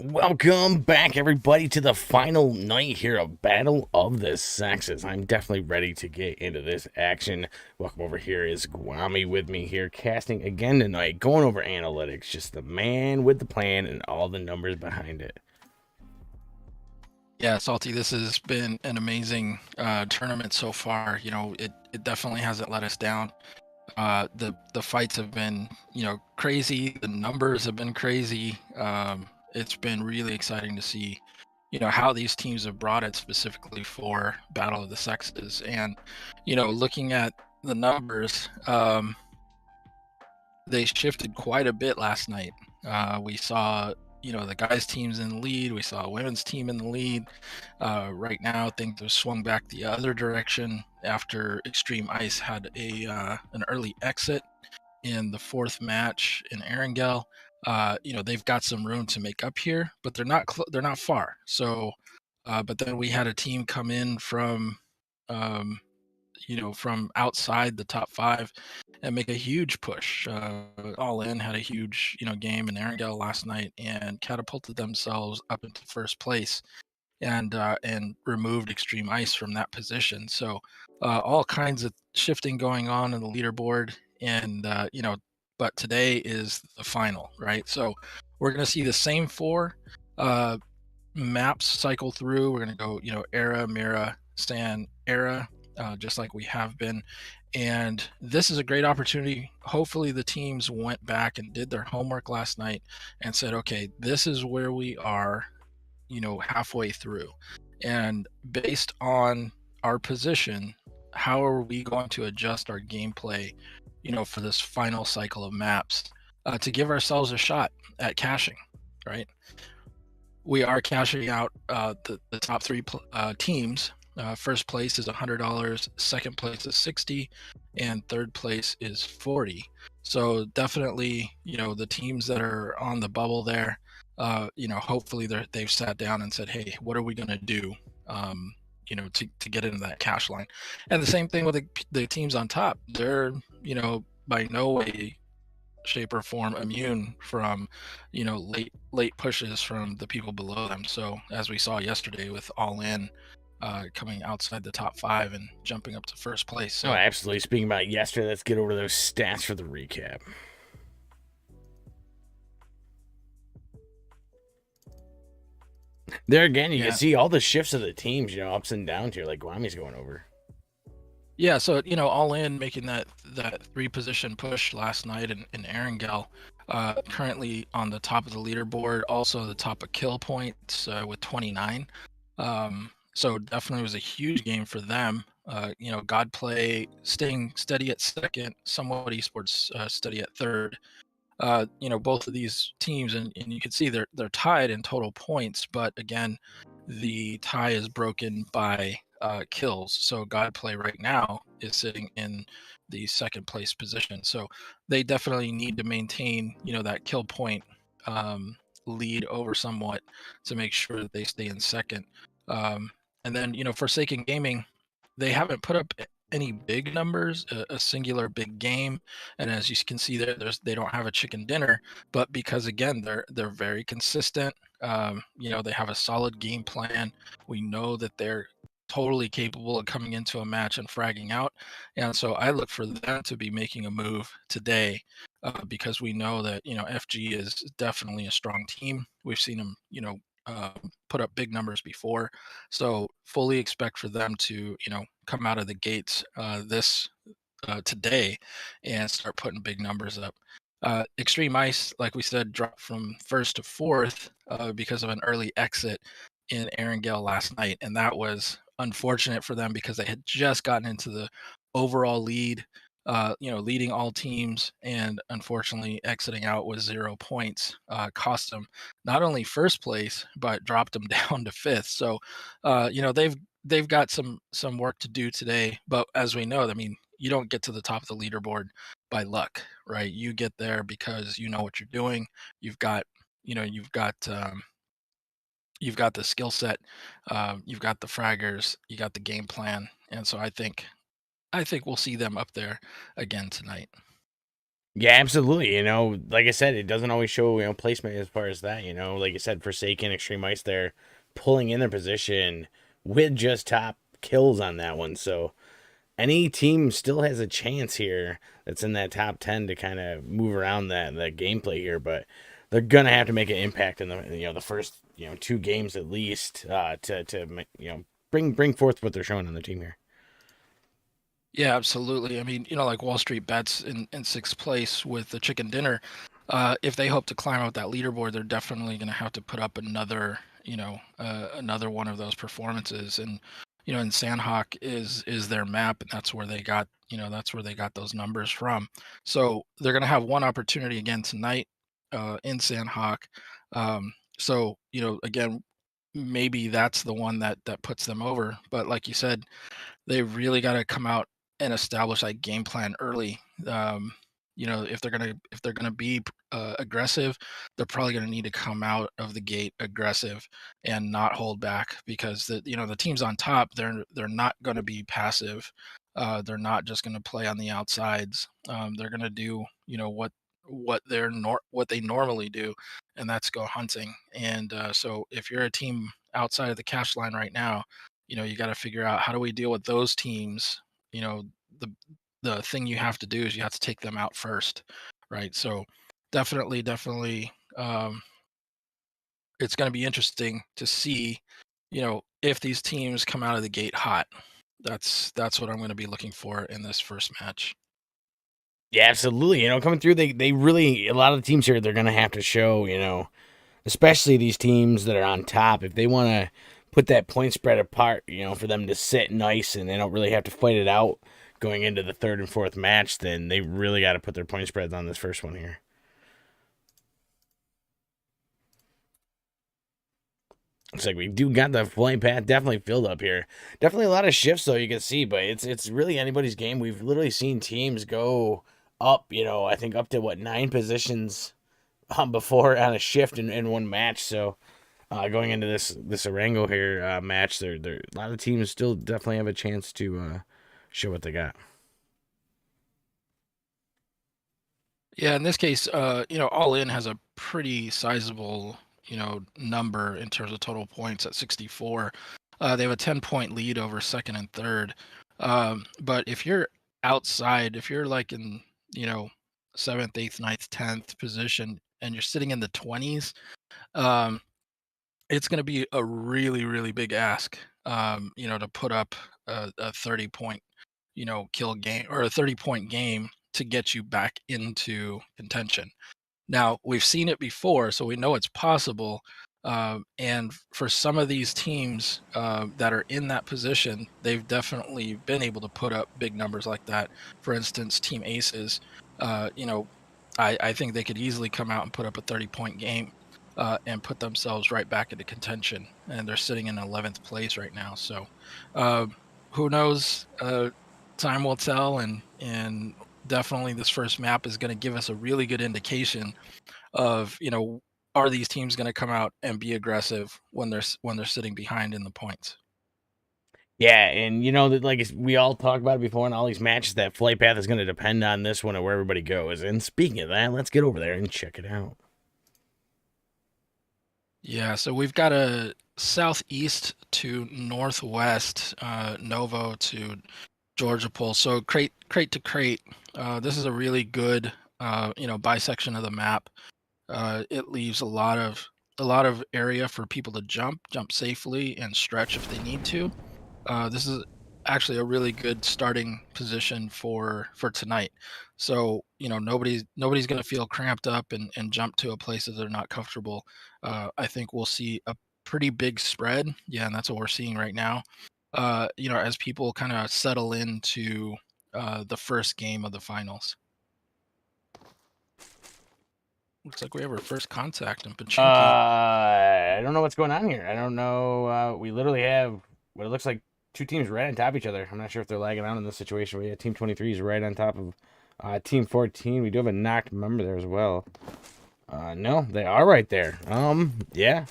Welcome back, everybody, to the final night here of Battle of the Sexes. I'm definitely ready to get into this action. Welcome over here is Guami with me here, casting again tonight, going over analytics, just the man with the plan and all the numbers behind it. Yeah, Salty, this has been an amazing tournament so far. It definitely hasn't let us down. The fights have been, crazy. The numbers have been crazy. It's been really exciting to see, how these teams have brought it specifically for Battle of the Sexes. And, looking at the numbers, they shifted quite a bit last night. We saw, the guys' teams in the lead. We saw a women's team in the lead. Right now, things have swung back the other direction after Extreme Ice had an early exit in the fourth match in Erangel. They've got some room to make up here, but they're not far. So, but then we had a team come in um, from outside the top five and make a huge push. All In had a huge, game in Erangel last night and catapulted themselves up into first place and removed Extreme Ice from that position. So all kinds of shifting going on in the leaderboard, and but today is the final, right? So we're going to see the same four uh, maps cycle through. We're going to go, Era, Mira, Stan, Era, just like we have been. And this is a great opportunity. Hopefully, the teams went back and did their homework last night and said, okay, this is where we are, halfway through. And based on our position, how are we going to adjust our gameplay, for this final cycle of maps to give ourselves a shot at cashing, right? We are cashing out the top three teams. First place is $100, second place is 60, and third place is 40. So definitely, the teams that are on the bubble there, hopefully they've sat down and said, hey, what are we going to do? To get into that cash line. And the same thing with the teams on top. They're, by no way shape or form immune from late pushes from the people below them. So as we saw yesterday with All In coming outside the top five and jumping up to first place. Oh, So absolutely. Speaking about yesterday, let's get over those stats for the recap. There again, you can yeah. see all the shifts of the teams, ups and downs here, like Guami's going over. Yeah, so All In making that three position push last night in Erangel, currently on the top of the leaderboard, also the top of kill points with 29. So definitely was a huge game for them. Godplay staying steady at second, Somewhat Esports steady at third. Both of these teams, and you can see they're tied in total points, but again, the tie is broken by kills. So Godplay right now is sitting in the second place position. So they definitely need to maintain, that kill point um, lead over somewhat to make sure that they stay in second. And then, Forsaken Gaming, they haven't put up any big numbers, a singular big game, and as you can see there, they don't have a chicken dinner, but because again they're very consistent. They have a solid game plan. We know that they're totally capable of coming into a match and fragging out, and so I look for them to be making a move today, because we know that FG is definitely a strong team. We've seen them, put up big numbers before, so fully expect for them to come out of the gates this today and start putting big numbers up. Extreme Ice, like we said, dropped from first to fourth because of an early exit in Erangel last night, and that was unfortunate for them because they had just gotten into the overall lead, leading all teams, and unfortunately exiting out with 0 points cost them not only first place but dropped them down to fifth. So, they've got some work to do today, but as we know, I mean, you don't get to the top of the leaderboard by luck, right? You get there because you know what you're doing. You've got, you know, you've got the skill set, you've got the fraggers, you got the game plan, and so I think we'll see them up there again tonight. Yeah, absolutely. Like I said, it doesn't always show, placement as far as that. Like I said, Forsaken, Extreme Ice, they're pulling in their position with just top kills on that one. So any team still has a chance here that's in that top 10 to kind of move around that gameplay here, but they're gonna have to make an impact in the first two games at least to bring forth what they're showing on the team here. Yeah, absolutely. I mean, like Wall Street Bets in sixth place with the chicken dinner. If they hope to climb up that leaderboard, they're definitely going to have to put up another one of those performances. And and Sandhawk is their map, and that's where they got those numbers from. So they're going to have one opportunity again tonight in Sandhawk. So again, maybe that's the one that puts them over. But like you said, they really got to come out and establish that game plan early. If they're gonna be aggressive, they're probably gonna need to come out of the gate aggressive and not hold back, because the teams on top, they're not gonna be passive. They're not just gonna play on the outsides. They're gonna do what they normally do, and that's go hunting. And so if you're a team outside of the cash line right now, you got to figure out, how do we deal with those teams. you know the the thing you have to do is you have to take them out first, right? So definitely, it's going to be interesting to see, if these teams come out of the gate hot. That's what I'm going to be looking for in this first match. Yeah, absolutely. Coming through, they really, a lot of the teams here, they're gonna have to show, especially these teams that are on top, if they want to put that point spread apart, for them to sit nice and they don't really have to fight it out going into the third and fourth match, then they really got to put their point spreads on this first one here. Looks like we do got the flight path definitely filled up here. Definitely a lot of shifts though, you can see, but it's really anybody's game. We've literally seen teams go up, I think up to what, 9 positions before on a shift in one match. So going into this Arango here match, there a lot of teams still definitely have a chance to show what they got. Yeah, in this case, All In has a pretty sizable, number in terms of total points at 64. They have a 10-point lead over second and third. But if you're outside, if you're like in, seventh, eighth, ninth, 10th position, and you're sitting in the 20s, um, it's going to be a really, really big ask, to put up a 30-point, kill game, or a 30-point game to get you back into contention. Now, we've seen it before, so we know it's possible. And for some of these teams that are in that position, they've definitely been able to put up big numbers like that. For instance, Team Aces, uh, you know, I think they could easily come out and put up a 30-point game and put themselves right back into contention. And they're sitting in 11th place right now. So uh, who knows? Time will tell, and definitely this first map is going to give us a really good indication of, are these teams going to come out and be aggressive when they're sitting behind in the points. Yeah, and that, like we all talked about it before in all these matches, that flight path is going to depend on this one and where everybody goes. And speaking of that, let's get over there and check it out. Yeah, so we've got a southeast to northwest, Novo to Georgia Pole. So crate to crate. This is a really good bisection of the map. It leaves a lot of area for people to jump safely and stretch if they need to. This is actually a really good starting position for tonight. So nobody's going to feel cramped up and jump to a place that they're not comfortable. I think we'll see a pretty big spread. Yeah, and that's what we're seeing right now. As people kind of settle into the first game of the finals. Looks like we have our first contact in Pachinki. I don't know what's going on here. I don't know. We literally have what it looks like two teams right on top of each other. I'm not sure if they're lagging out in this situation. We have Team 23 is right on top of Team 14. We do have a knocked member there as well. No, they are right there. Yeah.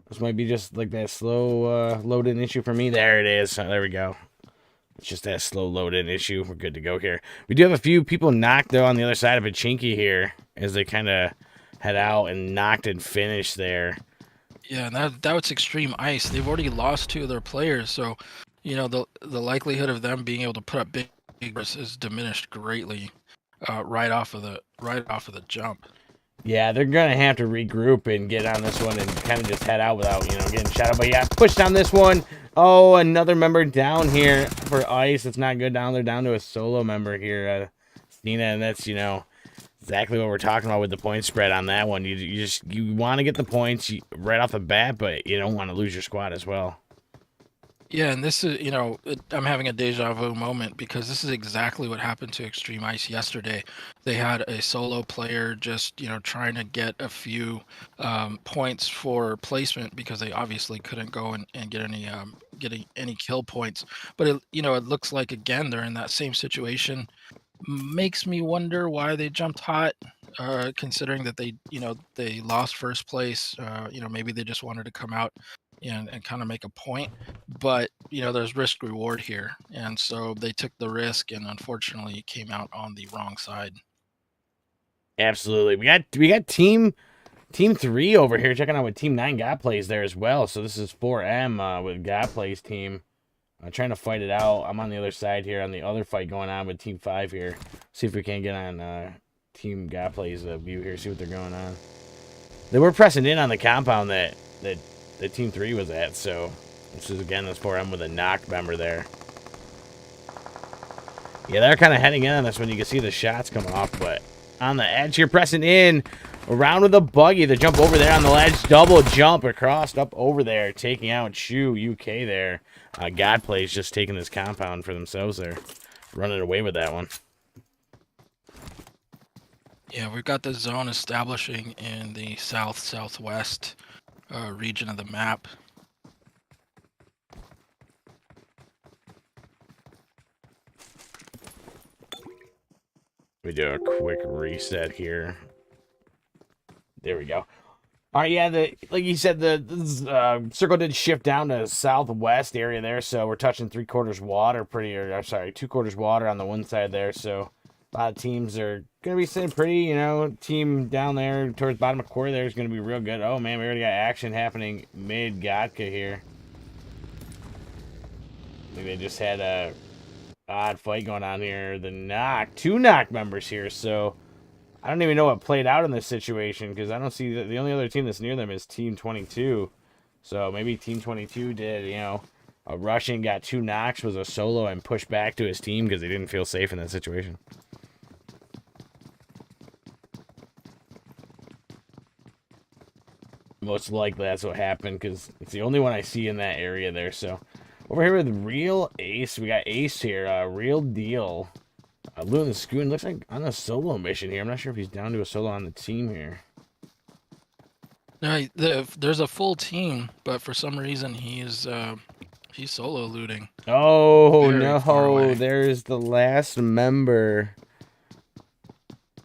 This might be just like that slow load-in issue for me. There it is. There we go. It's just that slow load-in issue. We're good to go here. We do have a few people knocked, though, on the other side of Pachinki here as they kind of head out and knocked and finished there. Yeah, and that was Extreme Ice. They've already lost 2 of their players, so the likelihood of them being able to put up big is diminished greatly right off of the jump. Yeah, they're going to have to regroup and get on this one and kind of just head out without, getting shot out. But yeah, pushed on this one. Oh, another member down here for Ice. It's not good down. They're down to a solo member here, Cena, and that's, exactly what we're talking about with the point spread on that one. You want to get the points right off the bat, but you don't want to lose your squad as well. Yeah, and this is, I'm having a deja vu moment because this is exactly what happened to Extreme Ice yesterday. They had a solo player just, trying to get a few points for placement because they obviously couldn't go and get any kill points. But it looks like again they're in that same situation. Makes me wonder why they jumped hot, considering that they lost first place. Maybe they just wanted to come out and kind of make a point, but there's risk reward here, and so they took the risk, and unfortunately came out on the wrong side. Absolutely, we got team 3 over here checking out what Team 9 God plays there as well. So this is 4M with God plays team. Trying to fight it out. I'm on the other side here on the other fight going on with Team 5 here. See if we can get on Team God plays view here. See what they're going on. They were pressing in on the compound that Team 3 was at. So this is again this 4M with a knocked member there. Yeah, they're kind of heading in on this one. You can see the shots come off, but on the edge here, pressing in. Around with a buggy. The jump over there on the ledge. Double jump across up over there. Taking out Shu UK there. God plays just taking this compound for themselves there. Running away with that one. Yeah, we've got the zone establishing in the southwest region of the map. We do a quick reset here. There we go. All right, yeah, like you said, the circle did shift down to southwest area there, so we're touching 3/4 water, 2/4 water on the one side there. So a lot of teams are gonna be sitting pretty. Team down there towards bottom of quarter there is gonna be real good. Oh man, we already got action happening mid Gatka here. I think they just had a odd fight going on here. Two knock members here, so. I don't even know what played out in this situation because I don't see the only other team that's near them is Team 22. So maybe Team 22 did, a Russian got 2 knocks, was a solo, and pushed back to his team because he didn't feel safe in that situation. Most likely that's what happened because it's the only one I see in that area there. So over here with Real Ace, we got Ace here, Real Deal. Lou the Scoon looks like on a solo mission here. I'm not sure if he's down to a solo on the team here. No, there's a full team, but for some reason he's solo looting. Oh no! There's the last member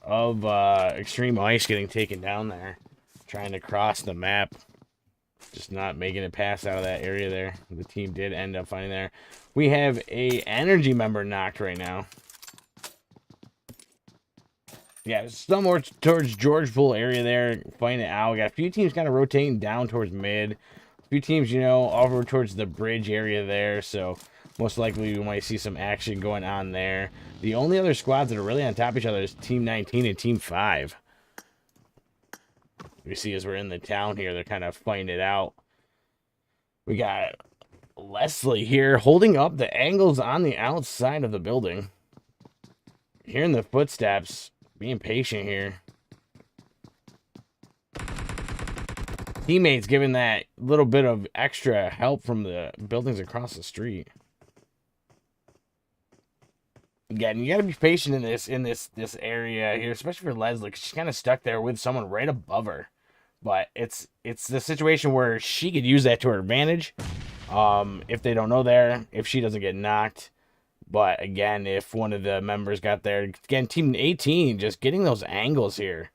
of Extreme Ice getting taken down there, trying to cross the map, just not making it past out of that area there. The team did end up finding there. We have a energy member knocked right now. Yeah, some more towards Georgeville area there, fighting it out. We got a few teams kind of rotating down towards mid. A few teams, over towards the bridge area there. So most likely we might see some action going on there. The only other squads that are really on top of each other is Team 19 and Team 5. We see as we're in the town here, they're kind of fighting it out. We got Leslie here holding up the angles on the outside of the building. Hearing the footsteps. Being patient here. Teammates giving that little bit of extra help from the buildings across the street. Again, you gotta be patient in this area here, especially for Leslie, because she's kind of stuck there with someone right above her. But it's the situation where she could use that to her advantage. If they don't know there, if she doesn't get knocked. But again, if one of the members got there, again, Team 18 just getting those angles here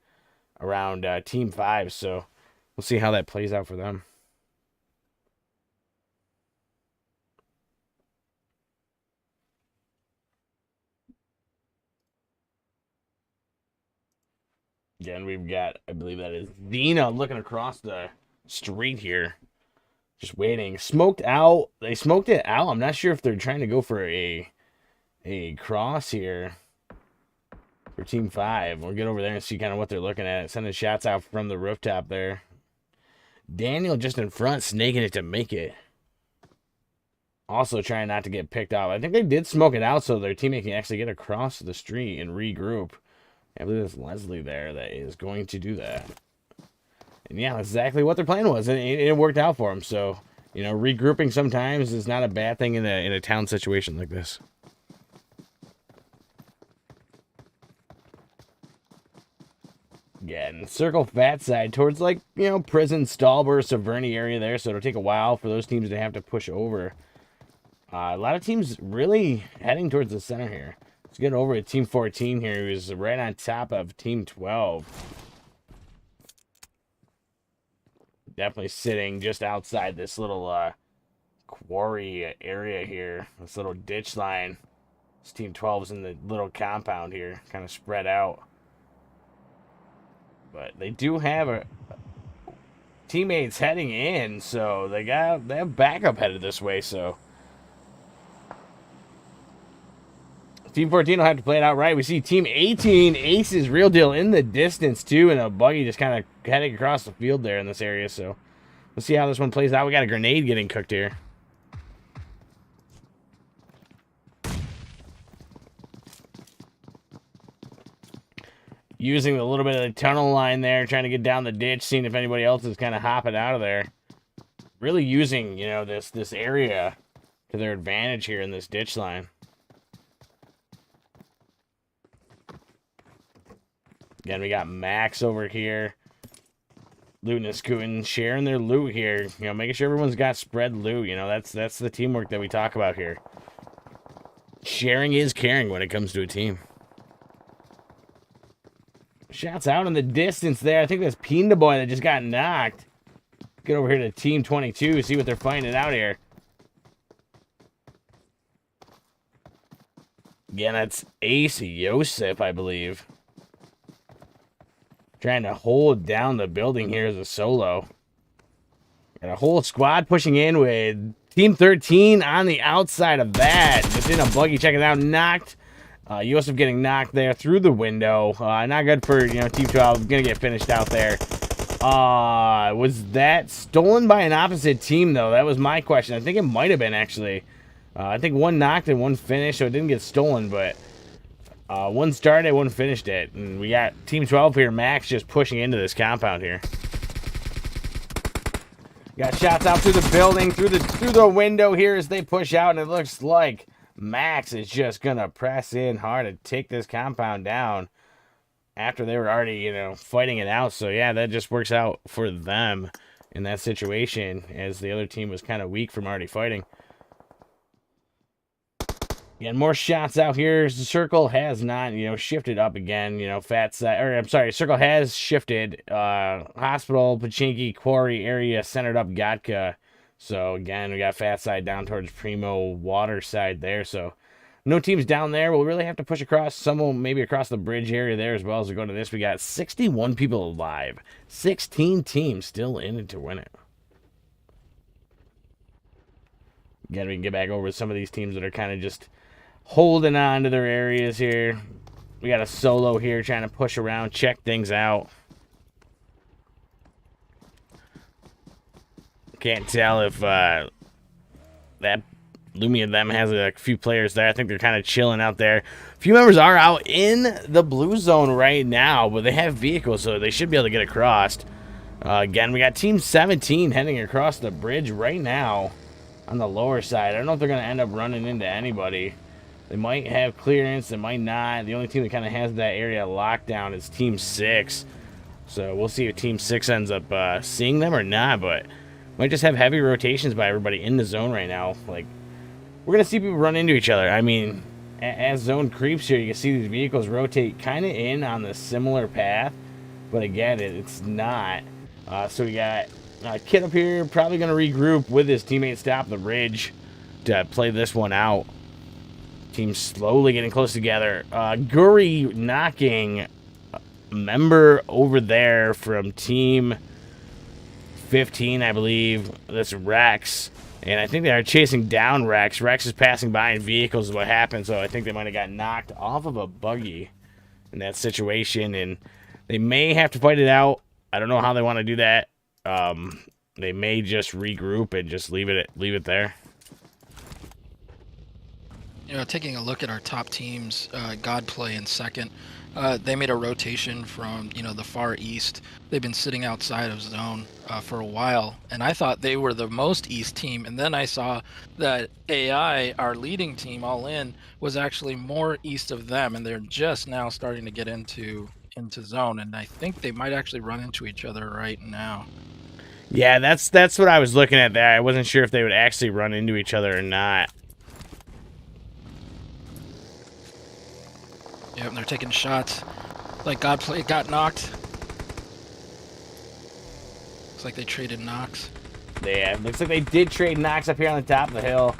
around Team 5. So we'll see how that plays out for them. Again, we've got, I believe that is Dina looking across the street here. Just waiting. Smoked out. They smoked it out. I'm not sure if they're trying to go for a cross here for Team 5. We'll get over there and see kind of what they're looking at. Sending shots out from the rooftop there. Daniel just in front, snaking it to make it. Also trying not to get picked off. I think they did smoke it out so their teammate can actually get across the street and regroup. I believe it's Leslie there that is going to do that. And yeah, that's exactly what their plan was. And it worked out for them. So, you know, regrouping sometimes is not a bad thing in a town situation like this. Again, circle fat side towards, like, you know, Prison, Stallburst, Severny area there. So it'll take a while for those teams to have to push over. A lot of teams really heading towards the center here. Let's get over to Team 14 here, who's right on top of Team 12. Definitely sitting just outside this little quarry area here. This little ditch line. This Team 12's in the little compound here, kind of spread out. But they do have teammates heading in, so they have backup headed this way, so Team 14 will have to play it out right. We see Team 18, Ace's Real Deal in the distance, too, and a buggy just kind of heading across the field there in this area. So let's see how this one plays out. We got a grenade getting cooked here. Using a little bit of the tunnel line there, trying to get down the ditch, seeing if anybody else is kind of hopping out of there. Really using, you know, this area to their advantage here in this ditch line. Again, we got Max over here. Looting and scooting, sharing their loot here. You know, making sure everyone's got spread loot. You know, that's the teamwork that we talk about here. Sharing is caring when it comes to a team. Shots out in the distance there. I think that's Pinda Boy that just got knocked. Get over here to Team 22, see what they're finding out here. Again, that's Ace Yosef, I believe. Trying to hold down the building here as a solo. Got a whole squad pushing in with Team 13 on the outside of that. Just in a buggy checking out. Knocked. Yosef getting knocked there through the window. Not good for, you know, Team 12. Gonna get finished out there. Was that stolen by an opposite team, though? That was my question. I think it might have been, actually. I think one knocked and one finished, so it didn't get stolen, but one started, one finished it. And we got Team 12 here, Max, just pushing into this compound here. Got shots out through the building, through the window here as they push out, and it looks like Max is just gonna press in hard to take this compound down after they were already, you know, fighting it out. So yeah, that just works out for them in that situation, as the other team was kind of weak from already fighting. Again, more shots out here. The circle has not, you know, shifted up again. You know, circle has shifted. Hospital, Pachinki, Quarry area centered up Gatka. So again, we got fat side down towards Primo water side there. So no teams down there. We'll really have to push across. Some will maybe across the bridge area there as well as we go to this. We got 61 people alive. 16 teams still in it to win it. Again, we can get back over some of these teams that are kind of just holding on to their areas here. We got a solo here trying to push around, check things out. Can't tell if that Lumi and them has a few players there. I think they're kind of chilling out there. A few members are out in the blue zone right now, but they have vehicles, so they should be able to get across. Again, we got Team 17 heading across the bridge right now on the lower side. I don't know if they're going to end up running into anybody. They might have clearance, they might not. The only team that kind of has that area locked down is Team 6. So we'll see if Team 6 ends up seeing them or not, but might just have heavy rotations by everybody in the zone right now. Like, we're going to see people run into each other. I mean, as zone creeps here, you can see these vehicles rotate kind of in on the similar path, but again, it's not. So we got Kid up here, probably going to regroup with his teammate Stop the Bridge to play this one out. Team slowly getting close together. Guri knocking member over there from Team 15, I believe. That's Rex. And I think they are chasing down Rex. Rex is passing by in vehicles is what happened, so I think they might have got knocked off of a buggy in that situation, and they may have to fight it out. I don't know how they want to do that. They may just regroup and just leave it there. You know, taking a look at our top teams, Godplay in second. They made a rotation from, you know, the far east. They've been sitting outside of zone for a while, and I thought they were the most east team. And then I saw that AI, our leading team, All In, was actually more east of them, and they're just now starting to get into zone. And I think they might actually run into each other right now. Yeah, that's what I was looking at there. I wasn't sure if they would actually run into each other or not. Yep, and they're taking shots. Like Godplay got knocked. Looks like they traded knocks. Yeah, looks like they did trade knocks up here on the top of the hill.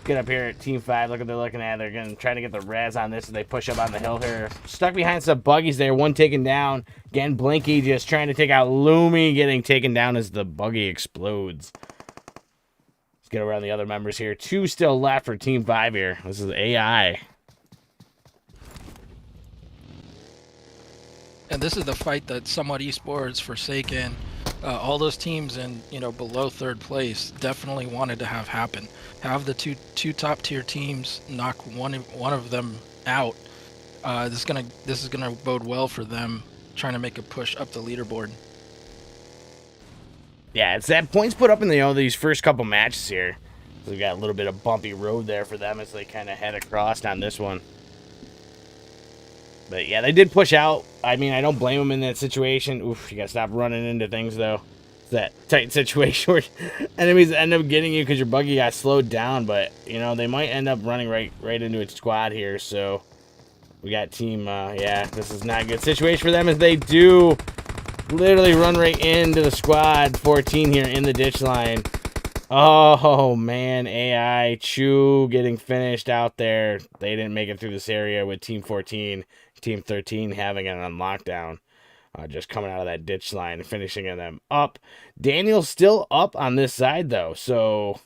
Get up here at Team 5. Look what they're looking at. They're going to try to get the res on this as they push up on the hill here. Stuck behind some buggies there. One taken down. Again, Blinky just trying to take out Lumi, getting taken down as the buggy explodes. Let's get around the other members here. 2 still left for Team 5 here. This is AI. And this is the fight that Somewhat Esports, Forsaken, all those teams in, you know, below third place definitely wanted to have happen. Have the two top tier teams knock one of them out. This is gonna bode well for them trying to make a push up the leaderboard. Yeah, it's that points put up in these first couple matches here. We've got a little bit of bumpy road there for them as they kind of head across on this one. But yeah, they did push out. I mean, I don't blame them in that situation. Oof, you gotta stop running into things though. It's that tight situation where enemies end up getting you because your buggy got slowed down. But you know, they might end up running right into its squad here. So we got team. Yeah, this is not a good situation for them as they do literally run right into the squad 14 here in the ditch line. Oh man, AI Chew getting finished out there. They didn't make it through this area with Team 14. Team 13 having it on lockdown. Just coming out of that ditch line and finishing them up. Daniel's still up on this side, though. So,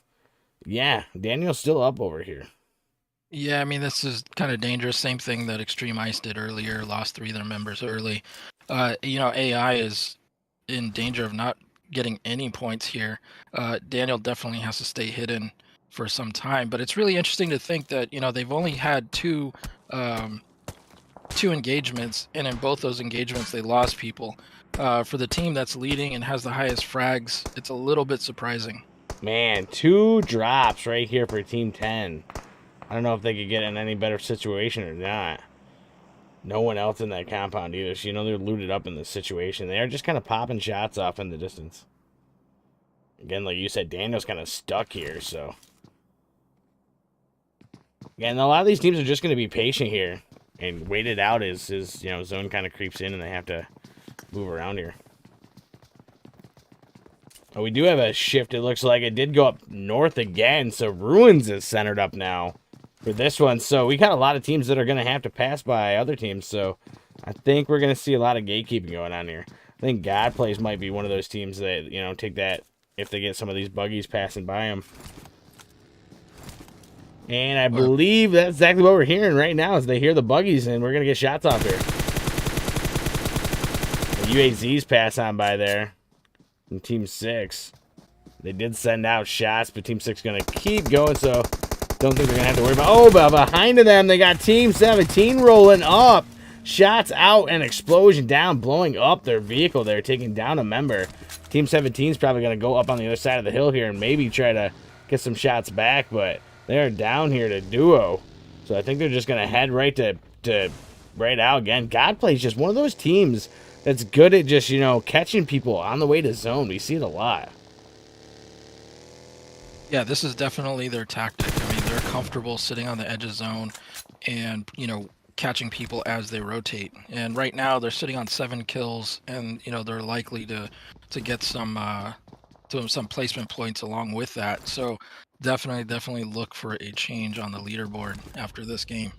yeah, Daniel's still up over here. Yeah, I mean, this is kind of dangerous. Same thing that Extreme Ice did earlier. Lost 3 of their members early. You know, AI is in danger of not getting any points here. Daniel definitely has to stay hidden for some time. But it's really interesting to think that, you know, they've only had two engagements, and in both those engagements they lost people. For the team that's leading and has the highest frags, it's a little bit surprising. Man, 2 drops right here for Team 10. I don't know if they could get in any better situation or not. No one else in that compound either, so you know they're looted up in this situation. They're just kind of popping shots off in the distance. Again, like you said, Daniel's kind of stuck here, so. Yeah, and a lot of these teams are just going to be patient here and wait it out as you know, zone kind of creeps in and they have to move around here. Oh, we do have a shift. It looks like it did go up north again, so Ruins is centered up now for this one. So we got a lot of teams that are going to have to pass by other teams, so I think we're going to see a lot of gatekeeping going on here. I think Godplays might be one of those teams that, you know, take that if they get some of these buggies passing by them. And I believe that's exactly what we're hearing right now as they hear the buggies, and we're going to get shots off here. The UAZs pass on by there from Team 6. They did send out shots, but Team 6 is going to keep going, so don't think they're going to have to worry about... Oh, but behind them, they got Team 17 rolling up. Shots out and explosion down, blowing up their vehicle there, taking down a member. Team 17 is probably going to go up on the other side of the hill here and maybe try to get some shots back, but they're down here to duo. So I think they're just going to head right to right out again. Godplay is just one of those teams that's good at just, you know, catching people on the way to zone. We see it a lot. Yeah, this is definitely their tactic. I mean, they're comfortable sitting on the edge of zone and, you know, catching people as they rotate. And right now they're sitting on 7 kills, and, you know, they're likely to get some placement points along with that. So definitely look for a change on the leaderboard after this game.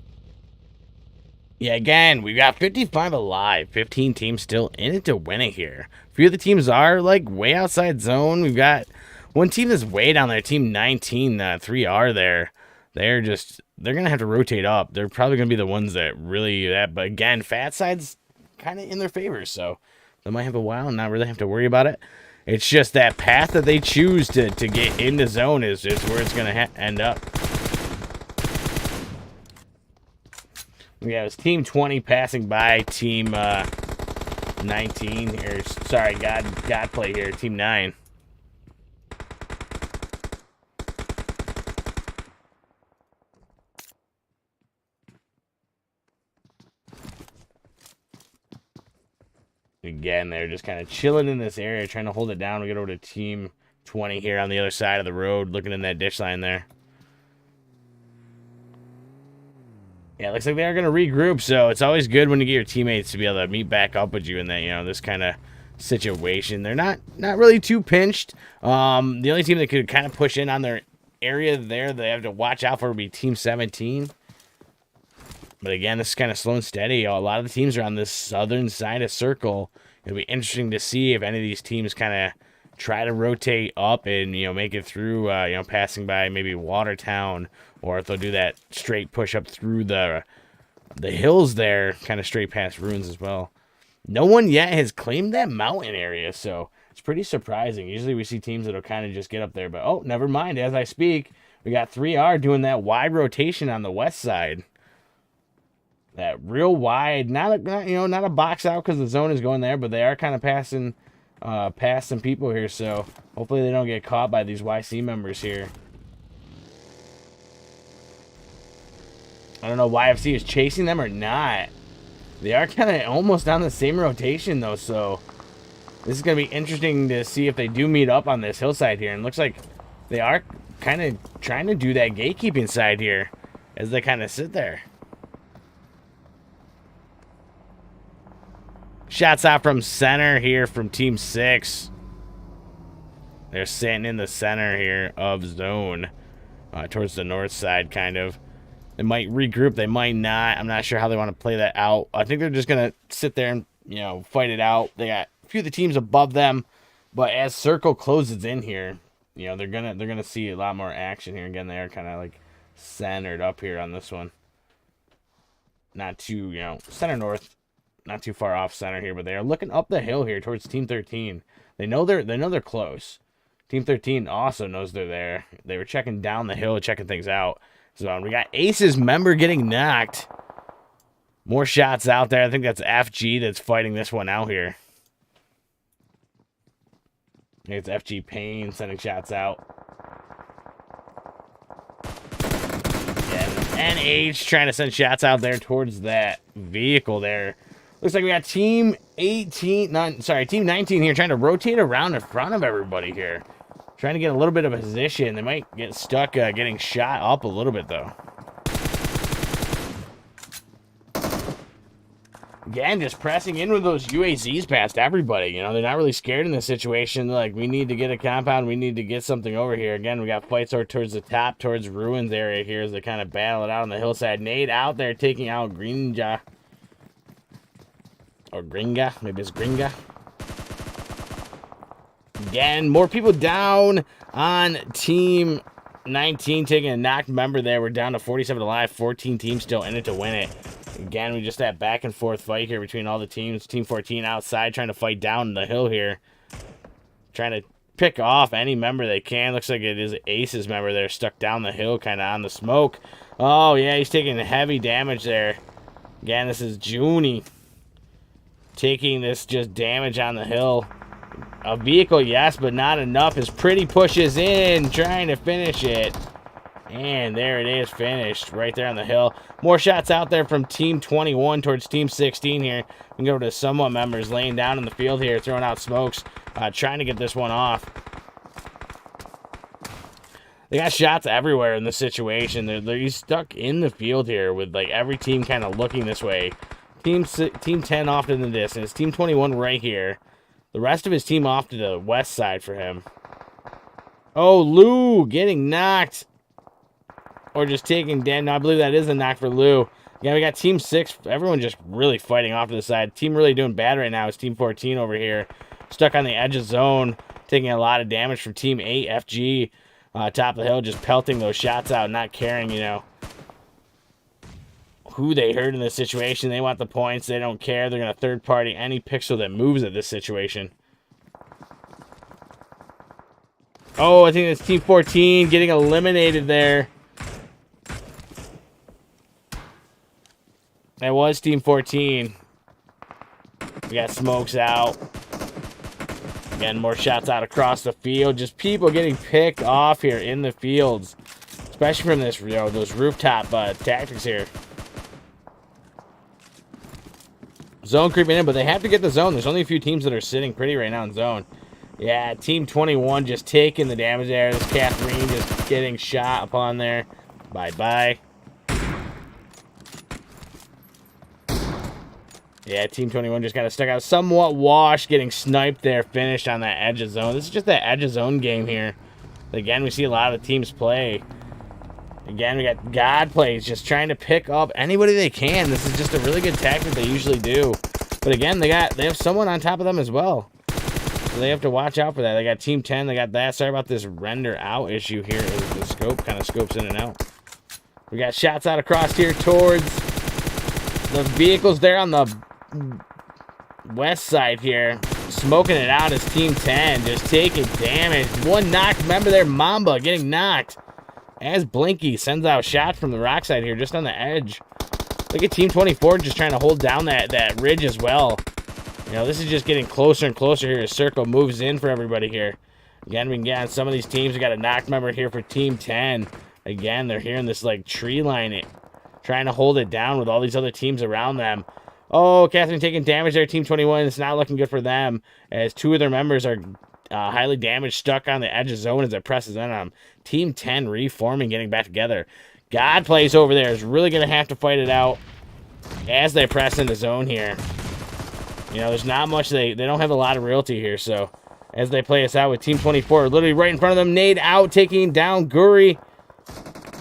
Yeah, again, we got 55 alive. 15 teams still in it to win it here. A few of the teams are, like, way outside zone. We've got one team that's way down there, Team 19, 3R there. They're going to have to rotate up. They're probably going to be the ones that really, but again, Fat Side's kind of in their favor, so they might have a while and not really have to worry about it. It's just that path that they choose to get into zone is where it's going to end up. Yeah, it was Team 20 passing by Team 19. Or sorry, Godplay here, Team 9. Again, they're just kind of chilling in this area, trying to hold it down. We get over to Team 20 here on the other side of the road, looking in that ditch line there. Yeah, it looks like they are going to regroup, so it's always good when you get your teammates to be able to meet back up with you in that, this kind of situation. They're not really too pinched. The only team that could kind of push in on their area there they have to watch out for would be Team 17. But again, this is kind of slow and steady. A lot of the teams are on this southern side of circle. It'll be interesting to see if any of these teams kind of try to rotate up and, make it through, passing by maybe Watertown, or if they'll do that straight push up through the hills there, kind of straight past Ruins as well. No one yet has claimed that mountain area, so it's pretty surprising. Usually we see teams that'll kind of just get up there, but oh, never mind. As I speak, we got 3R doing that wide rotation on the west side. That real wide, not a box out because the zone is going there, but they are kind of passing past some people here, so hopefully they don't get caught by these YC members here. I don't know YFC is chasing them or not. They are kind of almost on the same rotation though, so this is going to be interesting to see if they do meet up on this hillside here. And it looks like they are kind of trying to do that gatekeeping side here as they kind of sit there. Shots out from center here from Team 6. They're sitting in the center here of zone. Towards the north side, kind of. They might regroup. They might not. I'm not sure how they want to play that out. I think they're just going to sit there and, fight it out. They got a few of the teams above them. But as circle closes in here, they're gonna see a lot more action here. Again, they are kind of like centered up here on this one. Not too, center north. Not too far off center here, but they are looking up the hill here towards Team 13. They know they're close. Team 13 also knows they're there. They were checking down the hill, checking things out. So we got Ace's member getting knocked. More shots out there. I think that's FG that's fighting this one out here. I think it's FG Payne sending shots out. Yeah, and NH trying to send shots out there towards that vehicle there. Looks like we got Team 19 here trying to rotate around in front of everybody here. Trying to get a little bit of a position. They might get stuck getting shot up a little bit, though. Again, just pressing in with those UAZs past everybody. They're not really scared in this situation. Like, we need to get a compound. We need to get something over here. Again, we got fights towards the top, towards Ruins area here as they kind of battle it out on the hillside. Nade out there taking out Grinja. Or Gringa. Maybe it's Gringa. Again, more people down on Team 19, taking a knocked member there. We're down to 47 alive. 14 teams still in it to win it. Again, we just that back and forth fight here between all the teams. Team 14 outside trying to fight down the hill here. Trying to pick off any member they can. Looks like it is Ace's member there stuck down the hill kind of on the smoke. Oh, yeah, he's taking heavy damage there. Again, this is Junie taking this just damage on the hill. A vehicle, yes, but not enough. As Pretty pushes in, trying to finish it. And there it is, finished right there on the hill. More shots out there from Team 21 towards Team 16 here. We can go to somewhat members laying down in the field here, throwing out smokes, trying to get this one off. They got shots everywhere in this situation. They're stuck in the field here with like every team kind of looking this way. Team 10 off in the distance. Team 21 right here. The rest of his team off to the west side for him. Oh, Lou getting knocked. Or just taking damage. No, I believe that is a knock for Lou. Yeah, we got Team 6. Everyone just really fighting off to the side. Team really doing bad right now is Team 14 over here. Stuck on the edge of zone, taking a lot of damage from Team 8, FG. Top of the hill, just pelting those shots out, not caring, you know, who they hurt in this situation. They want the points. They don't care. They're going to third party any pixel that moves at this situation. Oh, I think it's Team 14 getting eliminated there. That was Team 14. We got smokes out. Again, more shots out across the field. Just people getting picked off here in the fields. Especially from this, you know, those rooftop tactics here. Zone creeping in, but they have to get the zone. There's only a few teams that are sitting pretty right now in zone. Yeah, Team 21 just taking the damage there. This Catherine just getting shot upon there. Bye-bye. Yeah, Team 21 just kind of stuck out. Somewhat washed, getting sniped there, finished on that edge of zone. This is just that edge of zone game here. Again, we see a lot of the teams play. Again, we got God plays, just trying to pick up anybody they can. This is just a really good tactic they usually do. But again, they have someone on top of them as well. So they have to watch out for that. They got Team 10, they got that. Sorry about this render out issue here. The scope kind of scopes in and out. We got shots out across here towards the vehicles there on the west side here. Smoking it out as Team 10, just taking damage. One knocked member there, Mamba, getting knocked. As Blinky sends out a shot from the rock side here, just on the edge. Look at Team 24 just trying to hold down that ridge as well. You know, this is just getting closer and closer here as Circle moves in for everybody here. Again, we can get on some of these teams. We got a knocked member here for Team 10. Again, they're here in this, like, tree line, trying to hold it down with all these other teams around them. Oh, Catherine taking damage there. Team 21, it's not looking good for them, as two of their members are highly damaged, stuck on the edge of zone as it presses in on them. Team 10 reforming, getting back together. God plays over there is really going to have to fight it out as they press into zone here. You know, there's not much. They don't have a lot of realty here, so as they play us out with Team 24, literally right in front of them, nade out, taking down Guri.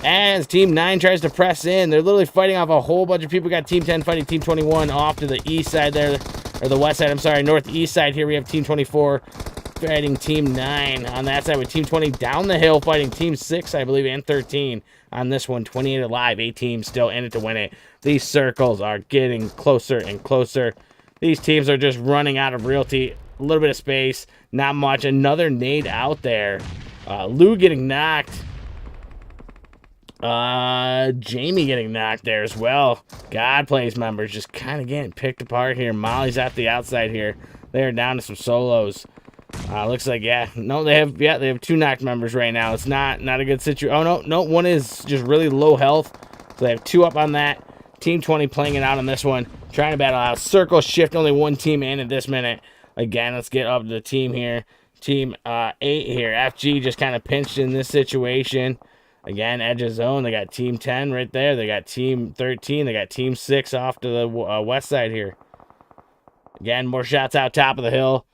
As Team 9 tries to press in, they're literally fighting off a whole bunch of people. We got Team 10 fighting Team 21 off to the east side there, or the west side, I'm sorry, northeast side here. We have Team 24 fighting Team 9 on that side, with Team 20 down the hill fighting Team 6, I believe, and 13 on this one. 28 alive, 8 teams still in it to win it. These circles are getting closer and closer. These teams are just running out of realty. A little bit of space, not much. Another nade out there. Lou getting knocked. Jamie getting knocked there as well. God plays members just kind of getting picked apart here. Molly's at the outside here. They're down to some solos. Looks like, yeah, no, they have 2 knocked members right now. It's not a good situation. Oh, no, one is just really low health. So they have 2 up on that. Team 20 playing it out on this one, trying to battle out. Circle shift, only 1 team in at this minute. Again, let's get up to the team here. Team 8 here. FG just kind of pinched in this situation. Again, edge of zone. They got Team 10 right there. They got Team 13. They got Team 6 off to the west side here. Again, more shots out top of the hill.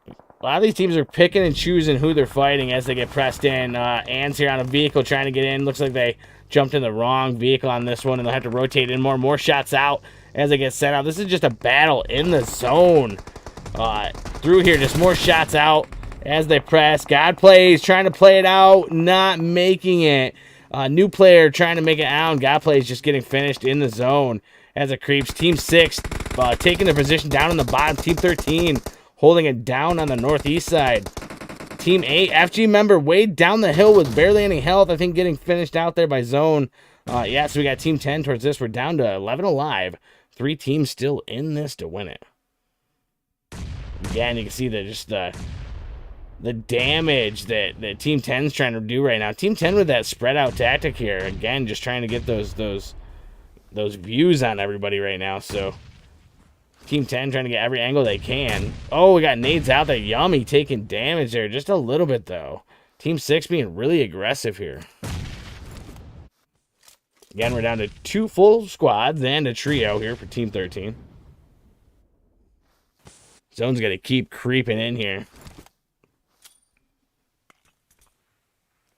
A lot of these teams are picking and choosing who they're fighting as they get pressed in. Ann's here on a vehicle trying to get in. Looks like they jumped in the wrong vehicle on this one, and they'll have to rotate in more. More shots out as they get sent out. This is just a battle in the zone. Through here, just more shots out as they press. God plays, trying to play it out, not making it. New player trying to make it out. God plays just getting finished in the zone as it creeps. Team 6 taking their position down in the bottom. Team 13 holding it down on the northeast side. Team 8, FG member way down the hill with barely any health. I think getting finished out there by zone. Yeah, so we got Team 10 towards this. We're down to 11 alive. 3 teams still in this to win it. Again, you can see the damage that Team 10's trying to do right now. Team 10 with that spread out tactic here. Again, just trying to get those views on everybody right now. So Team 10 trying to get every angle they can. Oh, we got nades out there. Yummy taking damage there. Just a little bit, though. Team 6 being really aggressive here. Again, we're down to 2 full squads and a trio here for Team 13. Zone's got to keep creeping in here.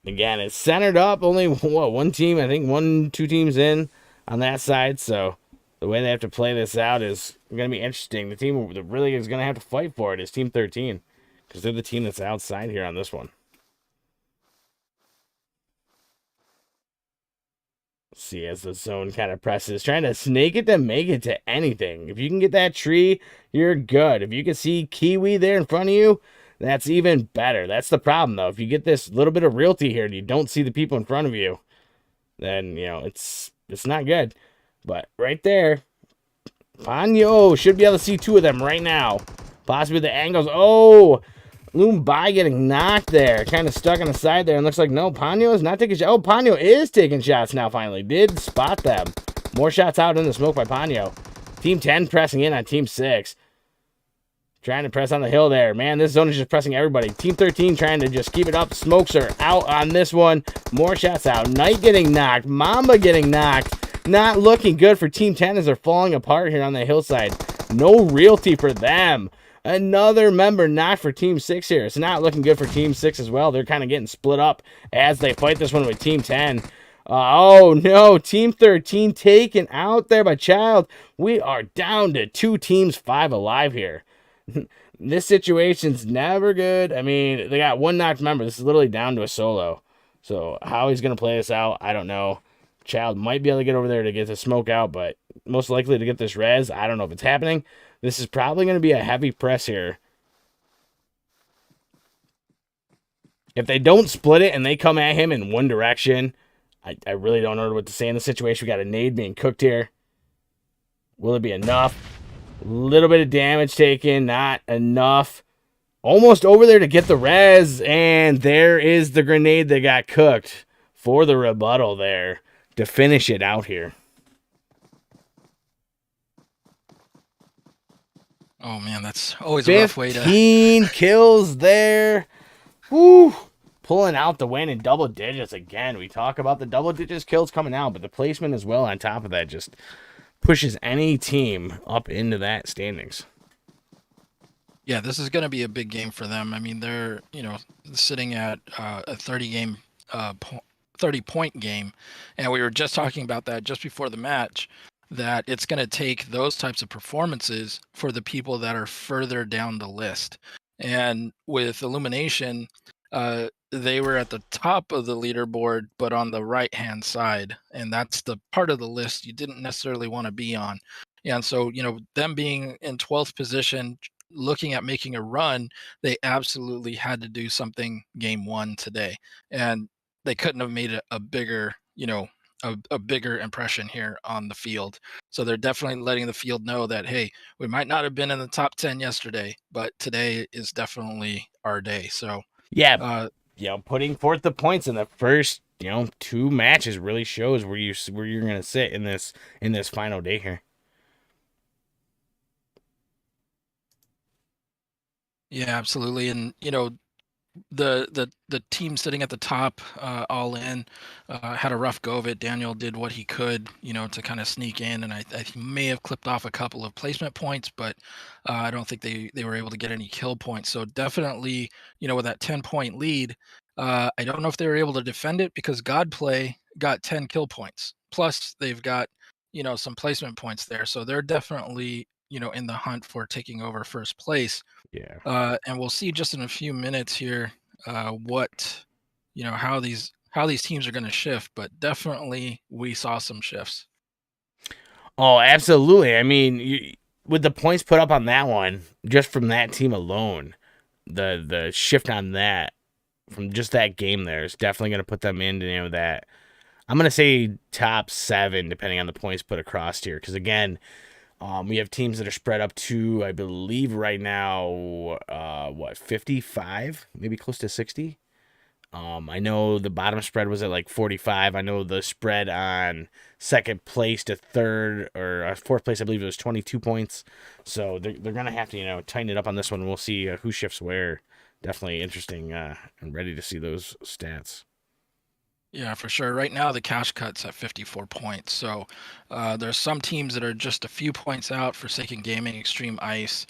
Again, it's centered up. Only, one team, I think 2 teams in. on that side. So the way they have to play this out is going to be interesting. The team that really is going to have to fight for it is Team 13 because they're the team that's outside here on this one. See, as the zone kind of presses, trying to snake it to make it to anything. If you can get that tree, you're good. If you can see Kiwi there in front of you, that's even better. That's the problem, though. If you get this little bit of realty here and you don't see the people in front of you, then, it's not good. But right there, Ponyo should be able to see two of them right now. Possibly the angles. Oh, Lumbai getting knocked there. Kind of stuck on the side there. And looks like, no, Ponyo is not taking shots. Oh, Ponyo is taking shots now, finally. Did spot them. More shots out in the smoke by Ponyo. Team 10 pressing in on Team 6. Trying to press on the hill there. Man, this zone is just pressing everybody. Team 13 trying to just keep it up. Smokes are out on this one. More shots out. Knight getting knocked. Mamba getting knocked. Not looking good for Team 10 as they're falling apart here on the hillside. No realty for them. Another member knocked for Team 6 here. It's not looking good for Team 6 as well. They're kind of getting split up as they fight this one with Team 10. Oh, no. Team 13 taken out there by Child. We are down to 2 teams, 5 alive here. This situation's never good. I mean, they got 1 knocked member. This is literally down to a solo. So how he's going to play this out, I don't know. Child might be able to get over there to get the smoke out, but most likely to get this res. I don't know if it's happening. This is probably going to be a heavy press here. If they don't split it and they come at him in one direction, I really don't know what to say in the situation. We got a nade being cooked here. Will it be enough? A little bit of damage taken, not enough. Almost over there to get the res, and there is the grenade that got cooked for the rebuttal there to finish it out here. Oh man, that's always a rough way to. 15 kills there. Woo! Pulling out the win in double digits again. We talk about the double digits kills coming out, but the placement as well on top of that just pushes any team up into that standings. Yeah, this is going to be a big game for them. I mean, they're sitting at a 30-point game, and we were just talking about that just before the match. That it's going to take those types of performances for the people that are further down the list. And with Illumination, they were at the top of the leaderboard, but on the right-hand side. And that's the part of the list you didn't necessarily want to be on. And so, them being in 12th position, looking at making a run, they absolutely had to do something game 1 today. And they couldn't have made a bigger, a bigger impression here on the field. So they're definitely letting the field know that, hey, we might not have been in the top 10 yesterday, but today is definitely our day. So yeah, putting forth the points in the first 2 matches really shows where you're gonna sit in this final day here. Yeah, absolutely. And the team sitting at the top, all in, had a rough go of it. Daniel did what he could, to kind of sneak in, and I may have clipped off a couple of placement points, but I don't think they were able to get any kill points. So definitely, with that 10-point lead, I don't know if they were able to defend it because Godplay got 10 kill points. Plus, they've got some placement points there, so they're definitely in the hunt for taking over first place. Yeah. And we'll see just in a few minutes here what how these teams are going to shift, but definitely we saw some shifts. Oh, absolutely. I mean, with the points put up on that one, just from that team alone, the shift on that from just that game there is definitely going to put them into that. I'm going to say top 7, depending on the points put across here, because again. We have teams that are spread up to, I believe right now, 55, maybe close to 60. I know the bottom spread was at like 45. I know the spread on second place to third or fourth place, I believe it was 22 points. So they're going to have to, tighten it up on this one. We'll see who shifts where. Definitely interesting and ready to see those stats. Yeah, for sure. Right now, the cash cut's at 54 points. So there's some teams that are just a few points out. Forsaken Gaming, Extreme Ice,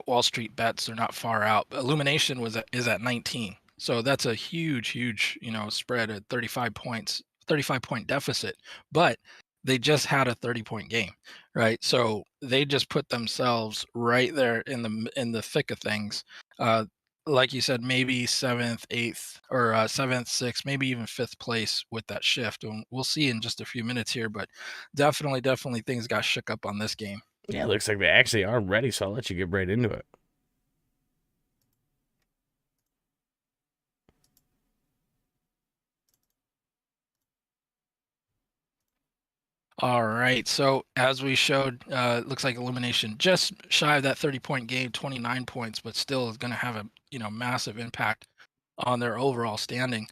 Wall Street Bets, they're not far out. Illumination is at 19. So that's a huge, spread at 35 points, 35-point deficit. But they just had a 30-point game, right? So they just put themselves right there in the thick of things. Uh, like you said, maybe seventh, eighth, or seventh, sixth, maybe even fifth place with that shift. And we'll see in just a few minutes here, but definitely things got shook up on this game. Yeah, it looks like they actually are ready, so I'll let you get right into it. All right. So as we showed, it looks like Illumination just shy of that 30-point game, 29 points, but still is going to have a massive impact on their overall standing.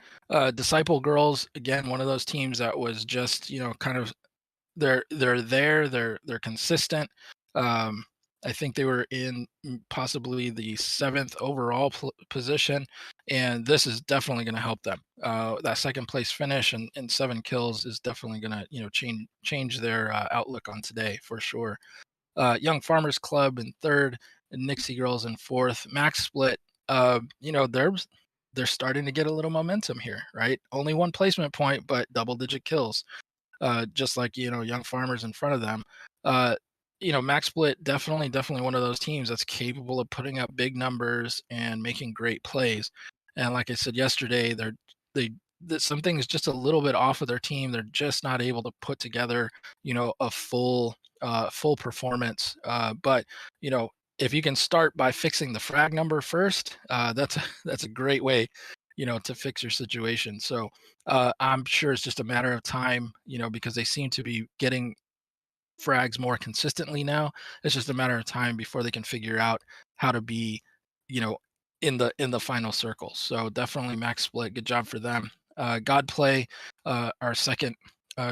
Disciple Girls, again, one of those teams that was just kind of they're consistent. Um, I think they were in possibly the seventh overall position, and this is definitely going to help them. That second place finish and 7 kills is definitely going to change their outlook on today for sure. Young Farmers Club in third, and Nixie Girls in fourth. Max Split, they're starting to get a little momentum here, right? Only one placement point, but double-digit kills, just like Young Farmers in front of them. Max Split definitely one of those teams that's capable of putting up big numbers and making great plays. And like I said yesterday, they something's just a little bit off of their team. They're just not able to put together a full performance. But if you can start by fixing the frag number first, that's a great way to fix your situation. So I'm sure it's just a matter of time, because they seem to be getting frags more consistently now. It's just a matter of time before they can figure out how to be, you know, in the final circle. So definitely Max Split, good job for them. God Play, our second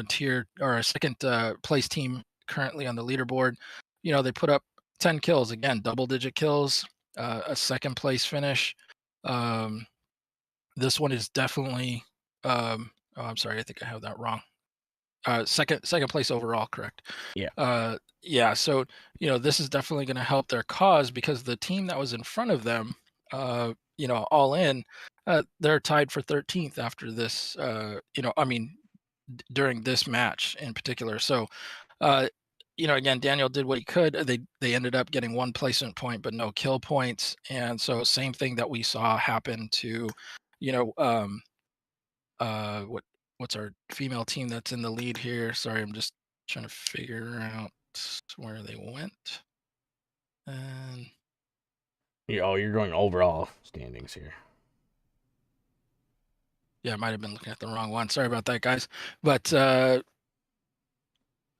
tier or our second place team currently on the leaderboard. They put up 10 kills again, double-digit kills, a second place finish. Um, this one is definitely oh, I'm sorry, I think I have that wrong. Second place overall, correct. Yeah. Yeah, so this is definitely going to help their cause because the team that was in front of them, all in, they're tied for 13th after this. I mean, during this match in particular. So, uh, again, Daniel did what he could. They ended up getting one placement point, but no kill points, and so same thing that we saw happen to, you know, um, what's our female team that's in the lead here? Sorry, I'm just trying to figure out where they went. And You're going overall standings here. yeah, I might have been looking at the wrong one. Sorry about that, guys. But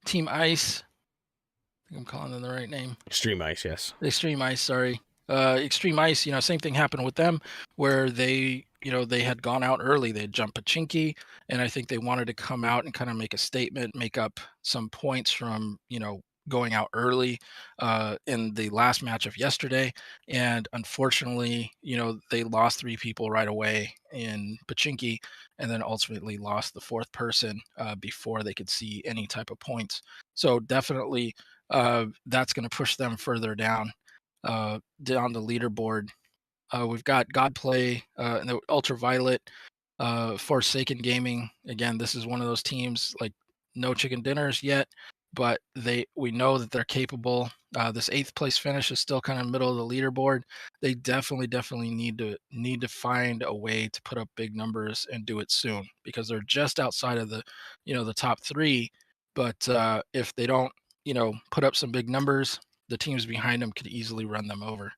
Team Ice, I think I'm calling them the right name. Extreme Ice, yes. Extreme Ice, sorry. Extreme Ice, same thing happened with them where they had gone out early. They had jumped Pachinki, and I think they wanted to come out and kind of make a statement, make up some points from, going out early in the last match of yesterday. And unfortunately, they lost 3 people right away in Pachinki and then ultimately lost the fourth person before they could see any type of points. So definitely that's going to push them further down the leaderboard. We've got Godplay and the Ultraviolet, Forsaken Gaming. Again, this is one of those teams like no chicken dinners yet, but we know that they're capable. This 8th place finish is still kind of middle of the leaderboard. They definitely need to find a way to put up big numbers and do it soon because they're just outside of the top 3. But if they don't put up some big numbers, the teams behind them could easily run them over.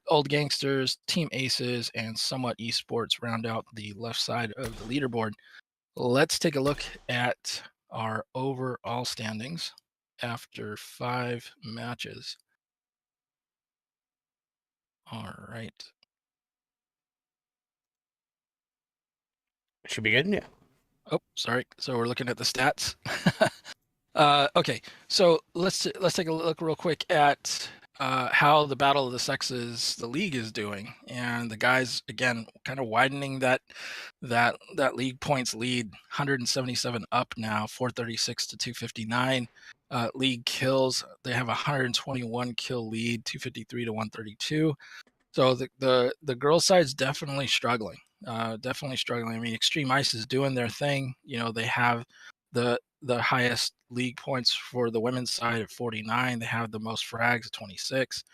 Old Gangsters, Team Aces, and Somewhat Esports round out the left side of the leaderboard. Let's take a look at our overall standings after 5 matches. All right. Should be good, yeah. Oh, sorry. So we're looking at the stats. Okay, so let's take a look real quick at how the Battle of the Sexes, the league, is doing, and the guys again kind of widening that league points lead, 177 up now, 436 to 259. League kills, they have a 121 kill lead, 253 to 132. So the girls' side's definitely struggling. Definitely struggling. I mean, Extreme Ice is doing their thing. They have the the highest league points for the women's side at 49. They have the most frags at 26.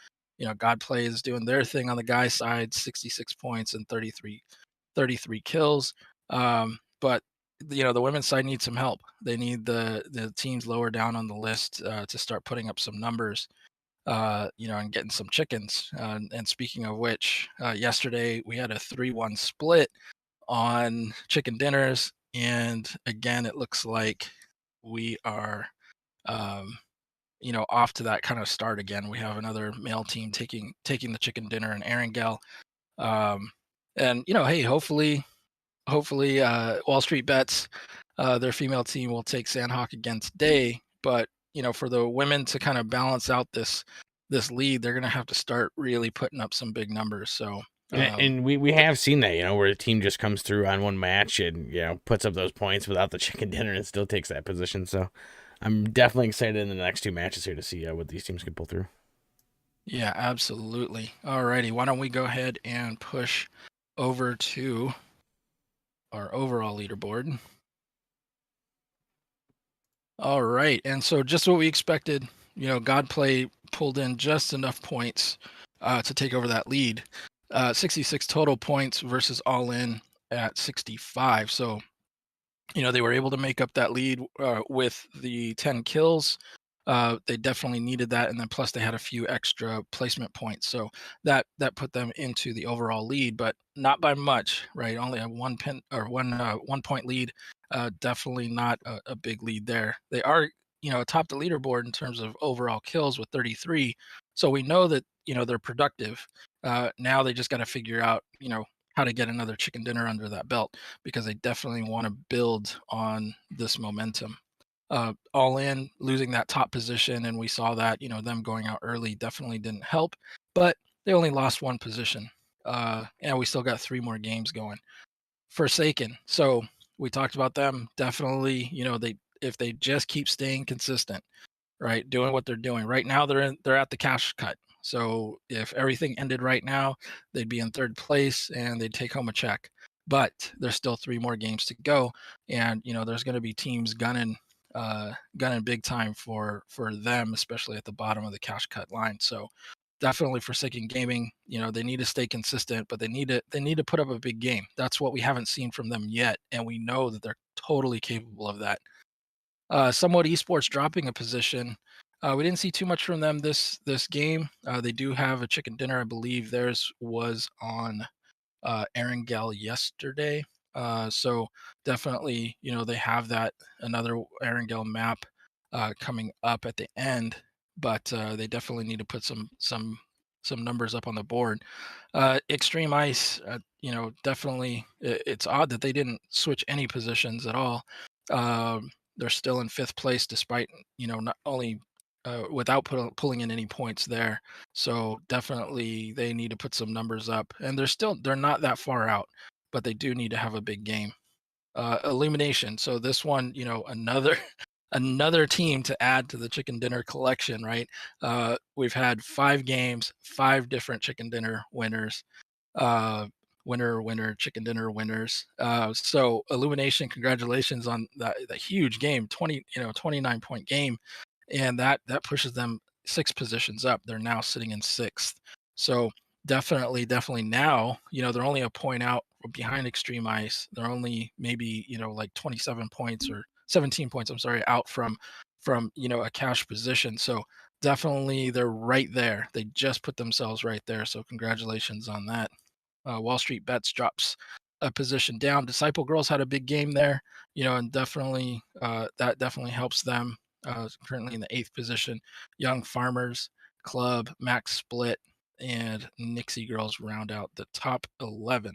God Play is doing their thing on the guys' side, 66 points and 33 kills. But the women's side needs some help. They need the teams lower down on the list to start putting up some numbers. And getting some chickens. And speaking of which, yesterday we had a 3-1 split on chicken dinners, and again, it looks like we are, um, off to that kind of start again. We have another male team taking the chicken dinner in Erangel. And hey, hopefully, Wall Street Bets, their female team will take Sandhawk again today. But for the women to kind of balance out this lead, they're going to have to start really putting up some big numbers. So, and we have seen that, where a team just comes through on one match and puts up those points without the chicken dinner and still takes that position. So I'm definitely excited in the next 2 matches here to see what these teams can pull through. Yeah, absolutely. Alrighty, why don't we go ahead and push over to our overall leaderboard. All right, and so just what we expected, God Play pulled in just enough points to take over that lead. 66 total points versus All In at 65. So, they were able to make up that lead with the 10 kills. They definitely needed that, and then plus they had a few extra placement points, so that put them into the overall lead, but not by much, right? Only a 1 point lead. Definitely not a big lead there. They are, atop the leaderboard in terms of overall kills with 33, so we know that they're productive. Now they just got to figure out how to get another chicken dinner under that belt, because they definitely want to build on this momentum. All In losing that top position, and we saw that them going out early definitely didn't help, but they only lost 1 position, and we still got 3 more games going. Forsaken, so we talked about them. Definitely, if they just keep staying consistent, right, doing what they're doing right now, they're at the cash cut. So if everything ended right now, they'd be in 3rd place and they'd take home a check. But there's still 3 more games to go, and there's going to be teams gunning big time for them, especially at the bottom of the cash cut line. So definitely Forsaken Gaming, they need to stay consistent, but they need to put up a big game. That's what we haven't seen from them yet, and we know that they're totally capable of that. Somewhat Esports dropping a position. We didn't see too much from them this game. They do have a chicken dinner. I believe theirs was on Erangel yesterday. So definitely, they have that another Erangel map coming up at the end, but they definitely need to put some numbers up on the board. Extreme Ice, definitely, it's odd that they didn't switch any positions at all. They're still in 5th place despite not only without pulling in any points there. So definitely they need to put some numbers up, and they're not that far out, but they do need to have a big game. Illumination. So this one, another team to add to the chicken dinner collection, right? We've had 5 games, 5 different chicken dinner winners. Winner, chicken dinner winners. So Illumination, congratulations on that huge game, 29-point game, and that pushes them 6 positions up. They're now sitting in 6th. So definitely now, they're only a point out behind Extreme Ice. They're only maybe like 27 points or 17 points, I'm sorry, out from a cash position. So definitely they're right there. They just put themselves right there. So congratulations on that. Wall Street Bets drops a position down. Disciple Girls had a big game there, and definitely that definitely helps them. Currently in the 8th position. Young Farmers Club, Max Split, and Nixie Girls round out the top 11.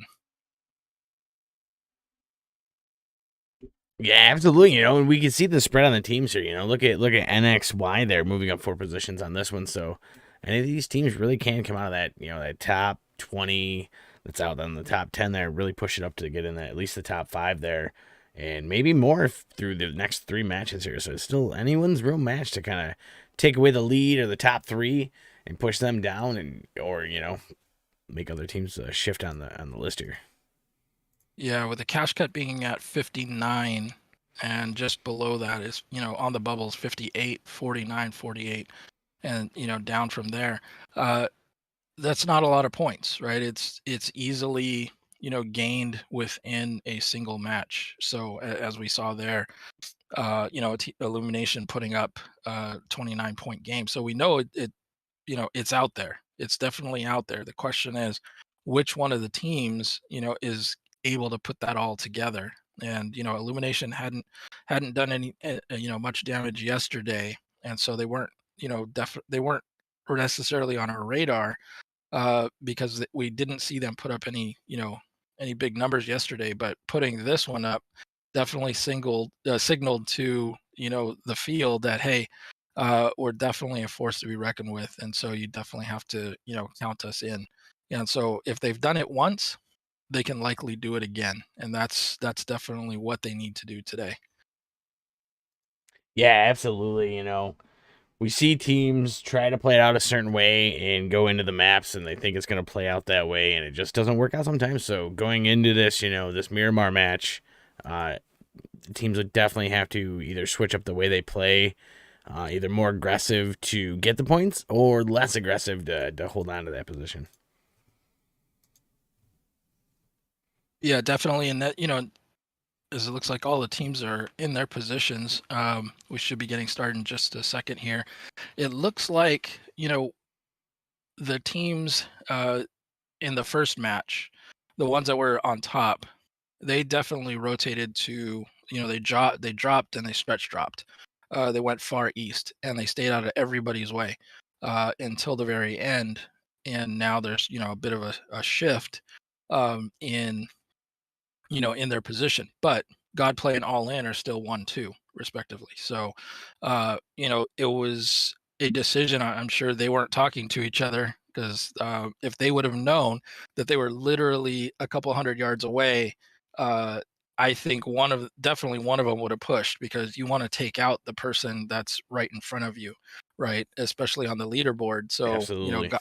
Yeah, absolutely. And we can see the spread on the teams here. Look at NXY there moving up 4 positions on this one. So any of these teams really can come out of that, that top 20 that's out on the top 10 there, really push it up to get in that, at least the top 5 there, and maybe more through the next 3 matches here. So it's still anyone's real match to kind of take away the lead or the top 3 and push them down, or make other teams shift on the list here. Yeah, with the cash cut being at 59, and just below that is, on the bubbles 58, 49, 48, and down from there. Uh, that's not a lot of points, right? It's easily gained within a single match. So as we saw there, Illumination putting up 29-point game. So we know it's out there. It's definitely out there. The question is, which one of the teams, is able to put that all together? And Illumination hadn't done any, much damage yesterday, and so they weren't, they weren't necessarily on our radar because we didn't see them put up any big numbers yesterday. But putting this one up definitely signaled to the field that, hey, we're definitely a force to be reckoned with, and so you definitely have to count us in. And so if they've done it once, they can likely do it again, and that's definitely what they need to do today. Yeah, absolutely. We see teams try to play it out a certain way and go into the maps and they think it's going to play out that way and it just doesn't work out sometimes. So going into this, this Miramar match, the teams would definitely have to either switch up the way they play, either more aggressive to get the points or less aggressive to hold on to that position. Yeah, definitely. And that, as it looks like all the teams are in their positions, we should be getting started in just a second here. It looks like, the teams in the first match, the ones that were on top, they definitely rotated to, they dropped and they stretch dropped. They went far east and they stayed out of everybody's way until the very end. And now there's, a bit of a shift in in their position. But Godplay and All In are still 1-2 respectively. So it was a decision. I'm sure they weren't talking to each other because if they would have known that they were literally a couple hundred yards away, I think definitely one of them would have pushed, because you want to take out the person that's right in front of you, right? Especially on the leaderboard. So Absolutely.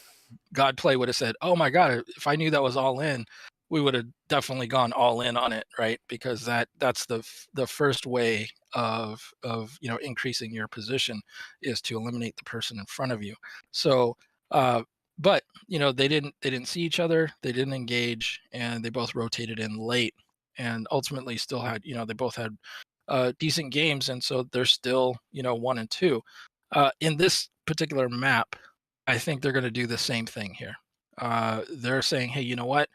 Godplay would have said, "Oh my God, if I knew that was All In, we would have definitely gone all in on it," right? Because that's the first way of increasing your position, is to eliminate the person in front of you. So, but they didn't see each other, they didn't engage, and they both rotated in late, and ultimately still had they both had decent games, and so they're still 1-2. In this particular map, I think they're going to do the same thing here. They're saying, hey, you know what?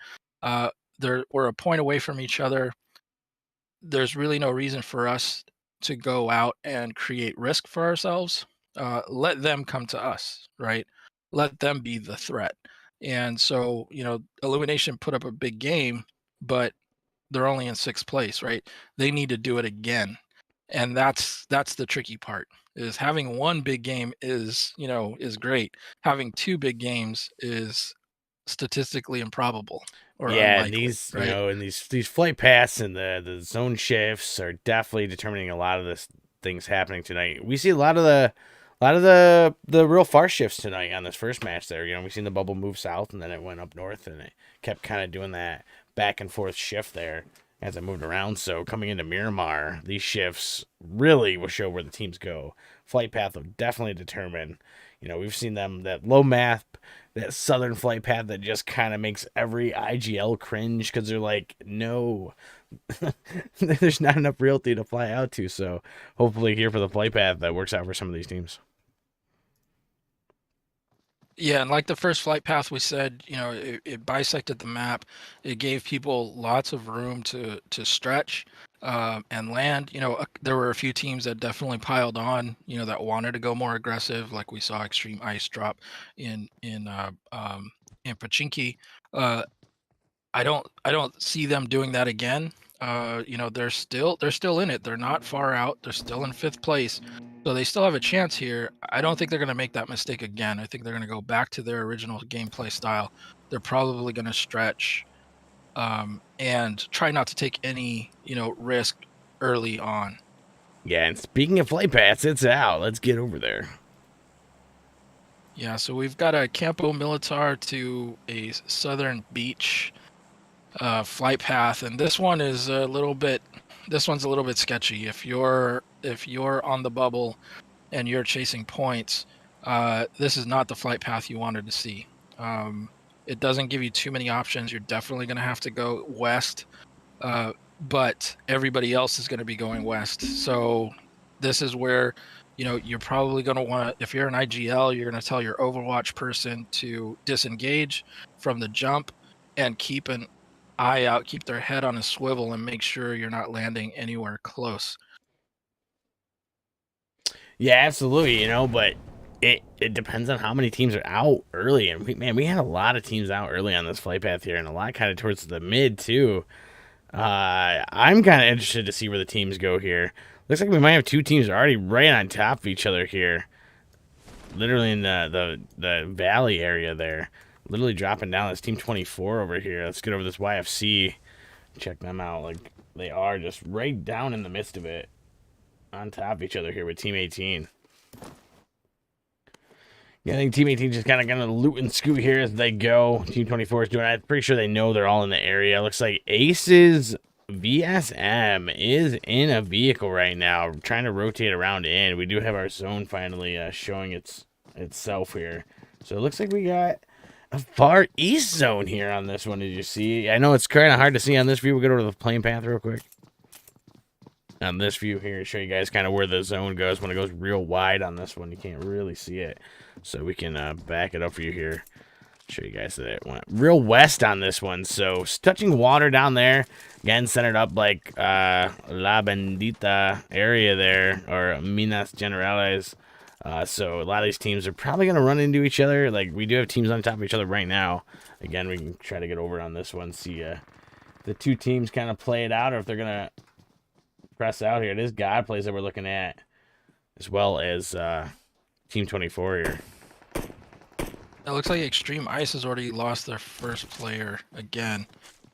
Uh, we're a point away from each other. There's really no reason for us to go out and create risk for ourselves. Let them come to us, right? Let them be the threat. And so, Illumination put up a big game, but they're only in sixth place, right? They need to do it again. And that's the tricky part, is having one big game is great. Having two big games is statistically improbable or Yeah, and unlikely, these, right? and these flight paths and the zone shifts are definitely determining a lot of this things happening tonight. We see a lot of the real far shifts tonight on this first match there. We've seen the bubble move south and then it went up north and it kept kind of doing that back and forth shift there as it moved around. So coming into Miramar, these shifts really will show where the teams go. Flight path will definitely determine. We've seen them, that low map, that southern flight path that just kind of makes every IGL cringe because they're like, no, there's not enough realty to fly out to. So hopefully here for the flight path that works out for some of these teams. Yeah, and like the first flight path, we said, it bisected the map. It gave people lots of room to stretch and land. There were a few teams that definitely piled on, that wanted to go more aggressive, like we saw Extreme Ice drop in Pachinki. Uh, I don't see them doing that again. They're still in it. They're not far out. They're still in fifth place, so they still have a chance here. I don't think they're going to make that mistake again. I think they're going to go back to their original gameplay style. They're probably going to stretch and try not to take any risk early on. Yeah, and speaking of flight paths, it's out. Let's get over there. Yeah, so we've got a Campo Militar to a Southern Beach flight path, and this one is a little bit this one's a little bit sketchy. If you're on the bubble and you're chasing points, this is not the flight path you wanted to see. It doesn't give you too many options. You're definitely going to have to go west, but everybody else is going to be going west. So this is where, you're probably going to want to, if you're an IGL, you're going to tell your Overwatch person to disengage from the jump and keep an eye out, keep their head on a swivel, and make sure you're not landing anywhere close. Yeah, absolutely. But it depends on how many teams are out early, and we had a lot of teams out early on this flight path here, and a lot kind of towards the mid too. I'm kind of interested to see where the teams go here. Looks like we might have two teams already right on top of each other here, literally in the valley area there. Literally dropping down. That's Team 24 over here. Let's get over this YFC. Check them out. Like, they are just right down in the midst of it, on top of each other here with Team 18. Yeah, I think Team 18 just kind of gonna loot and scoot here as they go. Team 24 is doing it. I'm pretty sure they know they're all in the area. Looks like Aces VSM is in a vehicle right now, trying to rotate around in. We do have our zone finally showing itself here. So it looks like we got a far east zone here on this one. Did you see? I know it's kind of hard to see on this view. We'll go to the plane path real quick. On this view here, show you guys kind of where the zone goes. When it goes real wide on this one, you can't really see it. So we can back it up for you here. Show you guys that it went real west on this one. So touching water down there. Again, centered up like La Bendita area there, or Minas Generales. So a lot of these teams are probably going to run into each other. Like, we do have teams on top of each other right now. Again, we can try to get over on this one. See the two teams kind of play it out, or if they're going to press out here. It is God plays that we're looking at, as well as Team 24 here. It looks like Extreme Ice has already lost their first player again.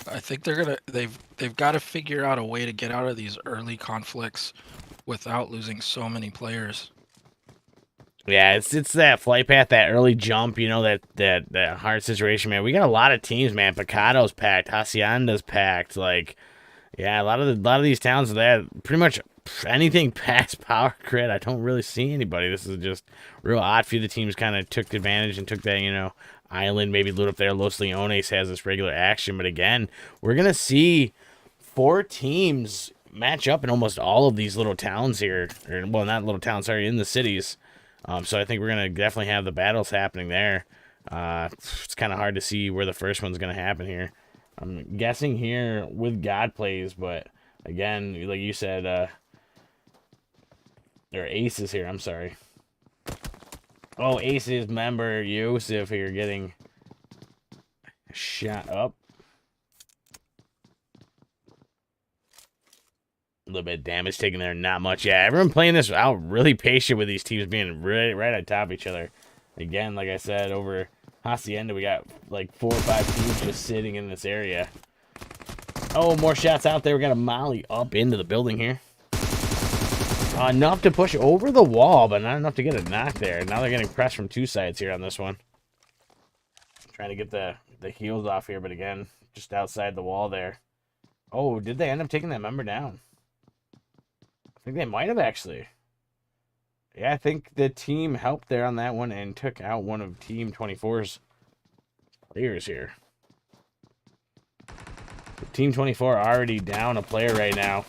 I think they've got to figure out a way to get out of these early conflicts without losing so many players. Yeah, it's that flight path, that early jump, that hard situation, man. We got a lot of teams, man. Picado's packed, Hacienda's packed, like. Yeah, a lot of these towns that pretty much anything past power grid. I don't really see anybody. This is just real odd. Few of the teams kind of took advantage and took that, island, maybe loot up there. Los Leones has this regular action, but again, we're gonna see 4 teams match up in almost all of these little towns here, or well, not little towns, sorry, in the cities. So I think we're gonna definitely have the battles happening there. It's kind of hard to see where the first one's gonna happen here. I'm guessing here with God plays, but again, like you said, or Aces here, I'm sorry. Oh, Aces member Yosef here getting shot up. A little bit of damage taken there, not much. Yeah, everyone playing this out really patient with these teams being right on top of each other. Again, like I said, over Hacienda, we got like 4 or 5 teams just sitting in this area. Oh, more shots out there. We got a molly up into the building here. Enough to push over the wall, but not enough to get a knock there. Now they're getting pressed from 2 sides here on this one. Trying to get the heels off here, but again, just outside the wall there. Oh, did they end up taking that member down? I think they might have actually. Yeah, I think the team helped there on that one and took out one of Team 24's players here. Team 24 already down a player right now.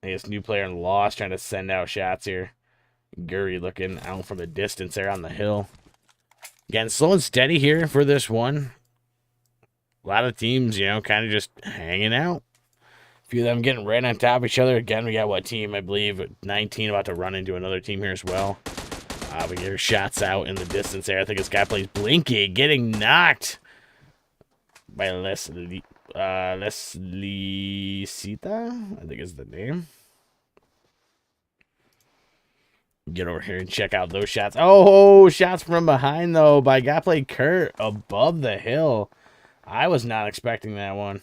This new player in Lost trying to send out shots here. Guri looking out from a distance there on the hill. Again, slow and steady here for this one. A lot of teams, kind of just hanging out. A few of them getting right on top of each other. Again, we got what team? I believe 19 about to run into another team here as well. We get shots out in the distance there. I think this guy plays Blinky, getting knocked by Leslie Sita, I think is the name. Get over here and check out those shots. Oh, shots from behind though by guy played Kurt above the hill. I was not expecting that one.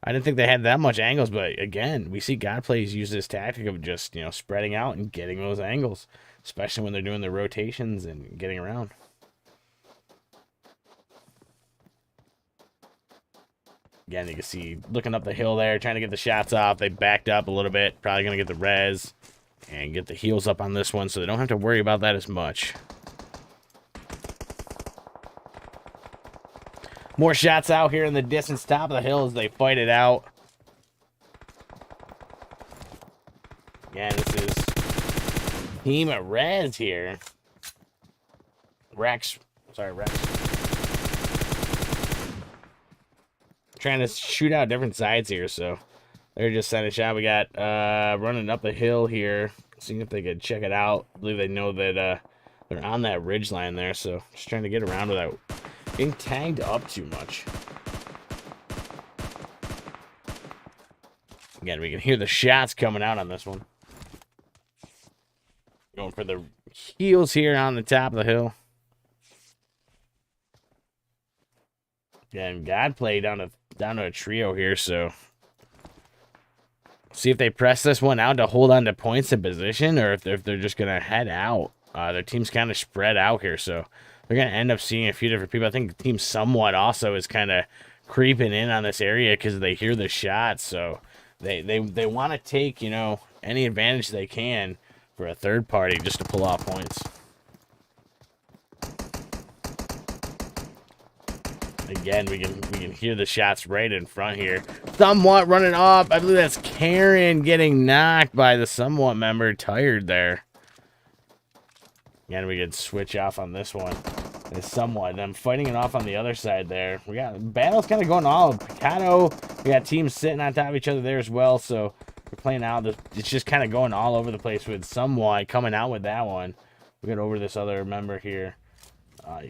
I didn't think they had that much angles, but again, we see God plays use this tactic of just, spreading out and getting those angles, especially when they're doing the rotations and getting around. Again, you can see looking up the hill there, trying to get the shots off. They backed up a little bit. Probably going to get the res and get the heals up on this one, so they don't have to worry about that as much. More shots out here in the distance, top of the hill as they fight it out. Yeah, this is Team Res here. Rex. Sorry, Rex. Trying to shoot out different sides here, so they're just sending a shot. We got running up the hill here, seeing if they could check it out. I believe they know that they're on that ridge line there, so just trying to get around without being tagged up too much. Again, we can hear the shots coming out on this one. Going for the heels here on the top of the hill. And Godplay down to a trio here, so see if they press this one out to hold on to points in position, or if they're just gonna head out. Their team's kind of spread out here, so they're gonna end up seeing a few different people. I think the team somewhat also is kind of creeping in on this area because they hear the shots, so they want to take, you know, any advantage they can for a third party just to pull off points. Again, we can hear the shots right in front here. Somewhat running off. I believe that's Karen getting knocked by the Somewhat member. Tired there. Again, we could switch off on this one. It's Somewhat. And I'm fighting it off on the other side there. We got battles kind of going all. Picado. We got teams sitting on top of each other there as well. So we're playing out. It's just kind of going all over the place with Somewhat coming out with that one. We got over this other member here.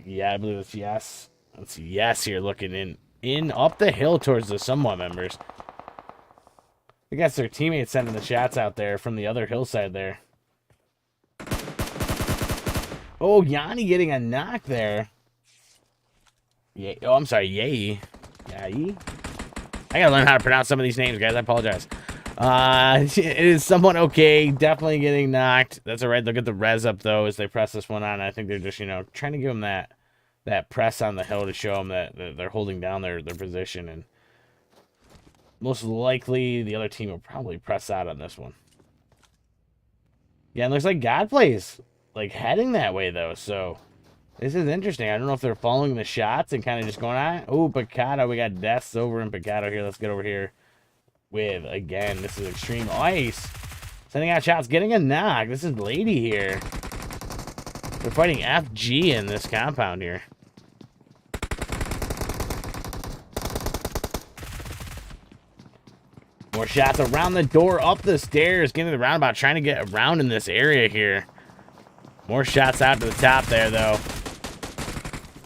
Yeah, I believe it's Yes. Let's see, Yes here looking in up the hill towards the Somewhat members. I guess their teammates sending the shots out there from the other hillside there. Oh, Yanni getting a knock there. Yeah. Oh, I'm sorry, Yay. Yay. I gotta learn how to pronounce some of these names, guys. I apologize. It is somewhat okay. Definitely getting knocked. That's alright. They'll get the res up though as they press this one on. I think they're just, you know, trying to give them that press on the hill to show them that they're holding down their position, and most likely the other team will probably press out on this one. Yeah, it looks like Godplay's like heading that way though, so this is interesting. I don't know if they're following the shots and kind of just going on. Oh, Picado, we got deaths over in Picado here. Let's get over here with, again, this is Extreme Ice. Sending out shots, getting a knock. This is Lady here. They're fighting FG in this compound here. More shots around the door, up the stairs, getting the roundabout, trying to get around in this area here. More shots out to the top there, though.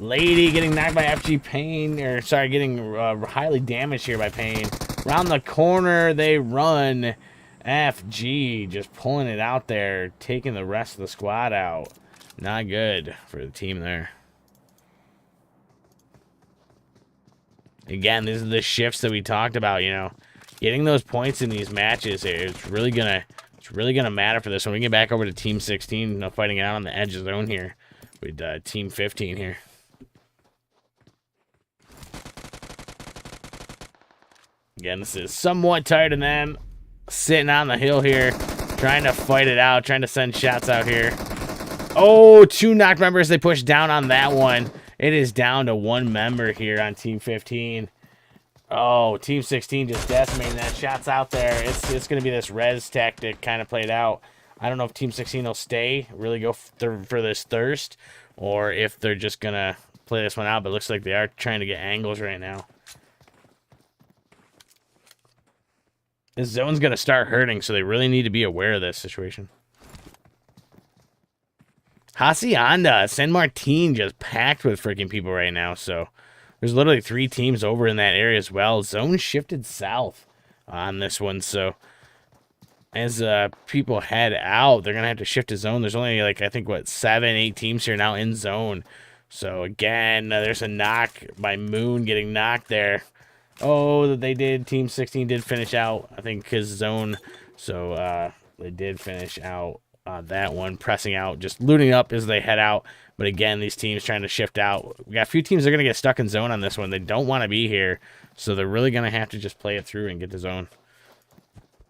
Lady getting knocked by FG Pain, or sorry, getting highly damaged here by Pain. Around the corner they run. FG just pulling it out there, taking the rest of the squad out. Not good for the team there. Again, these are the shifts that we talked about, you know. Getting those points in these matches, it's really gonna matter for this one. We get back over to Team 16, you know, fighting out on the edge zone here with Team 15 here. Again, this is Somewhat tired of them sitting on the hill here, trying to fight it out, trying to send shots out here. Oh, 2 knocked members. They push down on that one. It is down to 1 member here on Team 15. Oh, Team 16 just decimating that. Shots out there. It's going to be this res tactic kind of played out. I don't know if Team 16 will stay, really go for this thirst, or if they're just going to play this one out, but it looks like they are trying to get angles right now. This zone's going to start hurting, so they really need to be aware of this situation. Hacienda, San Martin just packed with freaking people right now, so there's literally 3 teams over in that area as well. Zone shifted south on this one, so as people head out, they're going to have to shift to zone. There's only, like, I think, what, 7, 8 teams here now in zone. So, again, there's a knock by Moon getting knocked there. Oh, they did. Team 16 did finish out, I think, his zone. So, they did finish out that one, pressing out, just looting up as they head out. But again, these teams trying to shift out. We got a few teams that are going to get stuck in zone on this one. They don't want to be here, so they're really going to have to just play it through and get the zone.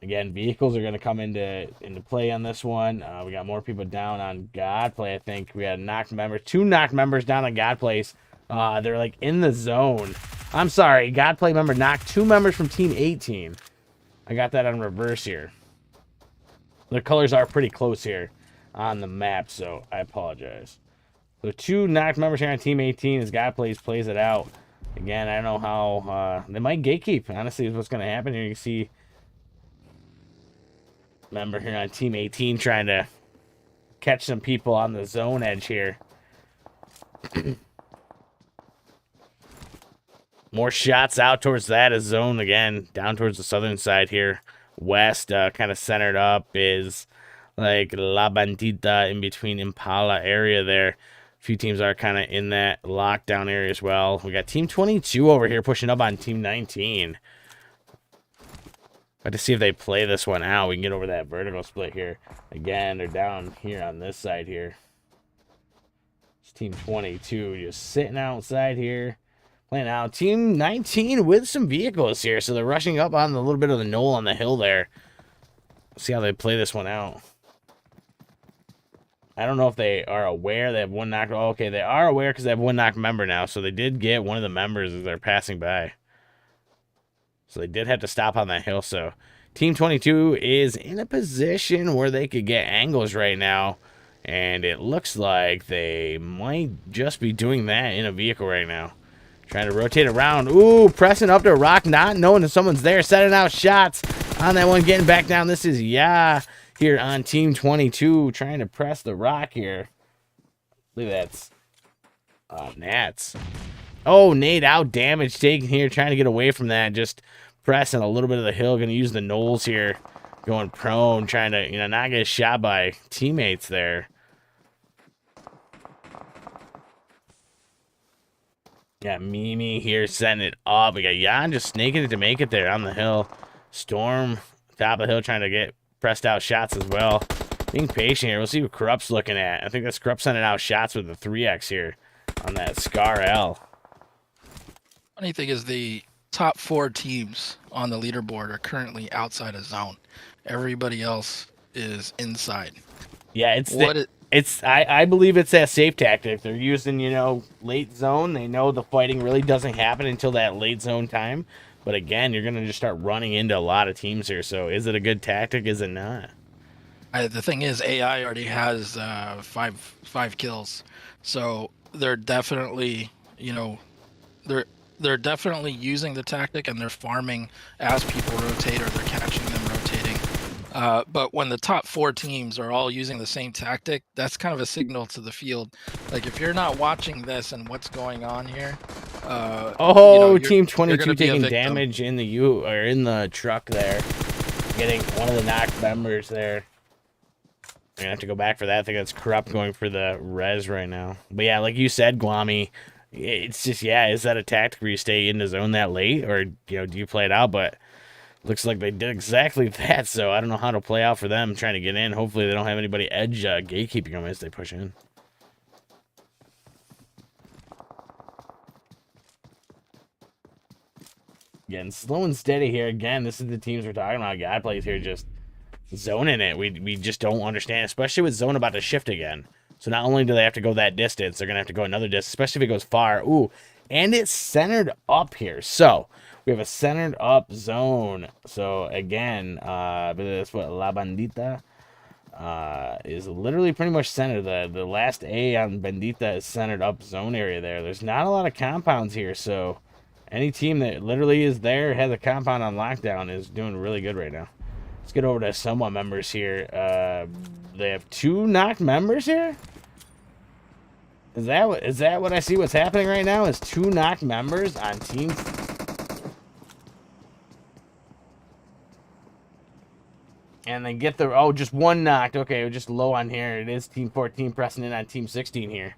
Again, vehicles are going to come into play on this one. We got more people down on Godplay, I think. We had knocked members, 2 knocked members down on Godplays. They're like in the zone. I'm sorry, Godplay member knocked 2 members from Team 18. I got that on reverse here. The colors are pretty close here on the map, so I apologize. So 2 knocked members here on Team 18 as Godplays it out. Again, I don't know how they might gatekeep. Honestly, is what's going to happen here. You can see member here on Team 18 trying to catch some people on the zone edge here. More shots out towards that as zone again, down towards the southern side here. West, kind of centered up, is like La Bandita in between Impala area there. A few teams are kind of in that lockdown area as well. We got Team 22 over here pushing up on Team 19. But to see if they play this one out, we can get over that vertical split here. Again, they're down here on this side here. It's Team 22 just sitting outside here. Playing out. Team 19 with some vehicles here. So they're rushing up on a little bit of the knoll on the hill there. See how they play this one out. I don't know if they are aware they have 1 knocked. Oh, okay, they are aware because they have 1 knocked member now. So they did get one of the members as they're passing by. So they did have to stop on that hill. So Team 22 is in a position where they could get angles right now. And it looks like they might just be doing that in a vehicle right now. Trying to rotate around. Ooh, pressing up to rock, not knowing if someone's there. Setting out shots on that one, getting back down. This is here on Team 22. Trying to press the rock here. I believe that's Nats. Oh, Nate out damage taken here. Trying to get away from that. Just pressing a little bit of the hill. Going to use the knolls here. Going prone. Trying to, not get shot by teammates there. Got Mimi here setting it up. We got Jan just snaking it to make it there on the hill. Storm, top of the hill, trying to get pressed out shots as well. Being patient here. We'll see what Corrupt's looking at. I think that's Corrupt sending out shots with the 3X here on that Scar L. Funny thing is the top 4 teams on the leaderboard are currently outside of zone. Everybody else is inside. Yeah, I believe it's that safe tactic. They're using, late zone. They know the fighting really doesn't happen until that late zone time. But again, you're going to just start running into a lot of teams here. So is it a good tactic? Is it not? The thing is, AI already has five kills. So they're definitely, they're definitely using the tactic, and they're farming as people rotate, or they're catching them rotating. But when the top 4 teams are all using the same tactic, that's kind of a signal to the field. Like, if you're not watching this and what's going on here, Team 22 taking damage in the truck there, getting one of the knocked members there. I'm gonna have to go back for that. I think that's Corrupt going for the res right now. But yeah, like you said, Guami, it's just, is that a tactic where you stay in the zone that late, or do you play it out? But looks like they did exactly that, so I don't know how to play out for them trying to get in. Hopefully they don't have anybody edge gatekeeping them as they push in. Again, slow and steady here. Again, this is the teams we're talking about. God plays here just zoning it. We just don't understand, especially with zone about to shift again. So not only do they have to go that distance, they're going to have to go another distance, especially if it goes far. Ooh, and it's centered up here. So we have a centered up zone. So again, that's what La Bandita is literally pretty much centered. The last A on Bandita is centered up zone area there. There's not a lot of compounds here, so any team that literally is there, has a compound on lockdown, is doing really good right now. Let's get over to somewhat members here. They have 2 knocked members here? Is that what I see what's happening right now? Is 2 knocked members on teams? And they get the, just 1 knocked. Okay, we're just low on here. It is Team 14 pressing in on Team 16 here.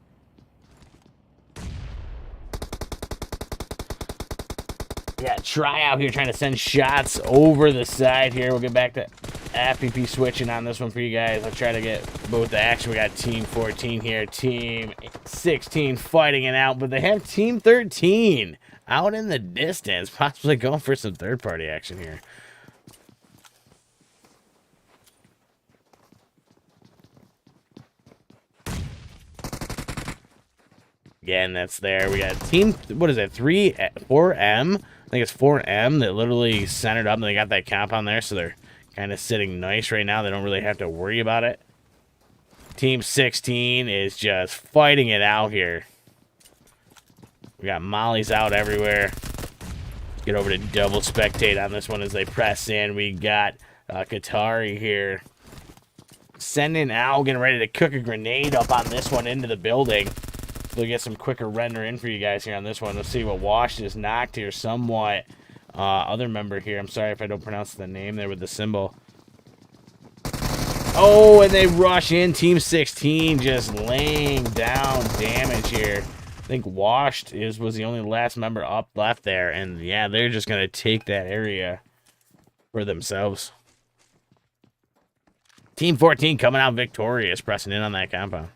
Yeah, try out here trying to send shots over the side here. We'll get back to FPP switching on this one for you guys. I'll try to get both the action. We got Team 14 here, Team 16 fighting it out, but they have Team 13 out in the distance, possibly going for some third-party action here. Again, that's there. We got Team, what is it, 4M? I think it's 4M that literally centered up, and they got that compound there, so they're kind of sitting nice right now. They don't really have to worry about it. Team 16 is just fighting it out here. We got mollies out everywhere. Let's get over to double spectate on this one as they press in. We got Qatari here sending out, getting ready to cook a grenade up on this one into the building. So we'll get some quicker render in for you guys here on this one. Let's see what Wash just knocked here somewhat. Other member here. I'm sorry if I don't pronounce the name there with the symbol. Oh, and they rush in. Team 16 just laying down damage here. I think Washed was the only last member up left there. And yeah, they're just going to take that area for themselves. Team 14 coming out victorious, pressing in on that compound.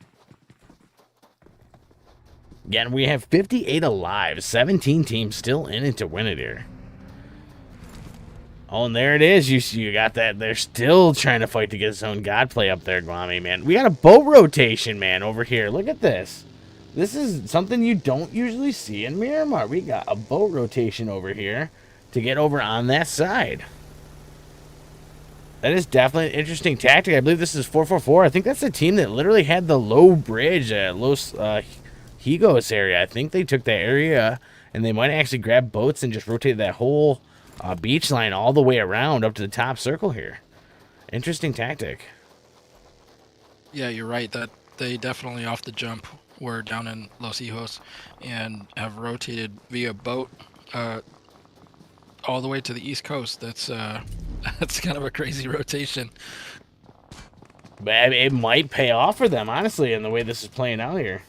Again, we have 58 alive. 17 teams still in it to win it here. Oh, and there it is. You got that. They're still trying to fight to get zone godplay up there, Guami, man. We got a boat rotation, man, over here. Look at this. This is something you don't usually see in Miramar. We got a boat rotation over here to get over on that side. That is definitely an interesting tactic. I believe this is 444. I think that's the team that literally had the low bridge at Los Higos area. I think they took that area, and they might actually grab boats and just rotate that whole beach line all the way around up to the top circle here. Interesting tactic. Yeah, you're right. That they definitely off the jump were down in Los Hijos and have rotated via boat all the way to the East Coast. That's that's kind of a crazy rotation. But it might pay off for them, honestly, in the way this is playing out here.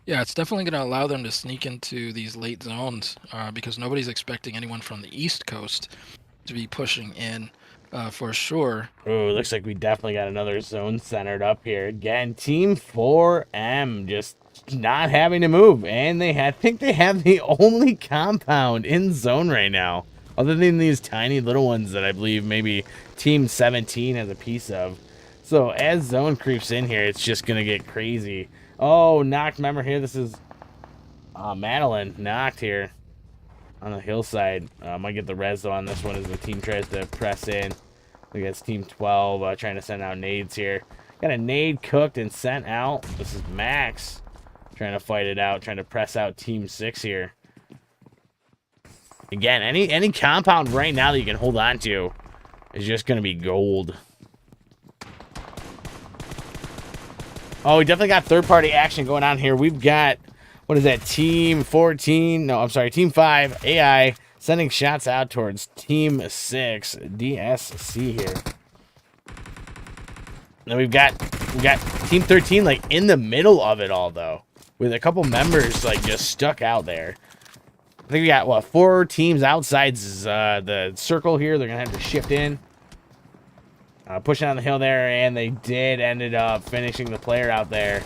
Yeah, it's definitely going to allow them to sneak into these late zones because nobody's expecting anyone from the East Coast to be pushing in for sure. Oh, looks like we definitely got another zone centered up here. Again, Team 4M just not having to move. And I think they have the only compound in zone right now. Other than these tiny little ones that I believe maybe Team 17 has a piece of. So as zone creeps in here, it's just going to get crazy. Oh, knocked. Remember here, this is Madeline knocked here on the hillside. Might get the res though on this one as the team tries to press in. We got Team 12 trying to send out nades here. Got a nade cooked and sent out. This is Max trying to fight it out, trying to press out Team 6 here. Again, any compound right now that you can hold on to is just going to be gold. Oh, we definitely got third-party action going on here. We've got, what is that, Team 14? No, I'm sorry, Team 5, AI, sending shots out towards Team 6, DSC here. Then we've got Team 13, like, in the middle of it all, though, with a couple members, like, just stuck out there. I think we got, what, 4 teams outside the circle here. They're going to have to shift in. Pushing on the hill there, and they ended up finishing the player out there.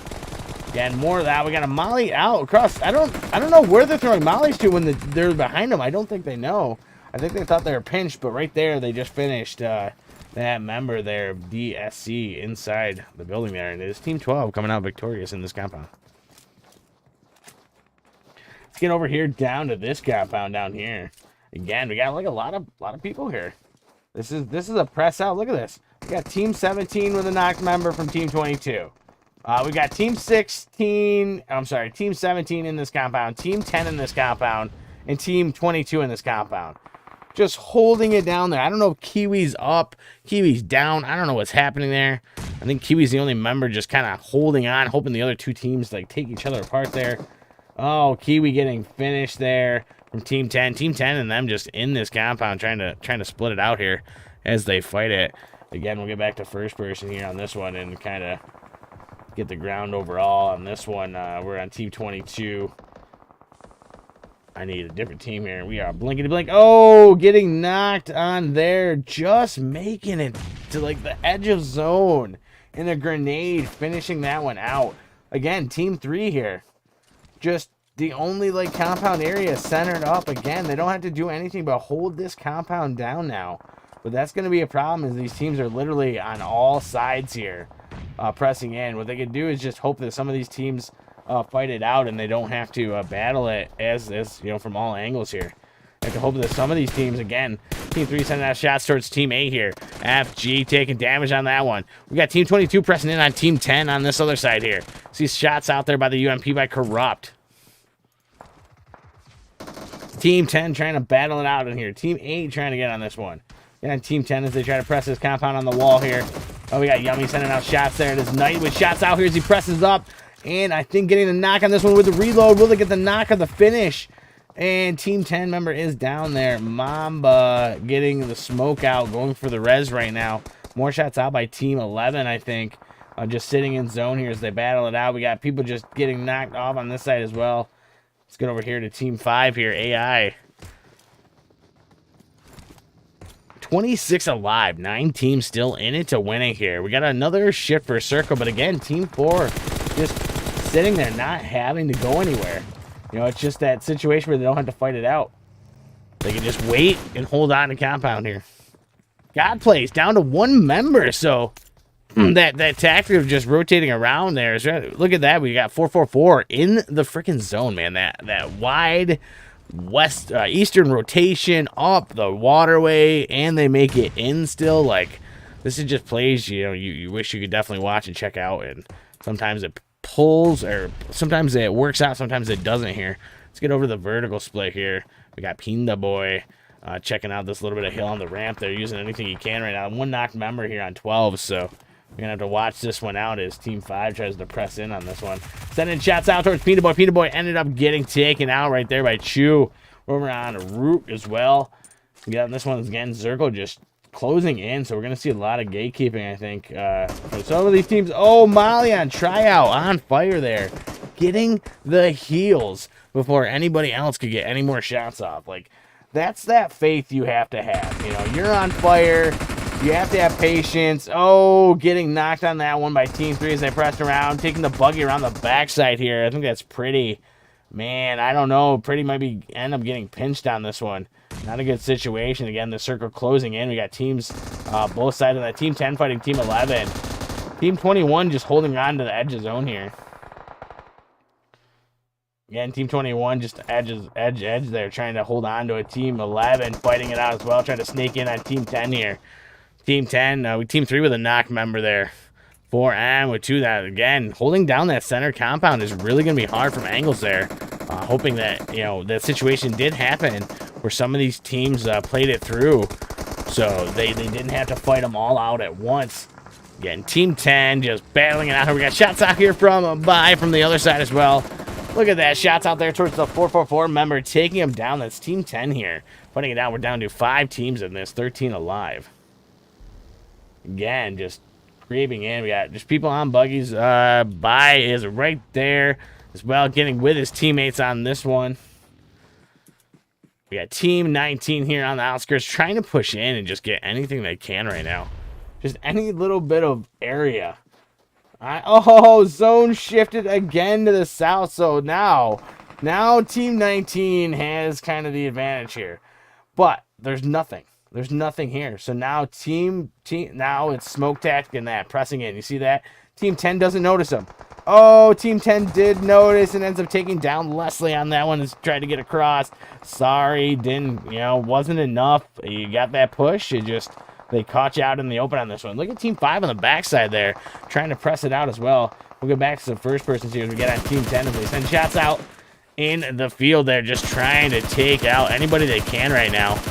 Again, more of that. We got a molly out across. I don't know where they're throwing mollies to when they're behind them. I don't think they know. I think they thought they were pinched, but right there they just finished that member there, DSC, inside the building there, and it is Team 12 coming out victorious in this compound. Let's get over here down to this compound down here. Again, we got like a lot of people here. This is a press out. Look at this. We got Team 17 with a knocked member from Team 22. We got Team 16, I'm sorry, Team 17 in this compound, Team 10 in this compound, and Team 22 in this compound. Just holding it down there. I don't know if Kiwi's up, Kiwi's down. I don't know what's happening there. I think Kiwi's the only member just kind of holding on, hoping the other two teams like take each other apart there. Oh, Kiwi getting finished there from Team 10. Team 10 and them just in this compound trying to split it out here as they fight it. Again, we'll get back to first person here on this one and kind of get the ground overall on this one. We're on Team 22. I need a different team here. We are blinking to blink. Oh, getting knocked on there. Just making it to like the edge of zone. And a grenade finishing that one out. Again, team 3 here. Just the only like compound area centered up. Again, they don't have to do anything but hold this compound down now. But that's going to be a problem as these teams are literally on all sides here pressing in. What they could do is just hope that some of these teams fight it out and they don't have to battle it as you know, from all angles here. I have to hope that some of these teams, again, Team 3 sending out shots towards Team 8 here. FG taking damage on that one. We got Team 22 pressing in on Team 10 on this other side here. See shots out there by the UMP by Corrupt. Team 10 trying to battle it out in here. Team 8 trying to get on this one. And Team 10 as they try to press this compound on the wall here. Oh, we got Yummy sending out shots there. It is Knight with shots out here as he presses up. And I think getting the knock on this one with the reload. Will they get the knock of the finish? And Team 10 member is down there. Mamba getting the smoke out, going for the res right now. More shots out by Team 11, I think. Just sitting in zone here as they battle it out. We got people just getting knocked off on this side as well. Let's get over here to Team 5 here, AI. 26 alive, 9 teams still in it to win it here. We got another shift for Circle, but again, Team 4 just sitting there, not having to go anywhere. You know, it's just that situation where they don't have to fight it out. They can just wait and hold on to compound here. God plays down to 1 member, so that tactic of just rotating around there is right. Look at that. We got 444 in the freaking zone, man. That wide west eastern rotation up the waterway, and they make it in still. Like, this is just plays, you know, you wish you could definitely watch and check out. And sometimes it pulls, or sometimes it works out, sometimes it doesn't here. Let's get over the vertical split here. We got Pinda Boy checking out this little bit of hill on the ramp. They're using anything he can right now. 1 knocked member here on 12, so we're gonna have to watch this one out as Team 5 tries to press in on this one. Sending shots out towards Pinda Boy. Pinda Boy ended up getting taken out right there by Chew. Over on Root as well. We got this one again. Zirkle just closing in, so we're gonna see a lot of gatekeeping, I think, for some of these teams. Oh, Molly on tryout on fire there, getting the heals before anybody else could get any more shots off. Like, that's that faith you have to have. You know, you're on fire. You have to have patience. Oh, getting knocked on that one by Team 3 as they pressed around, taking the buggy around the backside here. I think that's Pretty. Man, I don't know. Pretty might end up getting pinched on this one. Not a good situation. Again, the circle closing in. We got teams both sides of that. Team 10 fighting Team 11. Team 21 just holding on to the edge of zone here. Again, Team 21 just edge there, trying to hold on to a Team 11, fighting it out as well, trying to sneak in on Team 10 here. Team 10, Team 3 with a knock member there. 4M with 2 that, again, holding down that center compound is really going to be hard from angles there. Hoping that, you know, that situation did happen where some of these teams played it through, so they didn't have to fight them all out at once. Again, Team 10 just battling it out. We got shots out here from the other side as well. Look at that. Shots out there towards the 444 member, taking him down. That's Team 10 here. Putting it down. We're down to 5 teams in this, 13 alive. Again, just creeping in. We got just people on buggies. Bai is right there as well, getting with his teammates on this one. We got Team 19 here on the outskirts, trying to push in and just get anything they can right now. Just any little bit of area. Oh, zone shifted again to the south. So now Team 19 has kind of the advantage here. But there's nothing. There's nothing here. So now now it's smoke tactic and that pressing in. You see that? Team 10 doesn't notice him. Oh, Team 10 did notice and ends up taking down Leslie on that one. Is trying to get across. Sorry, wasn't enough. You got that push. They caught you out in the open on this one. Look at Team 5 on the backside there, trying to press it out as well. We'll go back to some first person here as we get on Team 10 as they send shots out in the field there, just trying to take out anybody they can right now.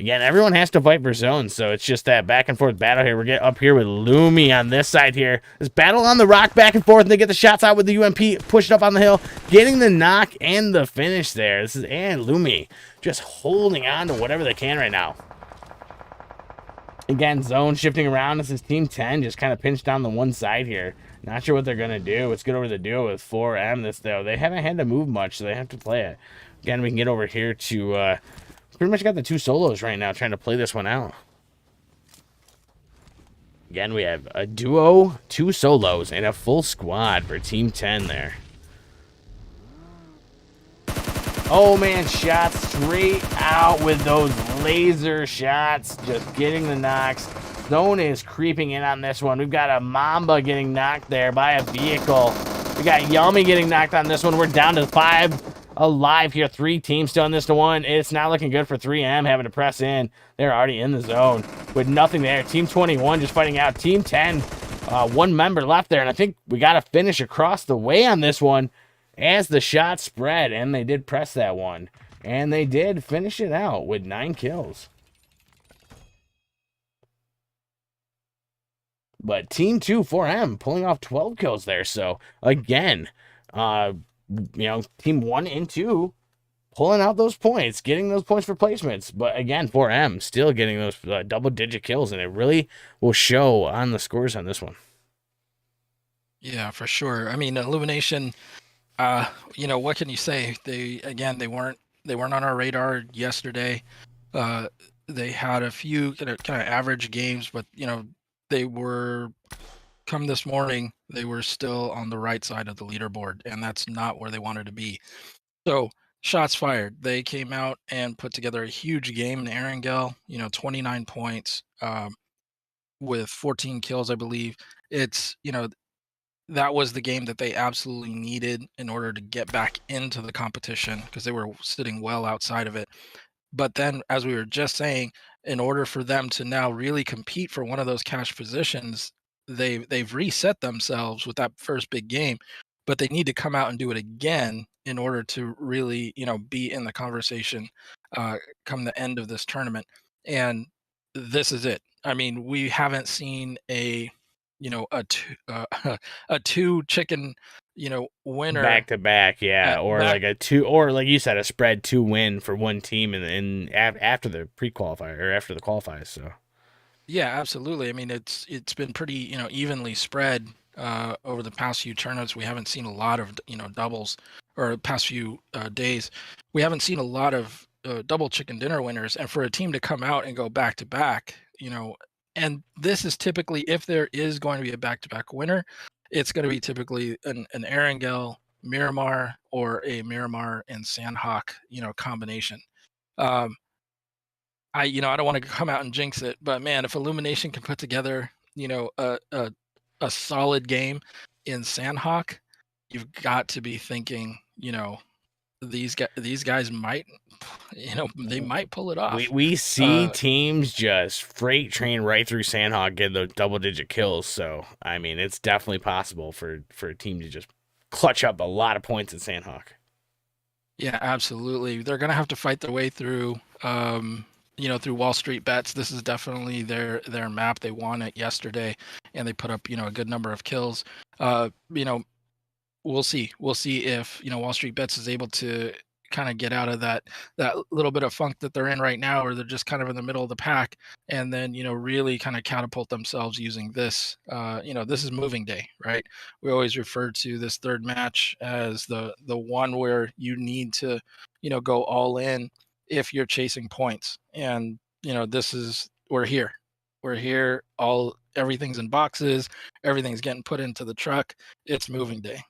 Again, everyone has to fight for zones, so it's just that back and forth battle here. We're getting up here with Lumi on this side here. This battle on the rock back and forth, and they get the shots out with the UMP, pushing up on the hill, getting the knock and the finish there. And Lumi just holding on to whatever they can right now. Again, zone shifting around. This is Team 10 just kind of pinched down the one side here. Not sure what they're going to do. Let's get over the duo with 4M this, though. They haven't had to move much, so they have to play it. Again, we can get over here to... pretty much got the 2 solos right now trying to play this one out. Again, we have a duo, 2 solos, and a full squad for Team 10 there. Oh, man, shots straight out with those laser shots. Just getting the knocks. Zone is creeping in on this one. We've got a Mamba getting knocked there by a vehicle. We got Yummy getting knocked on this one. We're down to 5 alive here. 3 teams still in this to 1. It's not looking good for 3M having to press in. They're already in the zone with nothing there. Team 21 just fighting out. Team 10, 1 member left there. And I think we got to finish across the way on this one as the shot spread. And they did press that one. And they did finish it out with 9 kills. But Team 2, 4M, pulling off 12 kills there. So, again, Team 1 and 2 pulling out those points, getting those points for placements. But, again, 4M still getting those double-digit kills, and it really will show on the scores on this one. Yeah, for sure. I mean, Illumination, what can you say? They weren't on our radar yesterday. They had a few kind of average games, but, they were, come this morning, they were still on the right side of the leaderboard, and that's not where they wanted to be. So, shots fired. They came out and put together a huge game in Erangel, 29 points with 14 kills, I believe. It's, that was the game that they absolutely needed in order to get back into the competition because they were sitting well outside of it. But then, as we were just saying, in order for them to now really compete for one of those cash positions, they've reset themselves with that first big game, but they need to come out and do it again in order to really, be in the conversation come the end of this tournament. And this is it. I mean, we haven't seen a two chicken winner back to back, or like a 2, or like you said, a spread 2 win for one team in after the pre-qualifier or after the qualifiers. So yeah, absolutely. I mean, it's been pretty evenly spread over the past few tournaments. We haven't seen a lot of doubles, or past few days. We haven't seen a lot of double chicken dinner winners, and for a team to come out and go back to back, and this is typically, if there is going to be a back-to-back winner, it's going to be typically an Erangel, Miramar, or a Miramar and Sandhawk, combination. I don't want to come out and jinx it, but man, if Illumination can put together, a solid game in Sandhawk, you've got to be thinking, these guys might, they might pull it off. We see teams just freight train right through Sandhawk, get those double-digit kills. So I mean, it's definitely possible for a team to just clutch up a lot of points in Sandhawk. Yeah, absolutely. They're gonna have to fight their way through, through Wall Street Bets. This is definitely their map. They won it yesterday, and they put up a good number of kills. We'll see. We'll see if Wall Street Bets is able to kind of get out of that little bit of funk that they're in right now, or they're just kind of in the middle of the pack, and then really kind of catapult themselves using this. This is moving day, right? We always refer to this third match as the one where you need to go all in if you're chasing points, and this is we're here. Everything's in boxes, everything's getting put into the truck. It's moving day.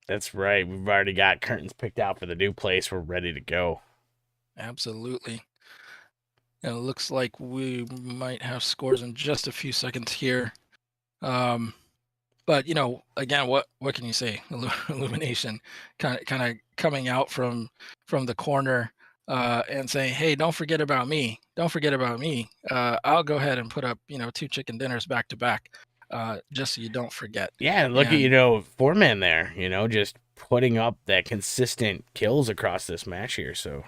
That's right. We've already got curtains picked out for the new place. We're ready to go. Absolutely. It looks like we might have scores in just a few seconds here. But again, what can you say? Illumination kind of coming out from the corner and saying, "Hey, don't forget about me. Don't forget about me. I'll go ahead and put up 2 chicken dinners back to back." Just so you don't forget. Yeah, look at, Foreman there, just putting up that consistent kills across this match here. So,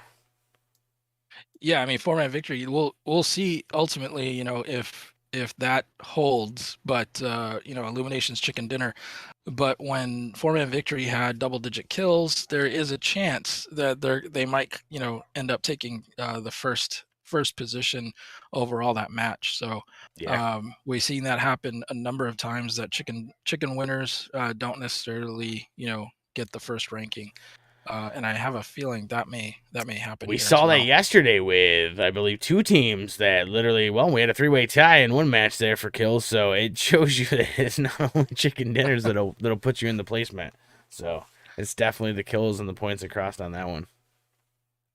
yeah, I mean, 4-man victory. We'll see ultimately, if that holds. But Illumination's chicken dinner. But when 4-man victory had double-digit kills, there is a chance that they might, end up taking the first first position overall that match. So Yeah. we've seen that happen a number of times, that chicken winners don't necessarily, get the first ranking. And I have a feeling that may happen We here as saw that well. yesterday with, I believe, two teams that literally, well, we had a three-way tie in one match there for kills. So it shows you that it's not only chicken dinners that'll put you in the placement. So it's definitely the kills and the points across on that one.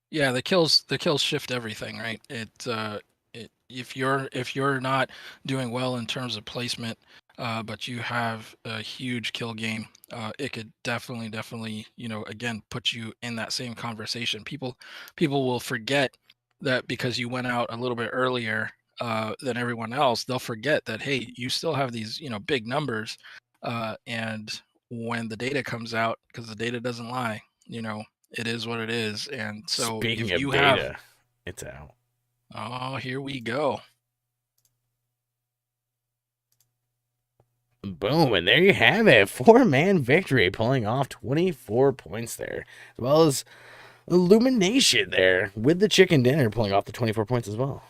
Yeah, the kills shift everything, right? If you're not doing well in terms of placement, but you have a huge kill game, it could definitely, again, put you in that same conversation. People will forget that because you went out a little bit earlier than everyone else. They'll forget that, hey, you still have these, big numbers, and when the data comes out, because the data doesn't lie, it is what it is. And so Speaking if of you have, data, it's out. oh, here we go. Boom, and there you have it. Four-man victory, pulling off 24 points there. As well as Illumination there with the chicken dinner pulling off the 24 points as well.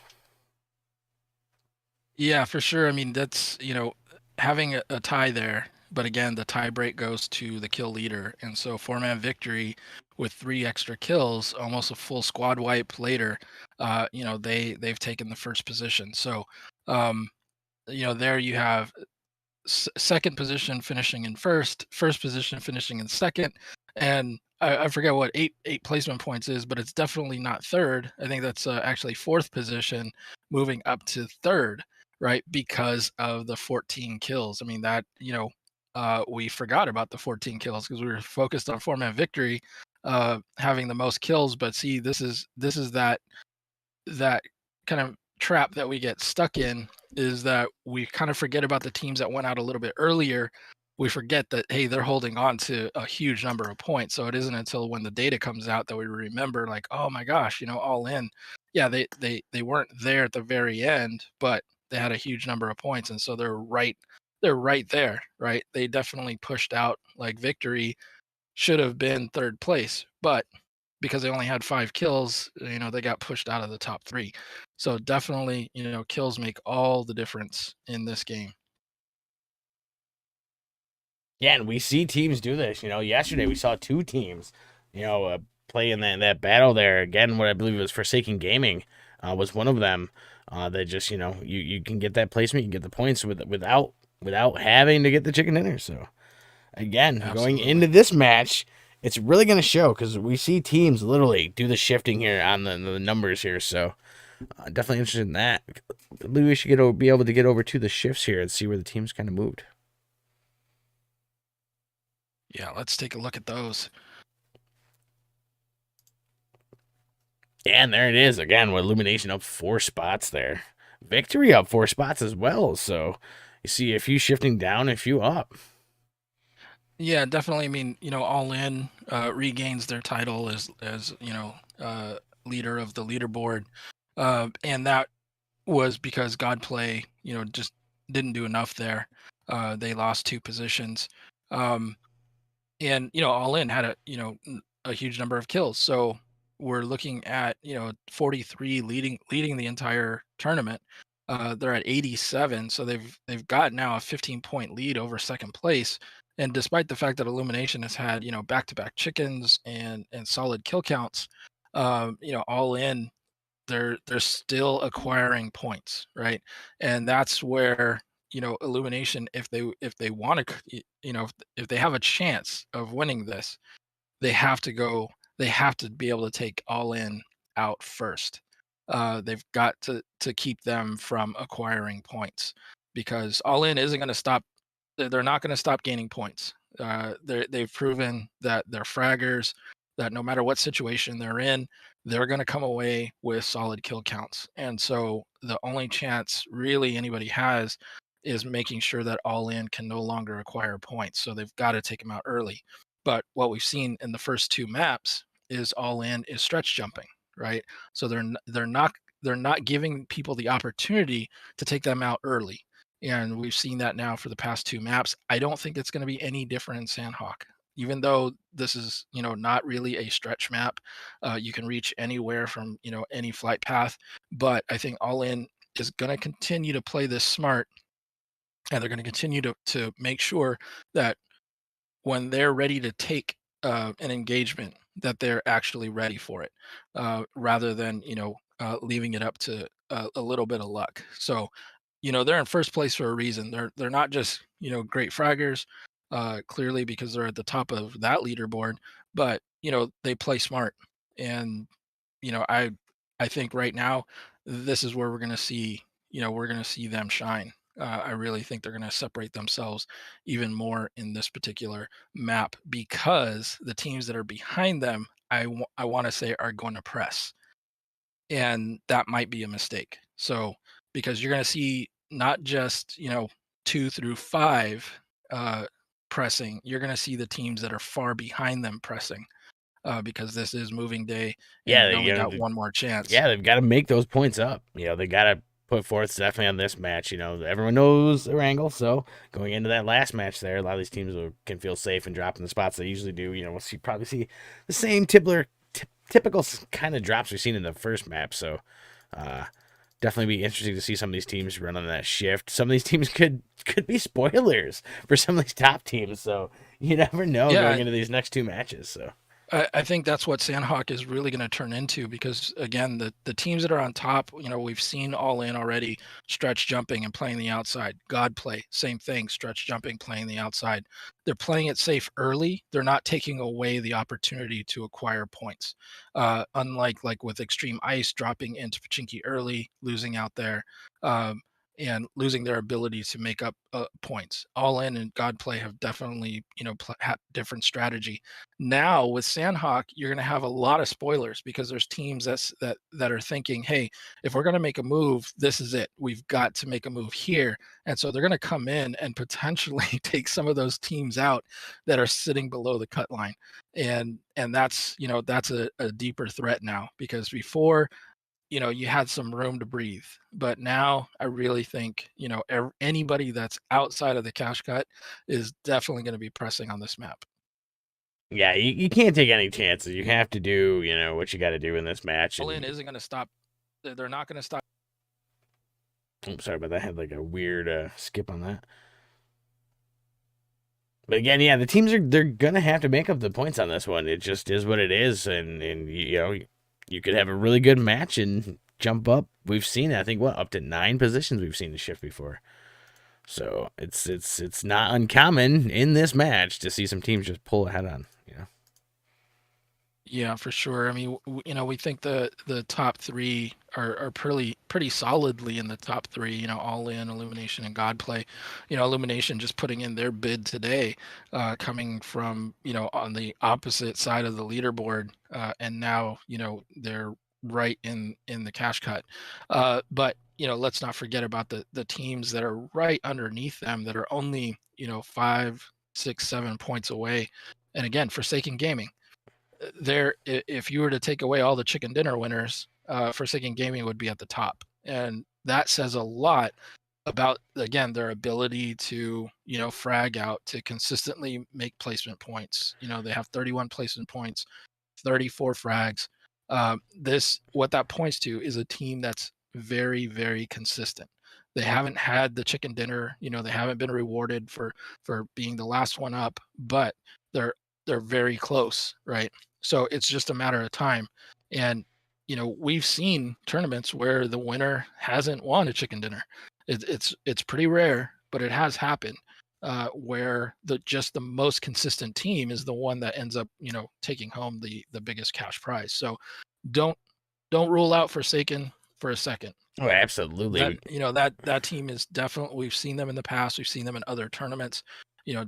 Yeah, for sure. I mean, that's, having a tie there, but again, the tie break goes to the kill leader. And so four-man victory with 3 extra kills, almost a full squad wipe later, they've taken the first position. So, um, there you have second position finishing in first position finishing in second, and I forget what eight placement points is, but it's definitely not third. I think that's actually fourth position, moving up to third, right? Because of the 14 kills. I mean that we forgot about the 14 kills because we were focused on four-man victory, having the most kills. But see, this is that kind of trap that we get stuck in, is that we kind of forget about the teams that went out a little bit earlier. We forget that, hey, they're holding on to a huge number of points. So it isn't until when the data comes out that we remember, like, oh my gosh, All In, yeah, they weren't there at the very end, but they had a huge number of points, and so they're right there, right? They definitely pushed out. Like Victory should have been third place, but because they only had 5 kills, they got pushed out of the top 3. So definitely, kills make all the difference in this game. Yeah, and we see teams do this. Yesterday we saw two teams, play in that battle there. Again, what I believe was Forsaken Gaming was one of them. That just, you can get that placement, you can get the points without having to get the chicken dinner. So again, going Absolutely. into this match, it's really going to show because we see teams literally do the shifting here on the numbers here. So definitely interested in that. I believe we should be able to get over to the shifts here and see where the teams kind of moved. Yeah, let's take a look at those. Yeah, and there it is again with Illumination up 4 spots there. Victory up 4 spots as well. So you see a few shifting down, a few up. Yeah, definitely. I mean, All In regains their title as leader of the leaderboard, and that was because Godplay, just didn't do enough there. They lost 2 positions. And All In had a huge number of kills. So we're looking at 43 leading the entire tournament. They're at 87, so they've got now a 15-point lead over second place. And despite the fact that Illumination has had back-to-back chickens and solid kill counts, All In, they're still acquiring points, right? And that's where Illumination, if they want to, if they have a chance of winning this, they have to go. They have to be able to take All In out first. They've got to keep them from acquiring points, because All In isn't going to stop. They're not going to stop gaining points. They've proven that they're fraggers, that no matter what situation they're in, they're going to come away with solid kill counts. And so the only chance really anybody has is making sure that All In can no longer acquire points. So they've got to take them out early. But what we've seen in the first 2 maps is All In is stretch jumping, right? So they're not giving people the opportunity to take them out early. And we've seen that now for the past 2 maps. I don't think it's going to be any different in Sandhawk. even though this is, not really a stretch map, you can reach anywhere from, any flight path. But I think All In is going to continue to play this smart, and they're going to continue to make sure that when they're ready to take an engagement, that they're actually ready for it, rather than leaving it up to a little bit of luck. So they're in first place for a reason. They're not just great fraggers, clearly because they're at the top of that leaderboard, but they play smart, and I think right now this is where we're gonna see them shine. I really think they're gonna separate themselves even more in this particular map because the teams that are behind them, I want to say, are going to press, and that might be a mistake. So because you're going to see not just 2 through 5 uh, pressing, you're going to see the teams that are far behind them pressing, because this is moving day and Yeah, you they, only got one more chance. yeah, they've got to make those points up. They got to put forth definitely on this match. Everyone knows Erangel, so going into that last match there, a lot of these teams can feel safe and drop in the spots they usually do. Probably see the same typical kind of drops we've seen in the first map. So, uh, definitely be interesting to see some of these teams run on that shift. Some of these teams could be spoilers for some of these top teams. So you never know Yeah, going into these next two matches. So. I think that's what Sandhawk is really going to turn into because again, the teams that are on top, we've seen All In already stretch jumping and playing the outside. God play, same thing, stretch jumping, playing the outside. They're playing it safe early. They're not taking away the opportunity to acquire points. Unlike like with Extreme Ice dropping into Pachinki early, losing out there. And losing their ability to make up points. All In and God Play have definitely, had different strategy. Now with Sandhawk, you're going to have a lot of spoilers because there's teams that are thinking, hey, if we're going to make a move, this is it. We've got to make a move here, and so they're going to come in and potentially take some of those teams out that are sitting below the cut line, and that's a deeper threat now because before you had some room to breathe. But now I really think, anybody that's outside of the cash cut is definitely going to be pressing on this map. Yeah, you can't take any chances. You have to do, what you got to do in this match. All In And isn't going to stop. They're not going to stop. I'm sorry about that. I had like a weird skip on that. But again, yeah, the teams they're gonna have to make up the points on this one. It just is what it is, and you could have a really good match and jump up. We've seen, I think, up to 9 positions we've seen the shift before. So it's not uncommon in this match to see some teams just pull ahead on. Yeah, for sure. I mean, we think the top three are pretty solidly in the top three. All In, Illumination, and Godplay. Illumination just putting in their bid today, coming from on the opposite side of the leaderboard, and now they're right in the cash cut. But let's not forget about the teams that are right underneath them that are only 5, 6, 7 points away. And again, Forsaken Gaming, if you were to take away all the chicken dinner winners, Forsaken Gaming would be at the top, and that says a lot about, again, their ability to frag out, to consistently make placement points. They have 31 placement points, 34 frags. This what that points to is a team that's very, very consistent. They haven't had the chicken dinner. They haven't been rewarded for being the last one up, but they're very close, right? So it's just a matter of time. And we've seen tournaments where the winner hasn't won a chicken dinner. It's pretty rare, but it has happened, where the most consistent team is the one that ends up taking home the biggest cash prize. So don't rule out Forsaken for a second. Oh, absolutely. That team is definitely, we've seen them in the past, we've seen them in other tournaments,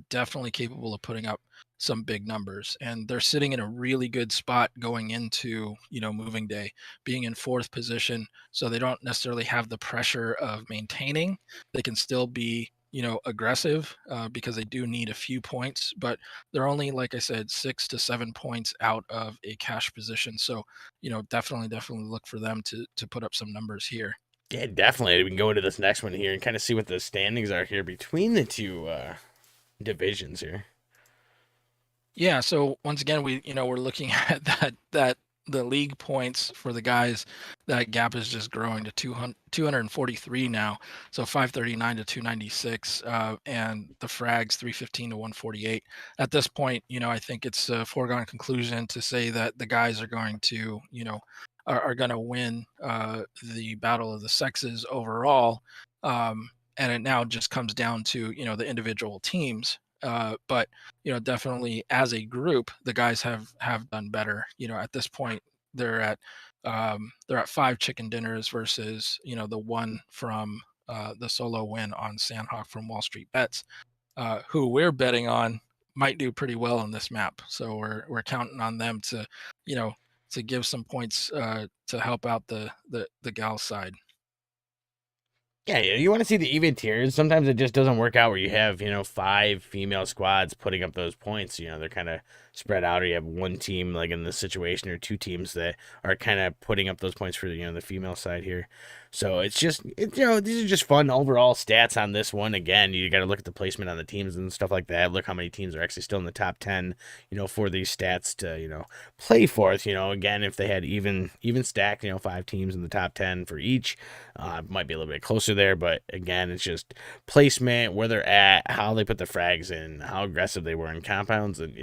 definitely capable of putting up some big numbers, and they're sitting in a really good spot going into moving day, being in 4th position, so they don't necessarily have the pressure of maintaining. They can still be aggressive, because they do need a few points, but they're only, like I said, 6 to 7 points out of a cash position. So definitely look for them to put up some numbers here. Yeah, definitely. We can go into this next one here and kind of see what the standings are here between the two divisions here. Yeah, so once again, we're looking at that the league points for the guys, that gap is just growing to 243 now. So 539 to 296, and the frags 315 to 148. At this point, I think it's a foregone conclusion to say that the guys are going to, are going to win the battle of the sexes overall. And it now just comes down to, the individual teams. But definitely as a group, the guys have done better. At this point, they're at they're at 5 chicken dinners versus the one from the solo win on Sandhawk from Wall Street Bets, who we're betting on might do pretty well on this map. So we're counting on them to you know to give some points to help out the gal side. Yeah, you want to see the even tiers. Sometimes it just doesn't work out where you have, 5 female squads putting up those points. They're kind of spread out, or you have one team like in this situation, or 2 teams that are kind of putting up those points for the female side here. So it's just, these are just fun overall stats on this one. Again, you got to look at the placement on the teams and stuff like that. Look how many teams are actually still in the top 10, for these stats to, play forth. Again, if they had even stacked, 5 teams in the top 10 for each, might be a little bit closer there, but again, it's just placement, where they're at, how they put the frags in, how aggressive they were in compounds, and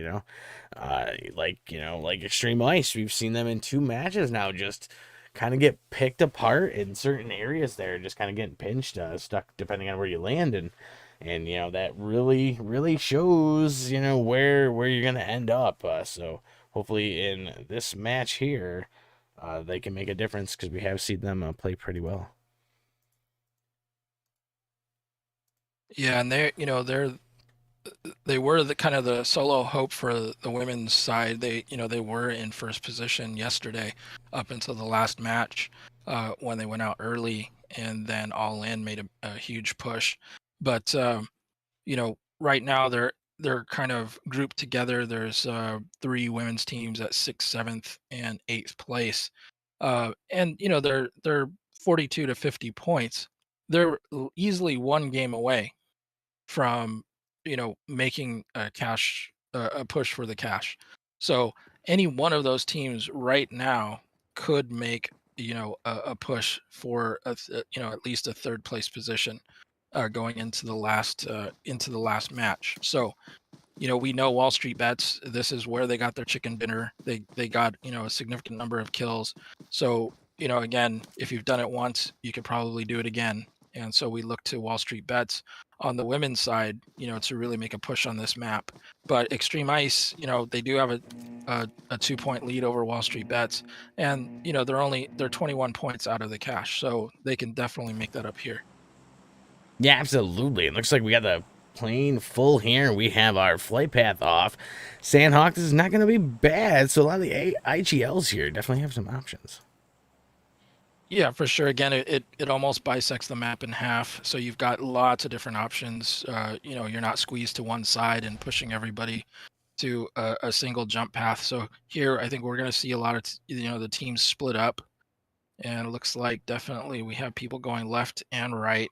like Extreme Ice, we've seen them in 2 matches now, just kind of get picked apart in certain areas there, just kind of getting pinched, stuck depending on where you land, and that really shows where you're gonna end up. So hopefully in this match here, they can make a difference because we have seen them play pretty well. Yeah, and they were the kind of the solo hope for the women's side. They were in first position yesterday up until the last match, when they went out early, and then All In made a huge push. But right now they're kind of grouped together. There's 3 women's teams at sixth, seventh, and eighth place, and they're 42 to 50 points. They're easily one game away from making a push for the cash. So any one of those teams right now could make a push for at least a third place position, going into the last match. So we know Wall Street Bets, this is where they got their chicken dinner. They got a significant number of kills. So again, if you've done it once, you could probably do it again. And so we look to Wall Street Bets on the women's side, to really make a push on this map. But Extreme Ice, they do have a 2-point lead over Wall Street Bets, and they're 21 points out of the cash, so they can definitely make that up here. Yeah, absolutely. It looks like we got the plane full here. We have our flight path off. Sandhawk, this is not going to be bad. So a lot of the IGLs here definitely have some options. Yeah, for sure. Again, it almost bisects the map in half, so you've got lots of different options. You're not squeezed to one side and pushing everybody to a single jump path. So here, I think we're going to see a lot of the teams split up, and it looks like definitely we have people going left and right.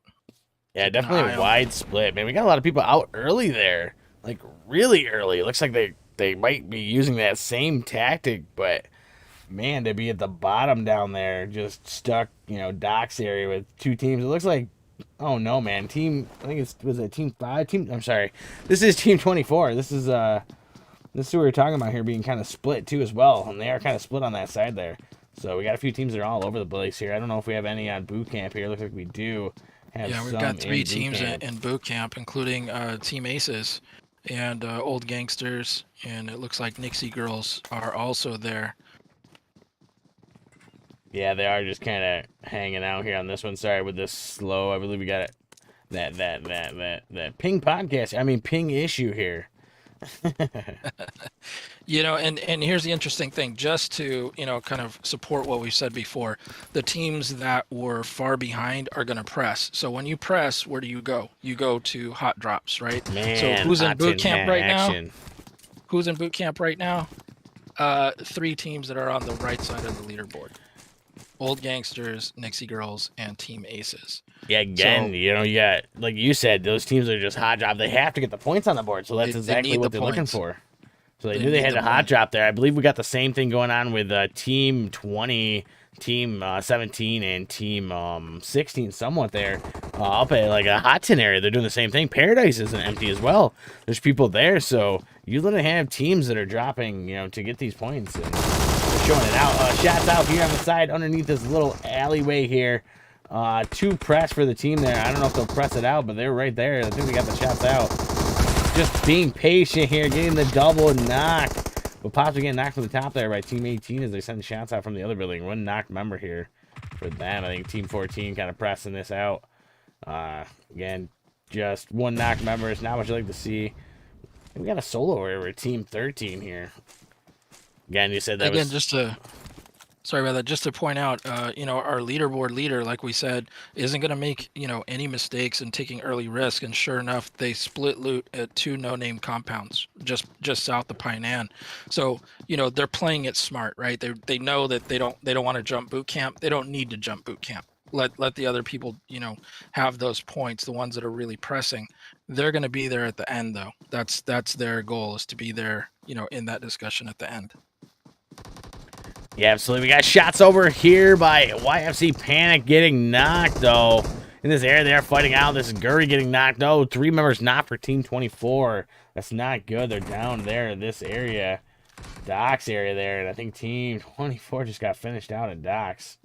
Yeah, Keep an definitely eye a on. wide split. Man, we got a lot of people out early there. Like, really early. It looks like they might be using that same tactic, but man, to be at the bottom down there, just stuck, docks area with 2 teams. It looks like, oh no, man, I think was it team 5? I'm sorry, this is team 24. This is who we were talking about here being kind of split too as well, and they are kind of split on that side there. So we got a few teams that are all over the place here. I don't know if we have any on boot camp here. Looks like we do have Yeah, we've some got in 3 teams camp. in boot camp, including Team Aces and Old Gangsters, and it looks like Nixie Girls are also there. Yeah, they are just kind of hanging out here on this one. Sorry with this slow. I believe we got it. That ping podcast. I mean ping issue here. And here's the interesting thing, just to kind of support what we said before, the teams that were far behind are going to press. So when you press, where do you go? You go to hot drops, right? So Man, who's in hot boot tin camp right now? action. Who's in boot camp right now? 3 teams that are on the right side of the leaderboard: Old Gangsters, Nixie Girls, and Team Aces. Yeah, again, So you got, like you said, those teams are just hot job. They have to get the points on the board, so that's they exactly need the what they're looking points. for. So they knew they had a hot drop there. I believe we got the same thing going on with Team 20, Team 17, and Team 16 somewhat there. Up at like a hot tin area, they're doing the same thing. Paradise isn't empty as well. There's people there, so you literally have teams that are dropping, to get these points. And they're showing it out. Shots out here on the side underneath this little alleyway here. 2 press for the team there. I don't know if they'll press it out, but they're right there. I think we got the shots out. Just being patient here, getting the double knock. But Pops are getting knocked from the top there by Team 18 as they send shots out from the other building. 1 knocked member here for them. I think Team 14 kind of pressing this out. Again, just 1 knocked member is not what you like to see. We got a solo here with Team 13 here. Again, you said that again, was... Sorry about that. Just to point out, our leaderboard leader, like we said, isn't going to make, any mistakes in taking early risk. And sure enough, they split loot at 2 no-name compounds just south of Painan. So, they're playing it smart, right? They know that they don't want to jump boot camp. They don't need to jump boot camp. Let the other people, have those points, the ones that are really pressing. They're going to be there at the end, though. That's their goal, is to be there, in that discussion at the end. Yeah, absolutely. We got shots over here by YFC Panic getting knocked, though. In this area, they're fighting out. This is Gurry getting knocked. No, 3 members not for Team 24. That's not good. They're down there in this area. Docks area there. And I think Team 24 just got finished out at Docks.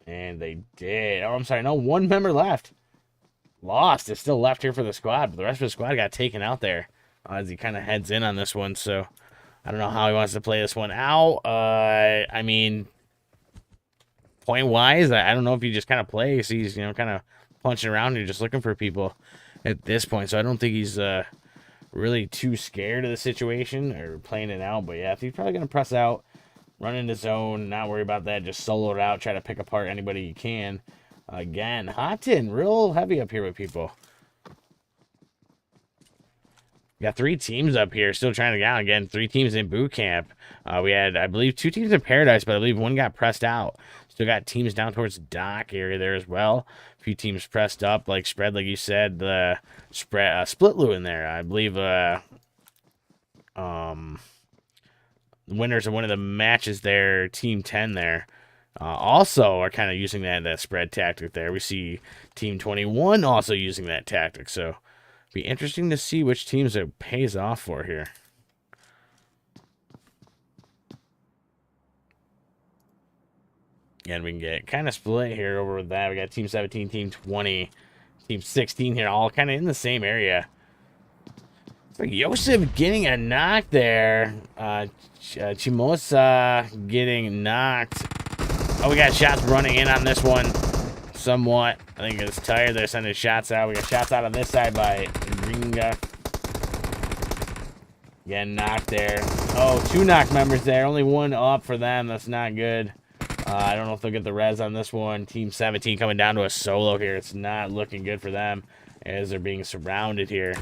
And they did. Oh, I'm sorry. No, 1 member left. Lost. It's still left here for the squad. But the rest of the squad got taken out there as he kind of heads in on this one. So... I don't know how he wants to play this one out. I mean, point-wise, I don't know if he just kind of plays. He's, kind of punching around here, just looking for people at this point. So I don't think he's really too scared of the situation or playing it out. But, yeah, he's probably going to press out, run into zone, not worry about that. Just solo it out, try to pick apart anybody you can. Again, Hot Tin, real heavy up here with people. Got 3 teams up here still trying to get out. Again, 3 teams in boot camp. We had, I believe, 2 teams in Paradise, but I believe 1 got pressed out. Still got teams down towards Dock area there as well. A few teams pressed up, like spread, like you said, the split loot in there. I believe the winners of one of the matches there, Team 10 there, also are kind of using that spread tactic there. We see Team 21 also using that tactic, so... Be interesting to see which teams it pays off for here. And we can get kind of split here over with that. We got Team 17, Team 20, Team 16 here, all kind of in the same area. It's like Yosef getting a knock there. Chimosa getting knocked. Oh, we got shots running in on this one. Somewhat. I think it's tired. They're sending shots out. We got shots out on this side by Ringa. Getting knocked there. Oh, 2 knock members there. Only 1 up for them. That's not good. I don't know if they'll get the res on this one. Team 17 coming down to a solo here. It's not looking good for them as they're being surrounded here.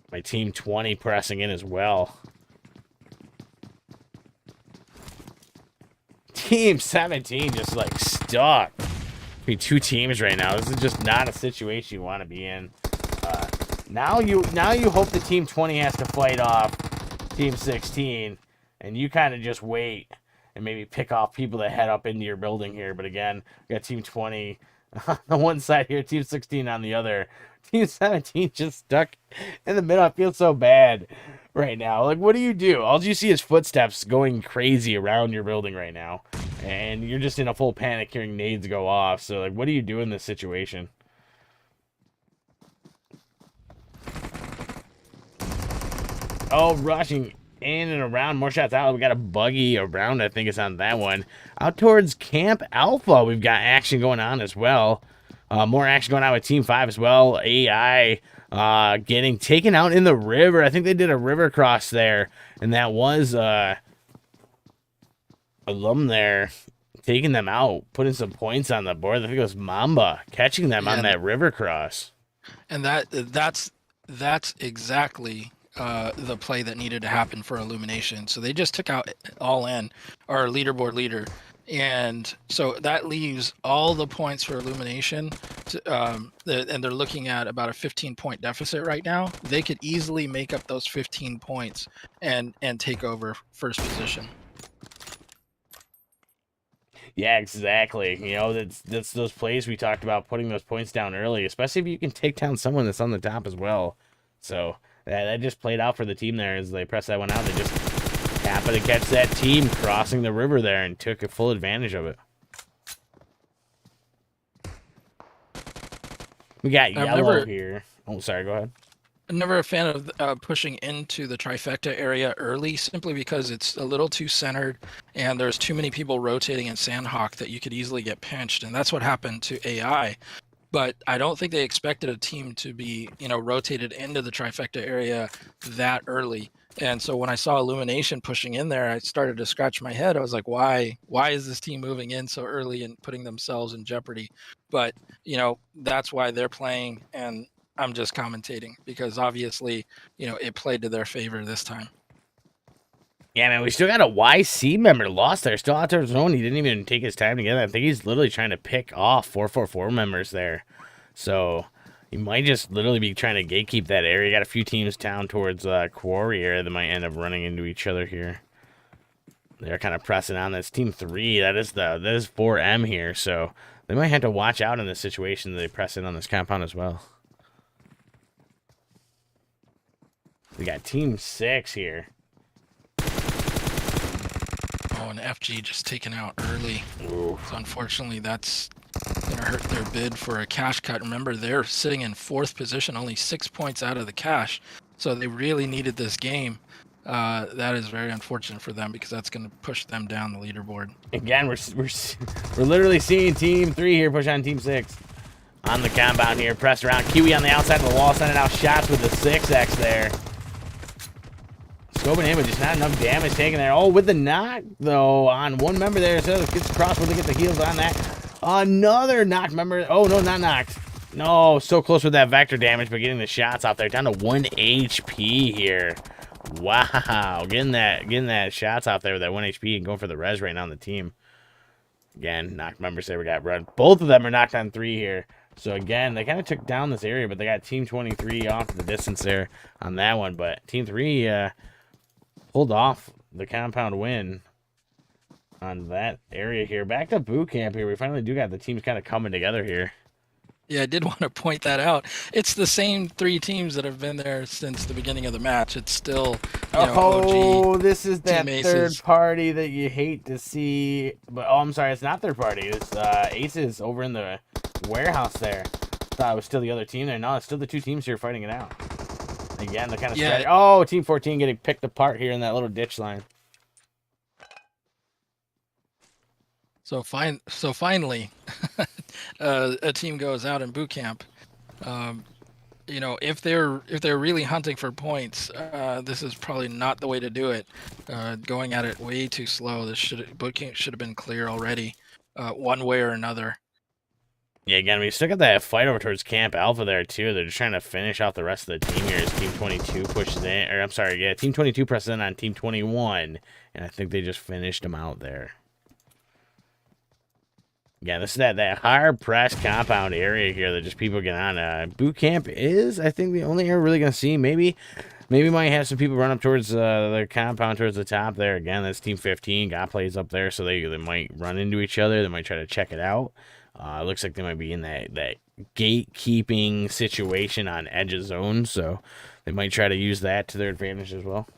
My Team 20 pressing in as well. Team 17 just like stuck between 2 teams right now. This is just not a situation you want to be in. Now you hope the Team 20 has to fight off Team 16, and you kind of just wait and maybe pick off people that head up into your building here. But again, we got Team 20 on the one side here, Team 16 on the other. Team 17 just stuck in the middle. I feel so bad right now. Like, what do you do? All you see is footsteps going crazy around your building right now. And you're just in a full panic hearing nades go off. So, like, what do you do in this situation? Oh, rushing in and around. More shots out. We got a buggy around. I think it's on that one. Out towards Camp Alpha, we've got action going on as well. More action going on with Team 5 as well. AI getting taken out in the river. I think they did a river cross there. And that was Alum there taking them out, putting some points on the board. I think it was Mamba catching them on that river cross. And that's exactly the play that needed to happen for Illumination. So they just took out All In, our leaderboard leader, And so that leaves all the points for Illumination, and they're looking at about a 15-point deficit right now. They could easily make up those 15 points and take over first position. Yeah, exactly. You know, that's those plays we talked about, putting those points down early, especially if you can take down someone that's on the top as well. So that just played out for the team there as they pressed that one out. They just happened to catch that team crossing the river there and took a full advantage of it. We got yellow here. Oh, sorry, go ahead. I'm never a fan of pushing into the trifecta area early, simply because it's a little too centered and there's too many people rotating in Sandhawk that you could easily get pinched. And that's what happened to AI. But I don't think they expected a team to be, rotated into the trifecta area that early. And so when I saw Illumination pushing in there, I started to scratch my head. I was like, why is this team moving in so early and putting themselves in jeopardy? But, that's why they're playing, and I'm just commentating because obviously, it played to their favor this time. Yeah, man, we still got a YC member lost there. Still out there his own. He didn't even take his time to get that. I think he's literally trying to pick off 444 members there. So he might just literally be trying to gatekeep that area. Got a few teams down towards Quarry area that might end up running into each other here. They're kind of pressing on this. Team 3, that is 4M here. So they might have to watch out in this situation that they press in on this compound as well. We got Team 6 here. Oh, and FG just taken out early. Ooh. So unfortunately, that's going to hurt their bid for a cash cut. Remember, they're sitting in 4th position, only 6 points out of the cash. So they really needed this game. That is very unfortunate for them because that's going to push them down the leaderboard. Again, we're literally seeing Team 3 here push on Team 6. On the compound here, press around. Kiwi on the outside of the wall, sending out shots with the 6X there. Scoping in, but just not enough damage taken there. Oh, with the knock, though, on one member there. So it gets across where they get the heals on that. Another knocked member. Oh, no, not knocked. No, so close with that vector damage, but getting the shots out there. Down to 1 HP here. Wow. Getting that shots out there with that 1 HP and going for the res right now on the team. Again, knocked members there. We got run. Both of them are knocked on 3 here. So, again, they kind of took down this area, but they got Team 23 off the distance there on that one. But Team 3... pulled off the compound win on that area here. Back to boot camp here. We finally do got the teams kind of coming together here. Yeah, I did want to point that out. It's the same 3 teams that have been there since the beginning of the match. It's still, OG. This is that third party that you hate to see. But I'm sorry, it's not third party. It's Aces over in the warehouse there. Thought it was still the other team there. No, it's still the 2 teams here fighting it out. Again, the kind of strategy. Oh, Team 14 getting picked apart here in that little ditch line. So finally, a team goes out in boot camp. If they're really hunting for points, this is probably not the way to do it. Going at it way too slow. Boot camp should have been clear already, one way or another. Yeah, again, we still got that fight over towards Camp Alpha there, too. They're just trying to finish off the rest of the team here as Team 22 pushes in. Or, I'm sorry, yeah, Team 22 presses in on Team 21. And I think they just finished them out there. Yeah, this is that hard press compound area here that just people get on. Boot camp is, I think, the only area we're really going to see. Maybe might have some people run up towards the compound towards the top there. Again, that's Team 15. Got plays up there, so they might run into each other. They might try to check it out. Looks like they might be in that gatekeeping situation on edge of zone, so they might try to use that to their advantage as well.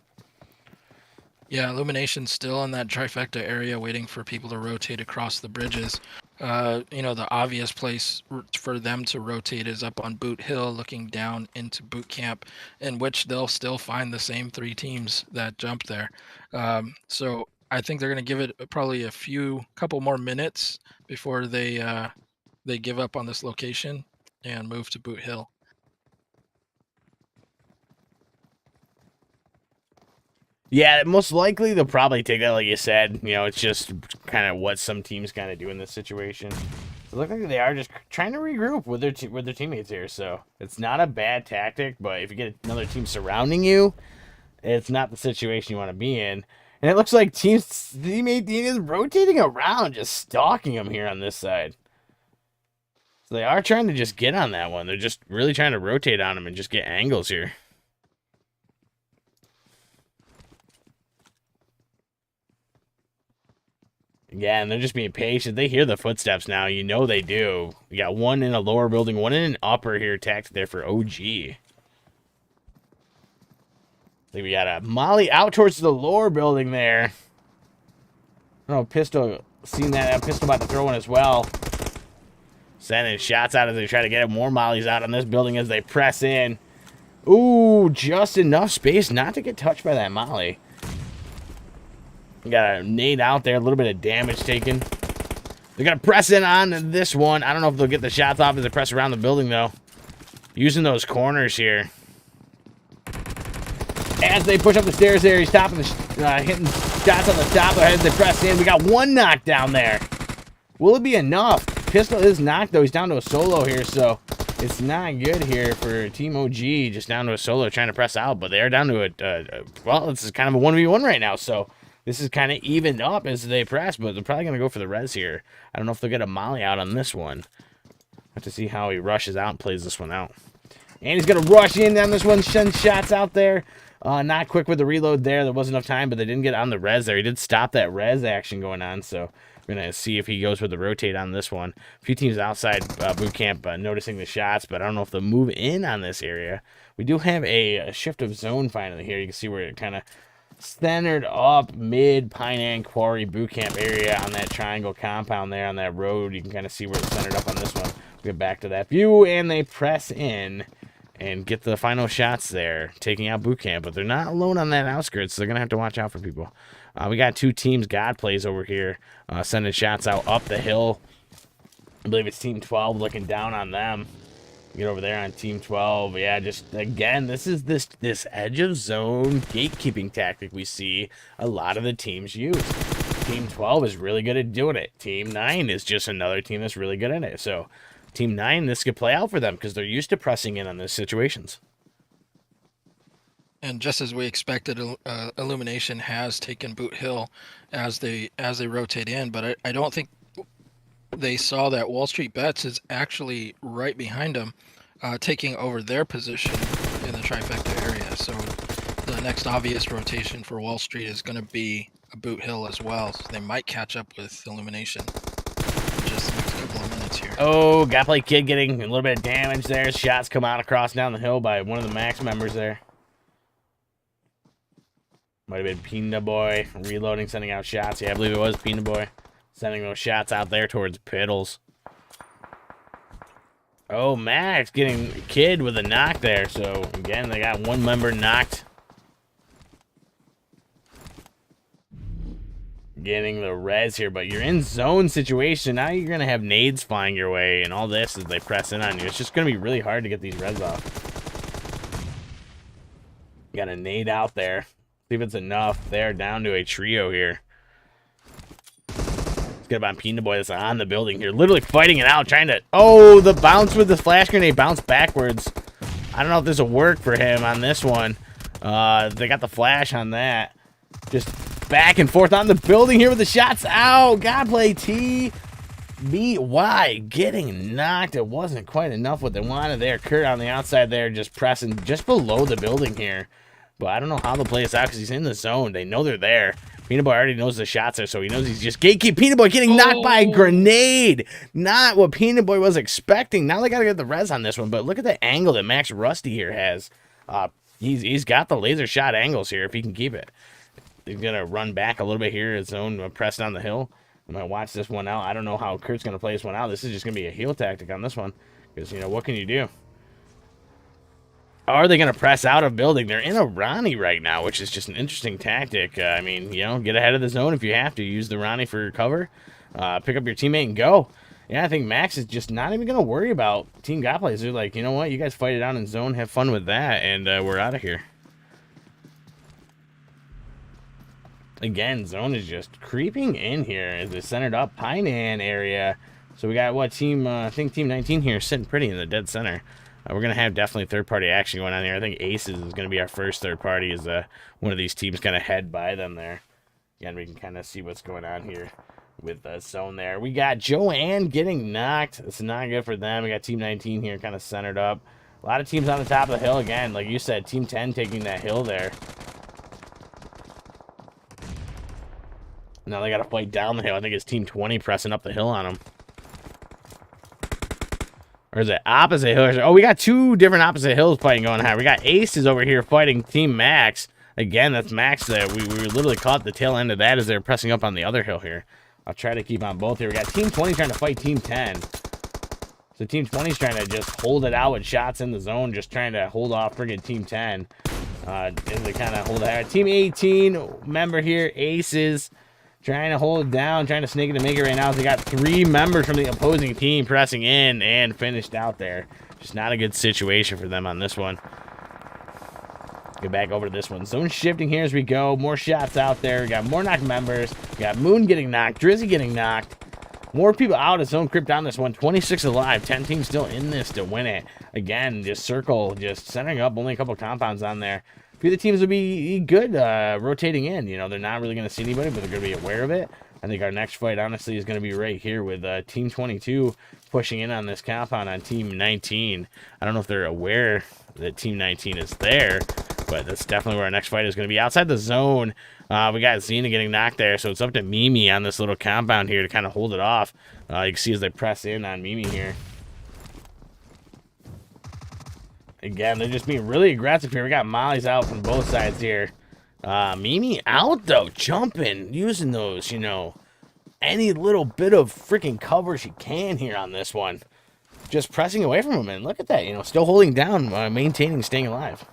Yeah, Illumination's still in that trifecta area waiting for people to rotate across the bridges. The obvious place for them to rotate is up on Boot Hill, looking down into boot camp, in which they'll still find the same 3 teams that jumped there. So I think they're going to give it probably couple more minutes before they give up on this location and move to Boot Hill. Yeah, most likely they'll probably take that, like you said. It's just kind of what some teams kind of do in this situation. It looks like they are just trying to regroup with their teammates here. So it's not a bad tactic, but if you get another team surrounding you, it's not the situation you want to be in. And it looks like Team 18 is rotating around, just stalking him here on this side. So they are trying to just get on that one. They're just really trying to rotate on him and just get angles here. Yeah, and they're just being patient. They hear the footsteps now. You know they do. We got one in a lower building, one in an upper here, tacked there for OG. I think we got a molly out towards the lower building there. I don't know, Pistol seen that. Pistol about to throw one as well. Sending shots out as they try to get more mollies out on this building as they press in. Ooh, just enough space not to get touched by that molly. Got a nade out there, a little bit of damage taken. They're going to press in on this one. I don't know if they'll get the shots off as they press around the building, though. Using those corners here. As they push up the stairs there, he's hitting shots on the top of the head as they press in. We got one knockdown there. Will it be enough? Pistol is knocked, though. He's down to a solo here, so it's not good here for Team OG. Just down to a solo trying to press out, but they're down to a well, this is kind of a 1v1 right now, so this is kind of evened up as they press, but they're probably going to go for the res here. I don't know if they'll get a molly out on this one. Have to see how he rushes out and plays this one out. And he's going to rush in on this one, send shots out there. Not quick with the reload there. There wasn't enough time, but they didn't get on the res there. He did stop that res action going on, so we're going to see if he goes with the rotate on this one. A few teams outside boot camp noticing the shots, but I don't know if they'll move in on this area. We do have a shift of zone finally here. You can see where it kind of centered up mid Pine Quarry boot camp area on that triangle compound there on that road. You can kind of see where it's centered up on this one. We'll get back to that view, and they press in and get the final shots there, taking out boot camp. But they're not alone on that outskirts, so they're going to have to watch out for people. We got two teams, God plays over here, sending shots out up the hill. I believe it's Team 12 looking down on them. Get over there on Team 12. Yeah, just, again, this is this edge of zone gatekeeping tactic we see a lot of the teams use. Team 12 is really good at doing it. Team 9 is just another team that's really good at it. So Team 9, this could play out for them because they're used to pressing in on those situations. And just as we expected, Illumination has taken Boot Hill as they rotate in, but I don't think they saw that Wall Street Bets is actually right behind them, taking over their position in the trifecta area. So the next obvious rotation for Wall Street is going to be a Boot Hill as well. So they might catch up with Illumination in just the next couple of minutes here. Oh, Godplay Kid getting a little bit of damage there. Shots come out across down the hill by one of the Max members there. Might have been Peanut Boy reloading, sending out shots. Yeah, I believe it was Peanut Boy sending those shots out there towards Piddles. Oh, Max getting Kid with a knock there. So, again, they got one member knocked. Getting the res here, but you're in zone situation. Now you're going to have nades flying your way and all this as they press in on you. It's just going to be really hard to get these res off. Got a nade out there. See if it's enough. They're down to a trio here. Let's get about Peanut Boy that's on the building here. Literally fighting it out, trying to... Oh, the bounce with the flash grenade bounced backwards. I don't know if this will work for him on this one. They got the flash on that. Just back and forth on the building here with the shots out. Godplay TBY getting knocked. It wasn't quite enough what they wanted there. Kurt on the outside there just pressing just below the building here. But I don't know how they'll play this out because he's in the zone. They know they're there. Peanut Boy already knows the shots there, so he knows he's just gatekeep. Peanut Boy getting knocked by a grenade. Not what Peanut Boy was expecting. Now they got to get the res on this one, but look at the angle that Max Rusty here has. He's got the laser shot angles here if he can keep it. He's going to run back a little bit here. His zone press down the hill. I'm going to watch this one out. I don't know how Kurt's going to play this one out. This is just going to be a heel tactic on this one because, you know, what can you do? Are they going to press out of building? They're in a Ronnie right now, which is just an interesting tactic. I mean, you know, get ahead of the zone if you have to. Use the Ronnie for cover. Pick up your teammate and go. Yeah, I think Max is just not even going to worry about Team Godplays. They're like, you know what? You guys fight it out in zone. Have fun with that. And we're out of here. Again, zone is just creeping in here as it's centered up Pinan area. So we got, what, team, I think Team 19 here sitting pretty in the dead center. We're going to have definitely third-party action going on here. I think Aces is going to be our first third party as one of these teams kind of head by them there. Again, we can kind of see what's going on here with the zone there. We got Joanne getting knocked. It's not good for them. We got Team 19 here kind of centered up. A lot of teams on the top of the hill again. Like you said, Team 10 taking that hill there. Now they got to fight down the hill. I think it's Team 20 pressing up the hill on them. Or is it opposite hills? Oh, we got two different opposite hills fighting going on. We got Aces over here fighting Team Max. Again, that's Max there. We literally caught the tail end of that as they're pressing up on the other hill here. I'll try to keep on both here. We got Team 20 trying to fight Team 10. So Team 20 is trying to just hold it out with shots in the zone, just trying to hold off friggin' Team 10. As they kind of hold it out. Team 18 member here, Aces, trying to hold it down, trying to snake it and make it right now. They got 3 members from the opposing team pressing in and finished out there. Just not a good situation for them on this one. Get back over to this one. Zone shifting here as we go. More shots out there. We got more knocked members. We got Moon getting knocked. Drizzy getting knocked. More people out of zone crypt on this one. 26 alive. 10 teams still in this to win it. Again, just circle, just centering up. Only a couple compounds on there. A few of the teams will be good rotating in. You know, they're not really going to see anybody, but they're going to be aware of it. I think our next fight, honestly, is going to be right here with Team 22 pushing in on this compound on Team 19. I don't know if they're aware that Team 19 is there, but that's definitely where our next fight is going to be. Outside the zone, we got Xena getting knocked there, so it's up to Mimi on this little compound here to kind of hold it off. You can see as they press in on Mimi here. Again, they're just being really aggressive here. We got Molly's out from both sides here. Mimi out, though, jumping, using those, you know, any little bit of freaking cover she can here on this one. Just pressing away from him, and look at that, you know, still holding down, maintaining, staying alive.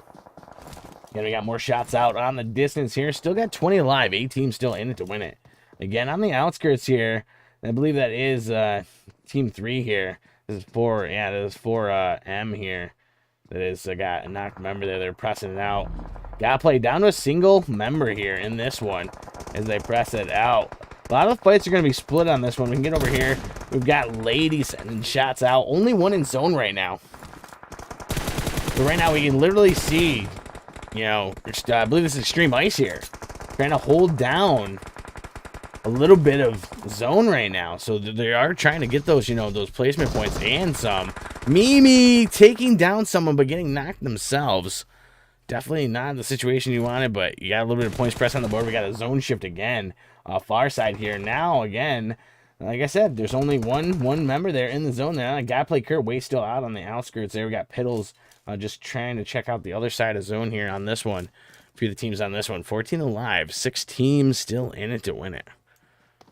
Again, we got more shots out on the distance here. Still got 20 alive. 8 teams still in it to win it. Again, on the outskirts here, I believe that is Team 3 here. This is for, yeah, this is for M here. That is got a knocked member there. They're pressing it out. Gotta play down to a single member here in this one as they press it out. A lot of the fights are going to be split on this one. We can get over here. We've got Lady sending shots out. Only one in zone right now. So right now we can literally see, you know, I believe this is Extreme Ice here. Trying to hold down a little bit of zone right now. So they are trying to get those, you know, those placement points and some. Mimi taking down someone but getting knocked themselves. Definitely not the situation you wanted, but you got a little bit of points press on the board. We got a zone shift again. Far side here. Now, again, like I said, there's only one member there in the zone there. Gotta play Kurt. Way still out on the outskirts there. We got Piddles just trying to check out the other side of zone here on this one. A few of the teams on this one. 14 alive. 6 teams still in it to win it. I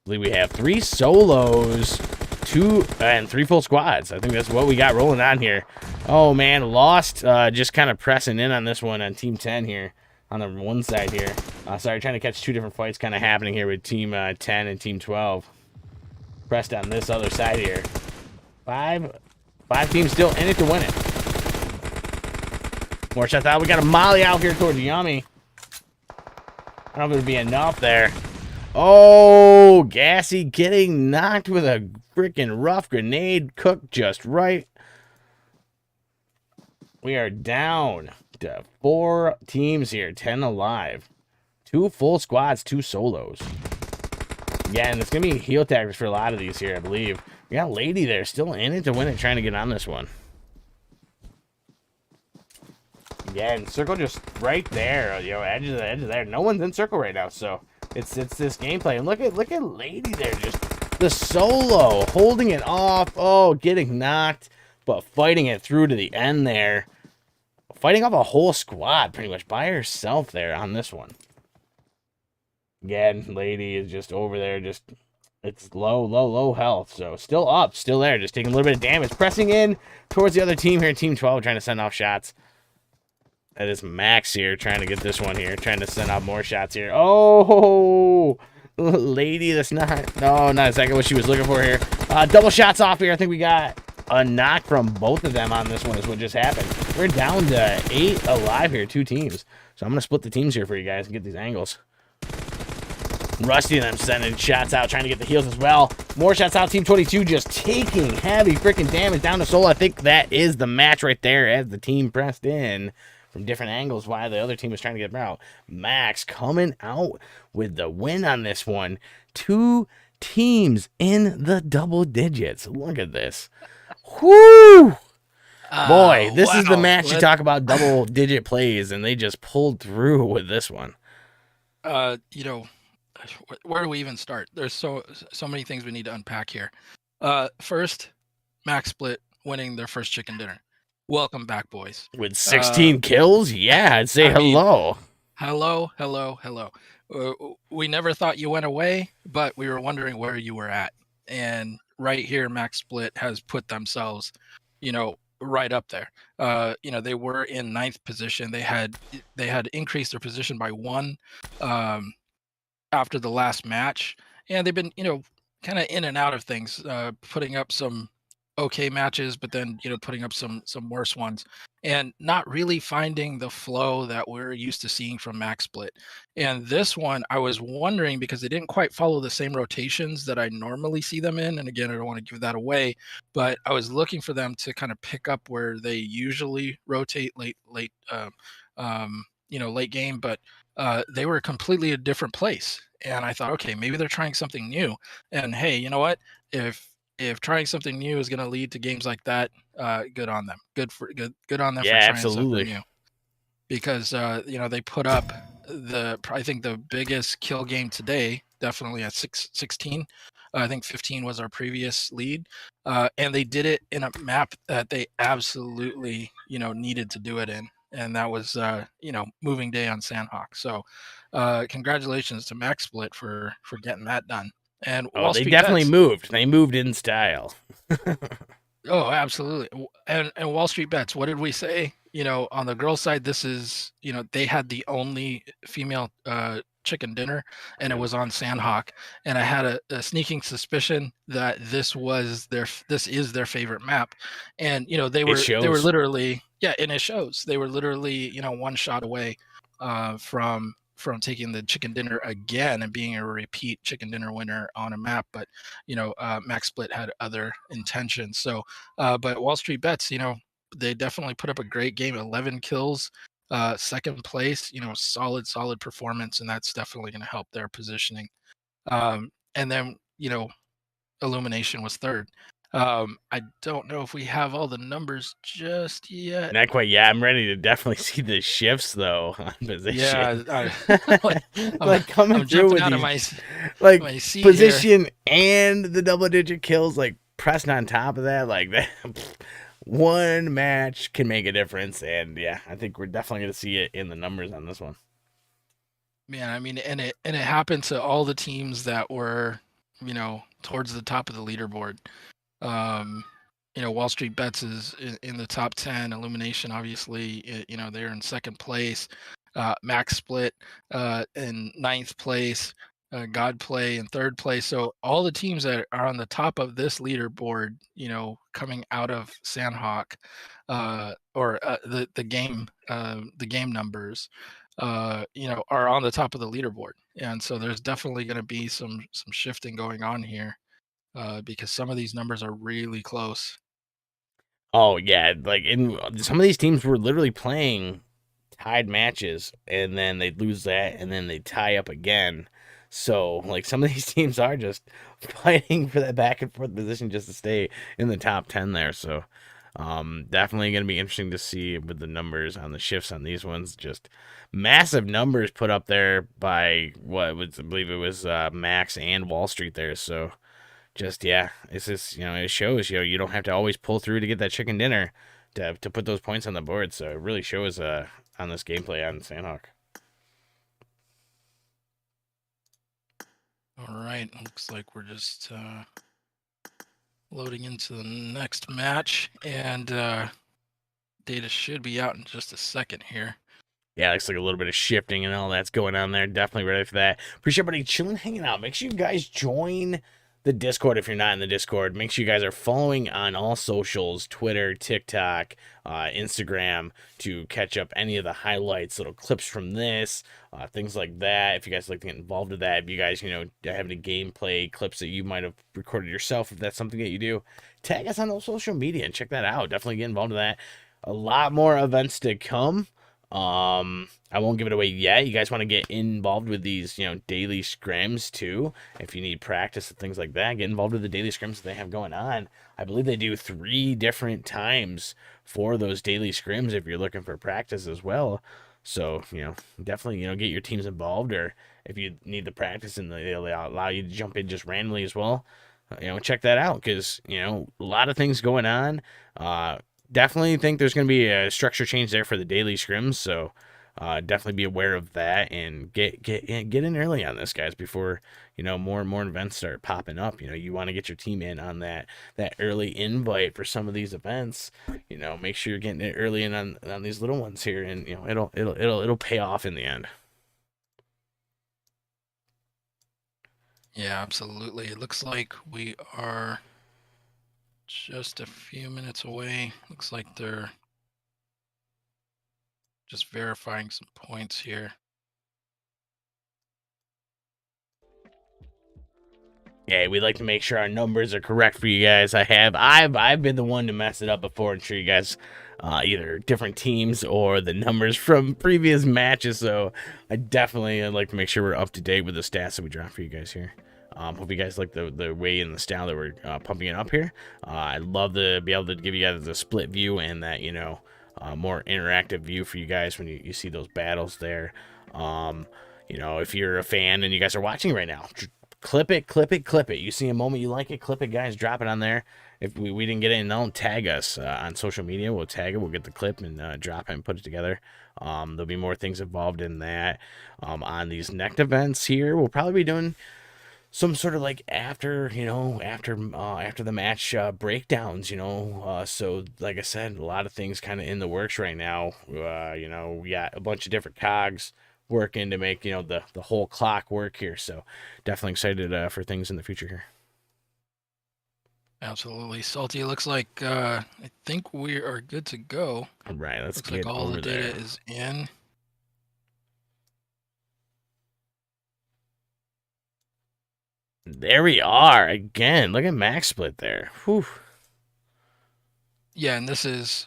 believe we have 3 solos, 2 and 3 full squads. I think that's what we got rolling on here. Oh man, Lost just kind of pressing in on this one on Team 10 here on the one side here. Sorry, trying to catch 2 different fights kind of happening here with Team 10 and Team 12. Pressed on this other side here. 5 teams still in it to win it. More shots out. We got a Molly out here towards Yummy. I don't know if it'll be enough there. Oh, Gassy getting knocked with a freaking rough grenade. Cooked just right. We are down to 4 teams here. 10 alive. 2 full squads, 2 solos. Again, it's going to be heal tactics for a lot of these here, I believe. We got Lady there, still in it to win it, trying to get on this one. Again, circle just right there, you know, edge of there. No one's in circle right now, so it's this gameplay. And look at Lady there, just the solo, holding it off. Oh, getting knocked, but fighting it through to the end there. Fighting off a whole squad pretty much by herself there on this one. Again, Lady is just over there, just it's low health. So still up, still there, just taking a little bit of damage. Pressing in towards the other team here, Team 12, trying to send off shots. That is Max here, trying to get this one here, trying to send out more shots here. Oh, Lady, that's not exactly what she was looking for here. Double shots off here. I think we got a knock from both of them on this one is what just happened. We're down to 8 alive here, 2 teams. So I'm going to split the teams here for you guys and get these angles. Rusty and them sending shots out, trying to get the heals as well. More shots out. Team 22 just taking heavy freaking damage down to Soul. I think that is the match right there as the team pressed in from different angles why the other team was trying to get out. Max coming out with the win on this one. 2 teams in the double digits. Look at this. Whoo! Boy, this is the Wow. match you talk about double digit plays, and they just pulled through with this one. You know, where do we even start? There's so many things we need to unpack here. First, Max Split winning their first chicken dinner. Welcome back, boys. With 16 kills? Yeah, I'd say hello. Hello. We never thought you went away, but we were wondering where you were at. And right here, Max Split has put themselves, right up there. They were in 9th position. They had increased their position by 1 after the last match, and they've been, kind of in and out of things, putting up some okay matches, but then putting up some worse ones, and not really finding the flow that we're used to seeing from Max Split. And this one, I was wondering because they didn't quite follow the same rotations that I normally see them in. And again, I don't want to give that away, but I was looking for them to kind of pick up where they usually rotate late game, but they were completely a different place. And I thought, okay, maybe they're trying something new. And hey, you know what? If trying something new is going to lead to games like that, good on them. Good on them for trying absolutely. something new. Because they put up I think the biggest kill game today, definitely at 16. I think 15 was our previous lead, and they did it in a map that they absolutely needed to do it in, and that was Moving Day on Sandhawk. So congratulations to Max Split for getting that done. And Wall Street definitely Bets, moved. They moved in style. Oh, absolutely. And Wall Street Bets, what did we say? On the girls' side, this is, they had the only female chicken dinner, and it was on Sandhawk. And I had a sneaking suspicion that this is their favorite map. And they were literally, and it shows. They were literally, 1 shot away from taking the chicken dinner again and being a repeat chicken dinner winner on a map. But Max Split had other intentions. So but Wall Street Bets, they definitely put up a great game. 11 kills, 2nd place, solid performance, and that's definitely going to help their positioning. And then Illumination was 3rd. I don't know if we have all the numbers just yet. Not quite. Yeah, I'm ready to definitely see the shifts though on position. Yeah, like coming I'm through with out these, of my seat position here. And the double-digit kills, like pressed on top of that, like that. One match can make a difference, and yeah, I think we're definitely going to see it in the numbers on this one. Man, I mean, and it happened to all the teams that were, towards the top of the leaderboard. Wall Street Bets is in the top 10. Illumination, obviously, they're in 2nd place. Max Split in 9th place. Godplay in 3rd place. So all the teams that are on the top of this leaderboard, coming out of Sandhawk, or the game numbers, are on the top of the leaderboard. And so there's definitely going to be some shifting going on here, because some of these numbers are really close. Oh yeah, like in some of these teams were literally playing tied matches, and then they'd lose that, and then they tie up again. So, like, some of these teams are just fighting for that back and forth position just to stay in the top 10 there. So, definitely going to be interesting to see with the numbers on the shifts on these ones. Just massive numbers put up there by I believe it was Max and Wall Street there. So, just, yeah, it's just, it shows, you don't have to always pull through to get that chicken dinner to put those points on the board. So, it really shows on this gameplay on Sandhawk. All right, looks like we're just loading into the next match, and data should be out in just a second here. Yeah, looks like a little bit of shifting and all that's going on there. Definitely ready for that. Appreciate everybody chilling, hanging out. Make sure you guys join the Discord if you're not in the Discord. Make sure you guys are following on all socials, Twitter, TikTok, Instagram, to catch up any of the highlights, little clips from this, things like that. If you guys like to get involved with that, if you guys, have any gameplay clips that you might have recorded yourself, if that's something that you do, tag us on those social media and check that out. Definitely get involved with that. A lot more events to come. I won't give it away yet. You guys want to get involved with these, daily scrims too. If you need practice and things like that, get involved with the daily scrims that they have going on. I believe they do 3 different times for those daily scrims if you're looking for practice as well. So, definitely, get your teams involved, or if you need the practice and they'll allow you to jump in just randomly as well, check that out because, a lot of things going on. Definitely think there's going to be a structure change there for the daily scrims. So definitely be aware of that and get in early on this, guys, before more and more events start popping up. You want to get your team in on that early invite for some of these events. Make sure you're getting it early in on these little ones here, and it'll pay off in the end. Yeah, absolutely. It looks like we are just a few minutes away. Looks like they're just verifying some points here. Yeah, we like to make sure our numbers are correct for you guys. I've been the one to mess it up before and show you guys either different teams or the numbers from previous matches. So I definitely like to make sure we're up to date with the stats that we drop for you guys here. Hope you guys like the way and the style that we're pumping it up here. I'd love to be able to give you guys a split view and that more interactive view for you guys when you see those battles there. If you're a fan and you guys are watching right now, clip it, clip it, clip it. You see a moment you like it, clip it, guys. Drop it on there. If we didn't get it, and don't tag us on social media. We'll tag it. We'll get the clip and drop it and put it together. There'll be more things involved in that. On these next events here, we'll probably be doing some sort of like after the match breakdowns. So like I said, a lot of things kind of in the works right now. We got a bunch of different cogs working to make the whole clock work here. So definitely excited for things in the future here. Absolutely. Salty, looks like I think we are good to go. All right, let's Looks get like all over the data there. is in. There we are again. Look at Max Split there. Whew. Yeah, and this is,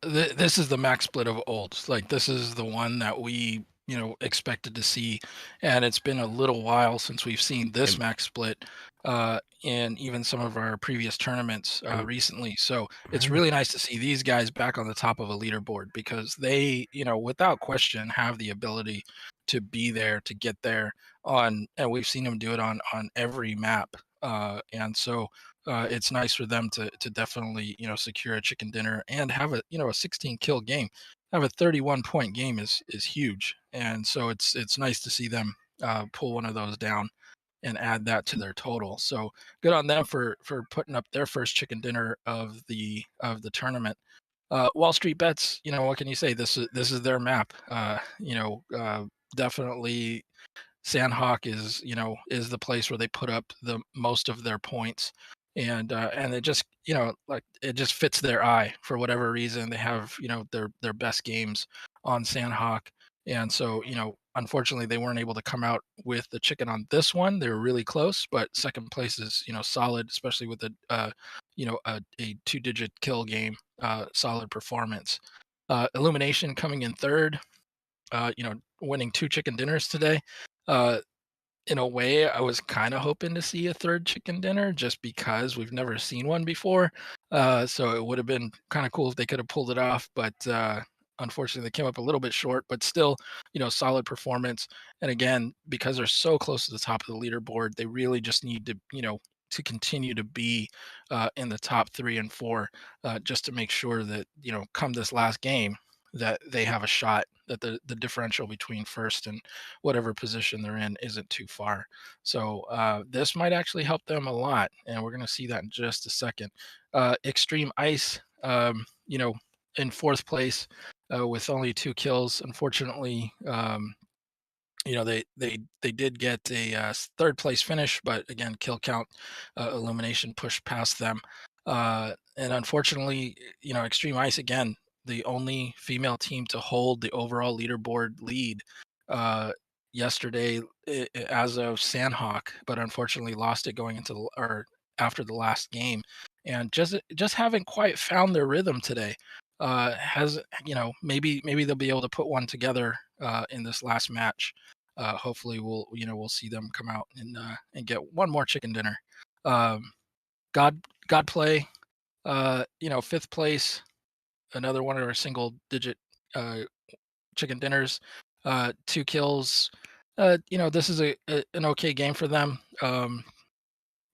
this is the max split of old. Like this is the one that we, expected to see, and it's been a little while since we've seen this max split in even some of our previous tournaments recently. So it's really nice to see these guys back on the top of a leaderboard because they, without question, have the ability to be there, to get there on, and we've seen them do it on every map. And so it's nice for them to definitely secure a chicken dinner and have a 16 kill game. Have a 31 point game is huge, and so it's nice to see them pull one of those down and add that to their total. So good on them for putting up their first chicken dinner of the tournament. Wall Street Bets, what can you say? This is their map. Definitely Sandhawk is the place where they put up the most of their points, and it just like it just fits their eye for whatever reason. They have their best games on Sandhawk, and so unfortunately they weren't able to come out with the chicken on this one. They were really close, but second place is solid, especially with a 2-digit kill game, solid performance. Illumination coming in third, winning 2 chicken dinners today. Uh, in a way, I was kind of hoping to see a third chicken dinner just because we've never seen one before. So it would have been kind of cool if they could have pulled it off, but unfortunately they came up a little bit short, but still, solid performance. And again, because they're so close to the top of the leaderboard, they really just need to, to continue to be in the top 3 and 4, just to make sure that, come this last game, that they have a shot, that the differential between first and whatever position they're in isn't too far. So this might actually help them a lot, and we're going to see that in just a second. Extreme Ice, in fourth place with only 2 kills. Unfortunately, they did get a third place finish, but again, kill count, Illumination pushed past them. And unfortunately, Extreme Ice again, the only female team to hold the overall leaderboard lead yesterday as of Sandhawk, but unfortunately lost it going into or after the last game, and just haven't quite found their rhythm today. has maybe they'll be able to put one together in this last match. Hopefully, we'll see them come out and get one more chicken dinner. Um, God play, fifth place, another one of our single digit uh, chicken dinners, 2 kills. This is an okay game for them.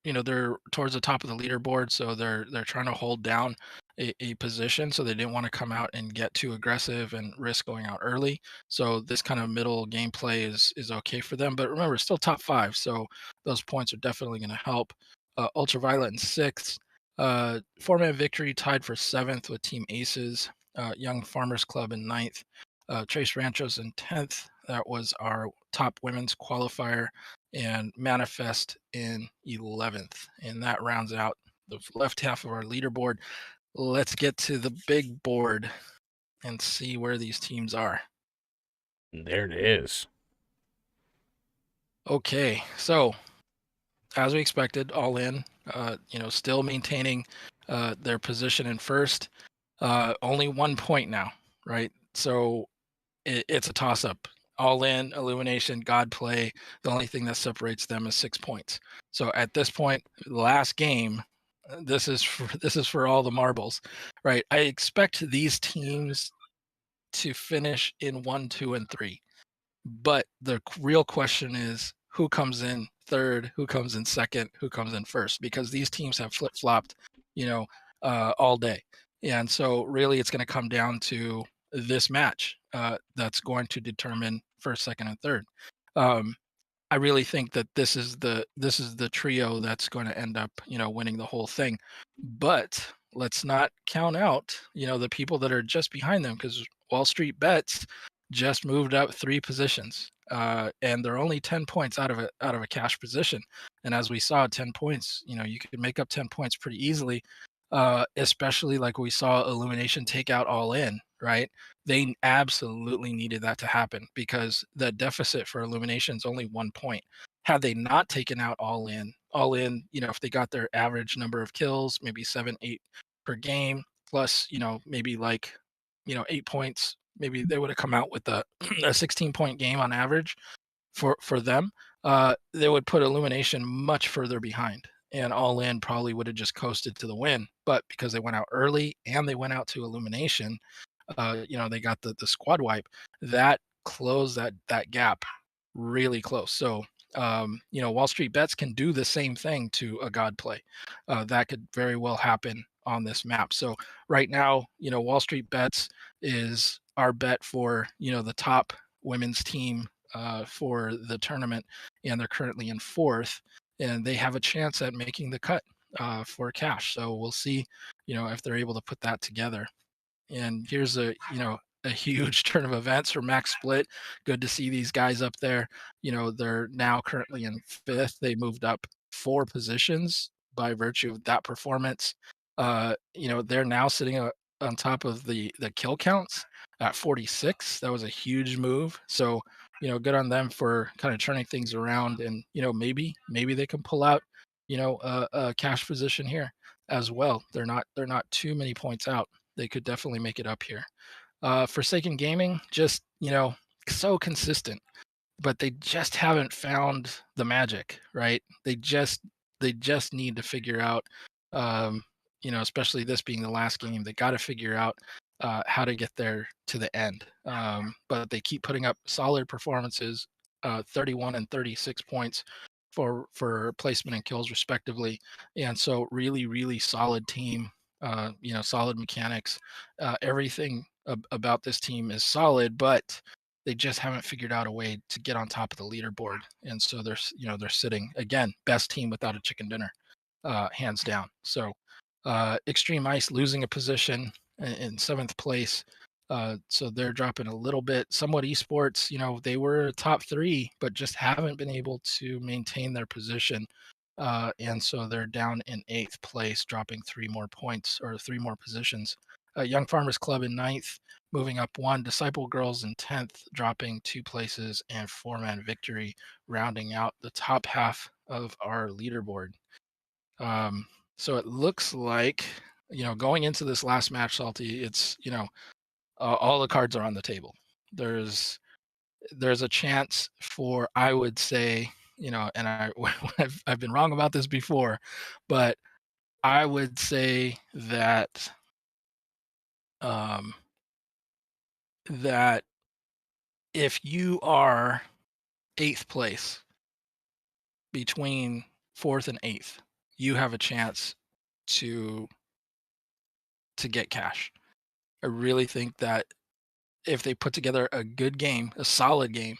They're towards the top of the leaderboard, so they're trying to hold down a position, so they didn't want to come out and get too aggressive and risk going out early. So this kind of middle gameplay is okay for them. But remember, it's still top five, so those points are definitely going to help. Ultraviolet in sixth, four-man victory tied for seventh with Team Aces. Young Farmers Club in ninth. Trace Ranchos in 10th. That was our top women's qualifier, and Manifest in 11th. And that rounds out the left half of our leaderboard. Let's get to the big board and see where these teams are. There it is. Okay, so as we expected, All In, still maintaining their position in first. Only 1 point now, right? So it's a toss up. All In, Illumination, God Play. The only thing that separates them is 6 points. So at this point, last game, this is for all the marbles, right? I expect these teams to finish in 1, 2, and 3. But the real question is who comes in third, who comes in second, who comes in first, because these teams have flip flopped, all day. And so really it's going to come down to this match that's going to determine first, second, and third. I really think that this is the trio that's going to end up, winning the whole thing. But let's not count out, the people that are just behind them, because Wall Street Bets just moved up 3 positions, and they're only 10 points out of a cash position. And as we saw, 10 points, you could make up 10 points pretty easily, especially like we saw Illumination take out All In, right? They absolutely needed that to happen because the deficit for Illumination is only 1 point. Had they not taken out All In, if they got their average number of kills, maybe 7, 8 per game, plus, maybe like, 8 points, maybe they would have come out with a 16-point game on average for them. They would put Illumination much further behind, and All In probably would have just coasted to the win. But because they went out early and they went out to Illumination, they got the squad wipe. That closed that gap really close. So Wall Street Bets can do the same thing to a God Play. That could very well happen on this map. So right now, Wall Street Bets is our bet for the top women's team for the tournament, and they're currently in fourth, and they have a chance at making the cut for cash. So we'll see, if they're able to put that together. And here's a huge turn of events for Max Split. Good to see these guys up there. They're now currently in fifth. They moved up 4 positions by virtue of that performance. They're now sitting on top of the kill counts at 46. That was a huge move. So, good on them for kind of turning things around, and maybe they can pull out a cash position here as well. They're not too many points out. They could definitely make it up here. Forsaken Gaming, just so consistent, but they just haven't found the magic, right? They just need to figure out, especially this being the last game, they got to figure out how to get there to the end. But they keep putting up solid performances, 31 and 36 points for placement and kills respectively, and so really solid team. Solid mechanics. Everything about this team is solid, but they just haven't figured out a way to get on top of the leaderboard. And so they're sitting again, best team without a chicken dinner, hands down. So Extreme Ice losing a position in 7th place. So they're dropping a little bit. Somewhat Esports, they were top 3, but just haven't been able to maintain their position. And so they're down in 8th place, dropping 3 more points or 3 more positions. Young Farmers Club in 9th, moving up 1. Disciple Girls in 10th, dropping 2 places, and 4-man victory, rounding out the top half of our leaderboard. So it looks like going into this last match, Salty, it's all the cards are on the table. There's a chance for, I would say, and I've been wrong about this before, but I would say that um, that if you are eighth place between fourth and eighth, you have a chance to get cash. I really think that if they put together a good game, a solid game,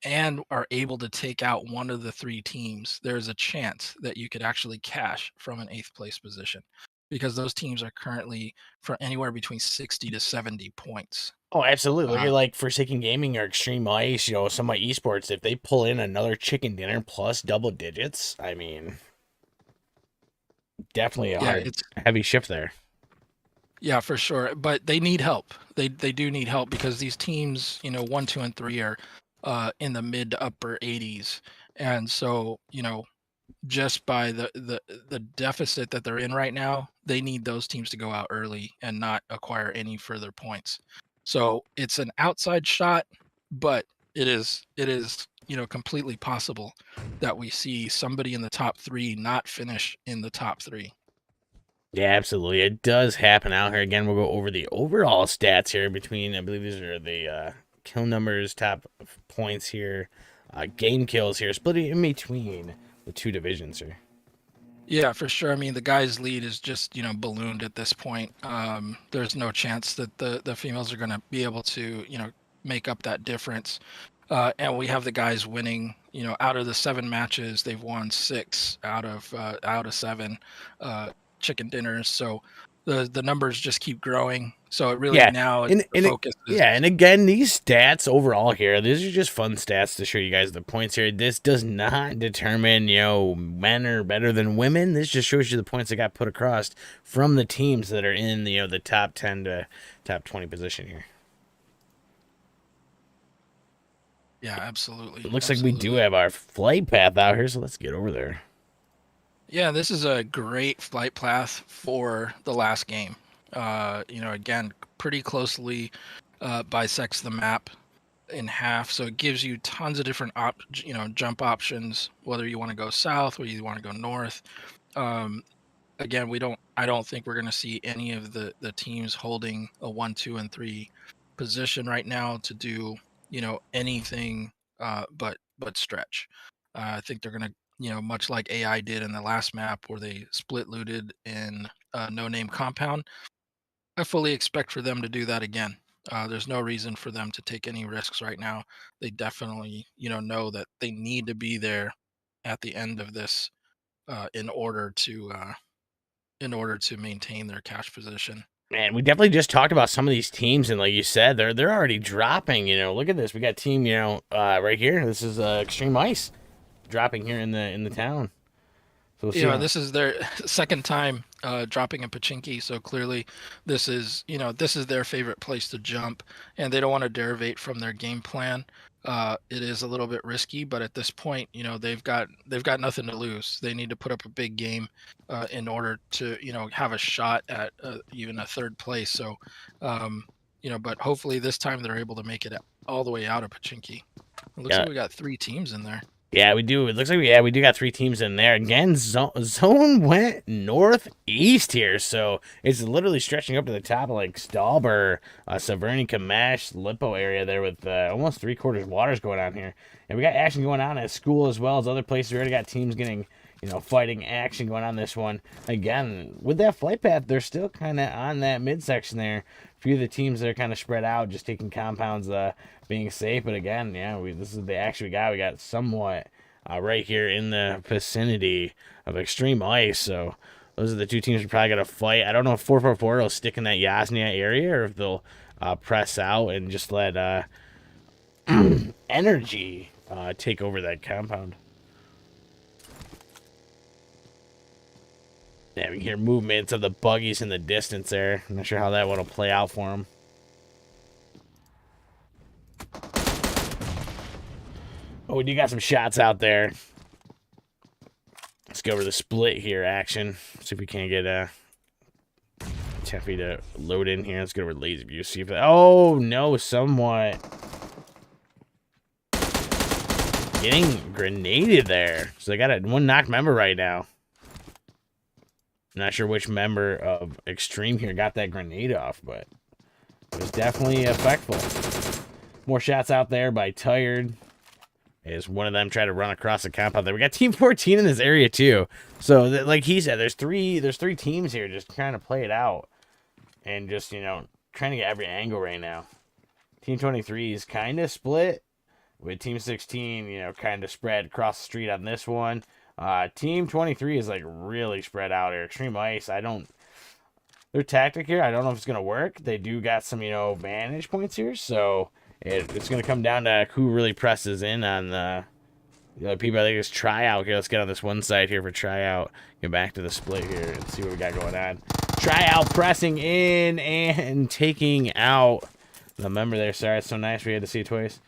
and are able to take out one of the three teams, there's a chance that you could actually cash from an eighth place position, because those teams are currently for anywhere between 60 to 70 points. Oh, absolutely. Look Uh, at like Forsaken Gaming or Extreme Ice, some of my esports. If they pull in another chicken dinner plus double digits, I mean, definitely a yeah, hard, heavy shift there. yeah, for sure. But they need help. They do need help, because these teams, 1, 2, and 3 are in the mid to upper 80s, and so just by the deficit that they're in right now, they need those teams to go out early and not acquire any further points. So it's an outside shot, but it is completely possible that we see somebody in the top 3 not finish in the top 3. Yeah, absolutely. It does happen out here. Again, we'll go over the overall stats here between, I believe these are the kill numbers, top points here, game kills here, split in between the two divisions here. Yeah, for sure. I mean, the guy's lead is just, ballooned at this point. There's no chance that the females are going to be able to, make up that difference. And we have the guys winning, out of the 7 matches, they've won 6 out of 7 chicken dinners. So the numbers just keep growing. So it really now and focus is, and again, these stats overall here, these are just fun stats to show you guys the points here. This does not determine, men are better than women. This just shows you the points that got put across from the teams that are in the top 10 to top 20 position here. yeah, absolutely. It looks like we do have our flight path out here, so let's get over there. Yeah, this is a great flight path for the last game. Again, pretty closely bisects the map in half, so it gives you tons of different jump options, whether you want to go south, whether you want to go north. Again, I don't think we're going to see any of the teams holding a 1, 2, and 3 position right now to do anything but stretch. I think they're going to, much like AI did in the last map where they split looted in No Name Compound. I fully expect for them to do that again. There's no reason for them to take any risks right now. They definitely, know that they need to be there at the end of this in order to maintain their cash position. Man, we definitely just talked about some of these teams, and like you said, they're already dropping. Look at this. We got team, right here. This is Extreme Ice dropping here in the town. So we'll this is their second time dropping a Pochinki, so clearly this is their favorite place to jump, and they don't want to derivate from their game plan. It is a little bit risky, but at this point, they've got nothing to lose. They need to put up a big game in order to have a shot at even a third place. So, but hopefully this time they're able to make it all the way out of Pochinki. It looks like we got 3 teams in there. Yeah, we do. It looks like we do got 3 teams in there. Again, zone went northeast here, so it's literally stretching up to the top of like Stalber, Severny, Kamash, Lippo area there with almost 3/4 waters going on here. And we got action going on at school as well as other places. We already got teams getting, fighting action going on this one. Again, with that flight path, they're still kind of on that midsection there. A few of the teams that are kind of spread out, just taking compounds, being safe. But again, yeah, this is the action we got. We got somewhat right here in the vicinity of Extreme Ice. So those are the 2 teams we're probably going to fight. I don't know if 444 will stick in that Yasnia area or if they'll press out and just let Energy take over that compound. Yeah, we can hear movements of the buggies in the distance there. I'm not sure how that one will play out for them. Oh, we do got some shots out there. Let's go over the split here action. See if we can't get Teffy to load in here. Let's go over lazy view. See if that. Oh no, somewhat getting grenaded there. So they got a one knocked member right now. I'm not sure which member of Extreme here got that grenade off, but it was definitely effectful. More shots out there by Tired. As one of them tried to run across the compound there. We got Team 14 in this area too. So like he said, there's three teams here just trying to play it out. And just, you know, trying to get every angle right now. Team 23 is kind of split. With Team 16, you know, kind of spread across the street on this one. Team 23 is like really spread out here. Extreme Ice, their tactic here, I don't know if it's going to work. They do got some, you know, vantage points here. So it's going to come down to who really presses in on the other people. I think it's Tryout here. Let's get on this one side here for Tryout. Get back to the split here and see what we got going on. Tryout pressing in and taking out the member there. Sorry, it's so nice we had to see it twice.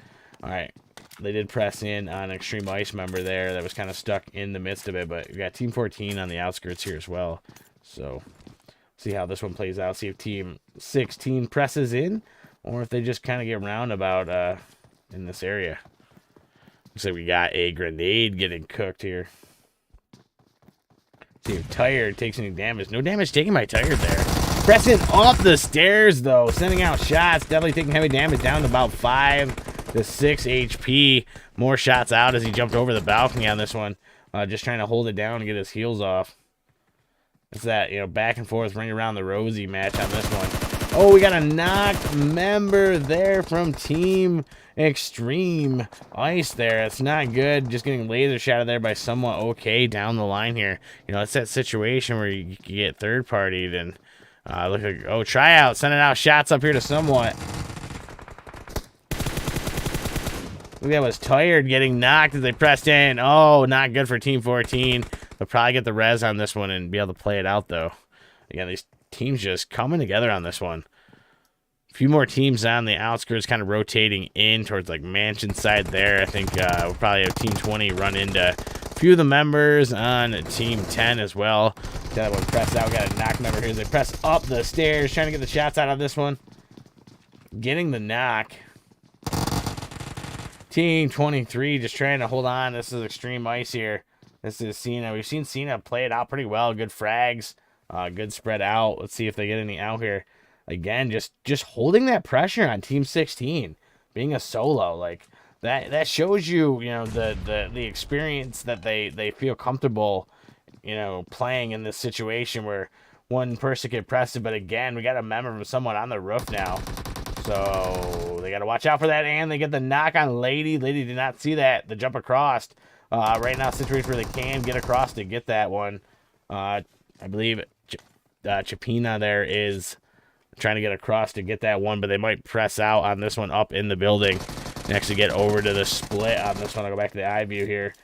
All right, they did press in on Extreme Ice member there that was kind of stuck in the midst of it, but we got Team 14 on the outskirts here as well. So see how this one plays out. See if Team 16 presses in or if they just kind of get roundabout in this area. Looks like we got a grenade getting cooked here. See if Tired takes any damage. No damage taken by Tired there. Pressing up the stairs, though. Sending out shots. Definitely taking heavy damage down to about 5 to 6 HP. More shots out as he jumped over the balcony on this one. Just trying to hold it down and get his heels off. It's that, you know, back and forth, ring around the rosy match on this one. Oh, we got a knocked member there from Team Extreme Ice there. It's not good. Just getting laser shot there by somewhat okay down the line here. You know, it's that situation where you get third-partied and look like, oh, Tryout sending out shots up here to somewhat. Look, that was Tired getting knocked as they pressed in. Oh, not good for Team 14. They'll probably get the res on this one and be able to play it out, though. Again, these teams just coming together on this one. A few more teams on the outskirts kind of rotating in towards, like, Mansion side there. I think we'll probably have Team 20 run into a few of the members on Team 10 as well. Got that one pressed out. We got a knock member here as they press up the stairs, trying to get the shots out of this one. Getting the knock. Team 23 just trying to hold on. This is Extreme Ice here. This is Cena. We've seen Cena play it out pretty well. Good frags. Good spread out. Let's see if they get any out here. Again, just holding that pressure on Team 16. Being a solo. Like, that shows you, you know, the experience that they feel comfortable, you know, playing in this situation where one person can press it. But again, we got a member from someone on the roof now. So they got to watch out for that, and they get the knock on Lady. Lady did not see that. The jump across. Right now, situation where they can get across to get that one. I believe Chapina there is trying to get across to get that one, but they might press out on this one up in the building and actually get over to the split on this one. I'll go back to the eye view here.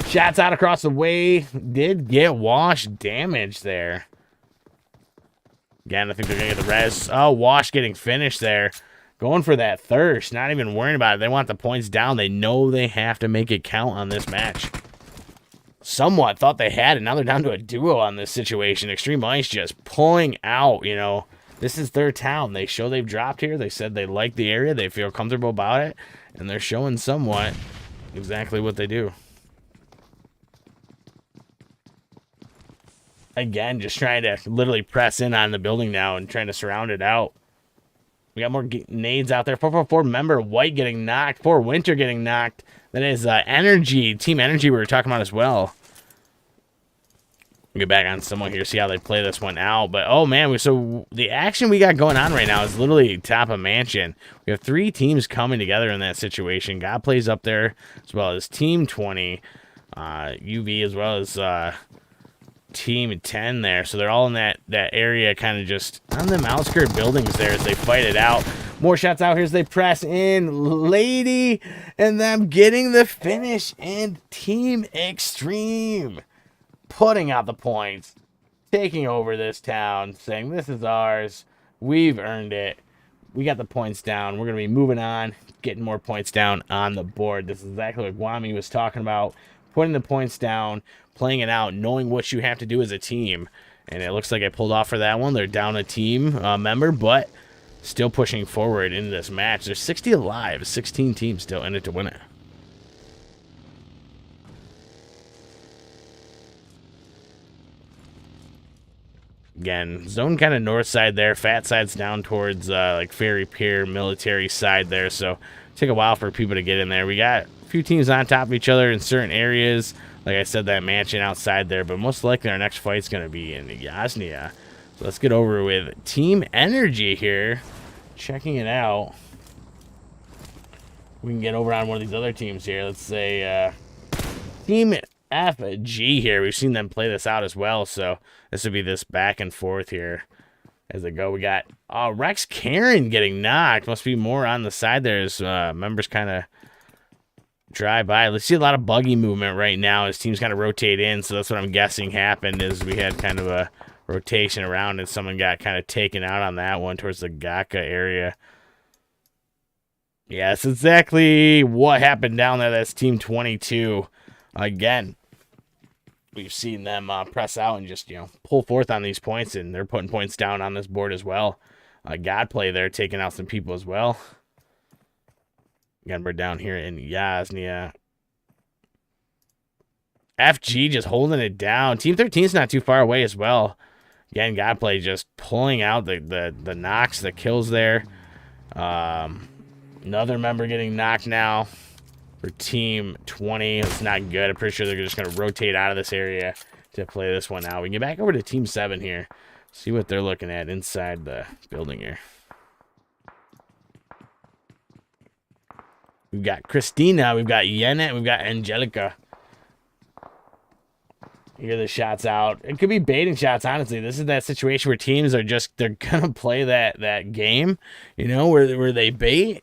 Shots out across the way. Did get Wash damage there. Again, I think they're going to get the res. Oh, Wash getting finished there. Going for that thirst. Not even worrying about it. They want the points down. They know they have to make it count on this match. Somewhat thought they had it. Now they're down to a duo on this situation. Extreme Ice just pulling out, you know. This is their town. They show they've dropped here. They said they like the area. They feel comfortable about it. And they're showing somewhat exactly what they do. Again, just trying to literally press in on the building now and trying to surround it out. We got more nades out there. 444 member White getting knocked. Poor Winter getting knocked. That is Energy. Team Energy we were talking about as well. We'll get back on someone here, see how they play this one out. But, oh, man, so the action we got going on right now is literally top of Mansion. We have 3 teams coming together in that situation. God plays up there as well as Team 20. UV as well as Team 10 there. So they're all in that area, kind of just on them outskirt buildings there as they fight it out. More shots out here as they press in. Lady and them getting the finish, and Team Extreme putting out the points, taking over this town, saying this is ours. We've earned it. We got the points down. We're going to be moving on, getting more points down on the board. This is exactly what Guami was talking about. Putting the points down, playing it out, knowing what you have to do as a team, And it looks like I pulled off for that one. They're down a team member, but still pushing forward into this match. There's 60 alive, 16 teams still in it to win it. Again, zone kind of north side there. Fat side's down towards like Ferry Pier, military side there. So take a while for people to get in there. We got a few teams on top of each other in certain areas. Like I said, that mansion outside there. But most likely our next fight's going to be in Yasnia. So let's get over with Team Energy here. Checking it out. We can get over on one of these other teams here. Let's say Team FG here. We've seen them play this out as well. So this would be this back and forth here as they go. We got Rex Karen getting knocked. Must be more on the side there as members kind of drive by. Let's see a lot of buggy movement right now as teams kind of rotate in. So that's what I'm guessing happened is we had kind of a rotation around and someone got kind of taken out on that one towards the Gaka area. Yeah, that's exactly what happened down there. That's Team 22. Again, we've seen them press out and just, pull forth on these points, and they're putting points down on this board as well. Godplay there taking out some people as well. Again, we're down here in Yasnia. FG just holding it down. Team 13 is not too far away as well. Again, Godplay just pulling out the knocks, the kills there. Another member getting knocked now for Team 20. It's not good. I'm pretty sure they're just going to rotate out of this area to play this one out. We can get back over to Team 7 here. See what they're looking at inside the building here. We've got Christina. We've got Yenet. We've got Angelica. Hear the shots out. It could be baiting shots, honestly. This is that situation where teams are just, they're going to play that game, where they bait.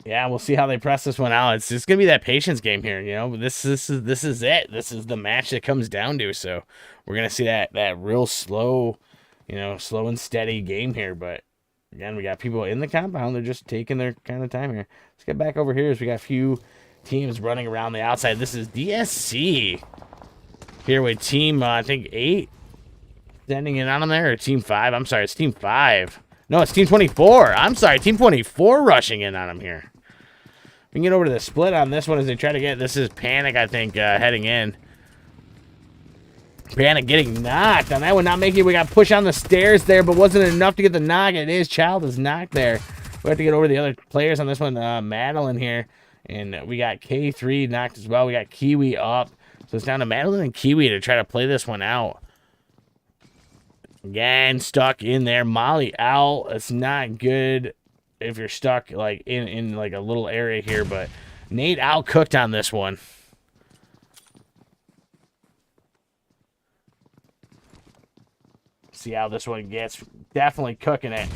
Yeah, we'll see how they press this one out. It's just gonna be that patience game here, This is it. This is the match that comes down to. So we're gonna see that real slow, slow and steady game here. But again, we got people in the compound. They're just taking their kind of time here. Let's get back over here as we got a few teams running around the outside. This is DSC here with Team I think 8 sending it on there, or Team 5. I'm sorry, it's Team 5. No, it's Team 24. I'm sorry, Team 24 rushing in on them here. We can get over to the split on this one as they try to get... This is Panic, I think, heading in. Panic getting knocked on that one. Not making it. We got pushed on the stairs there, but wasn't enough to get the knock. It is Child is knocked there. We have to get over the other players on this one. Madeline here. And we got K3 knocked as well. We got Kiwi up. So it's down to Madeline and Kiwi to try to play this one out. Again, stuck in there. Molly out. It's not good if you're stuck like in like a little area here, but Nate out cooked on this one. See how this one gets. Definitely cooking it.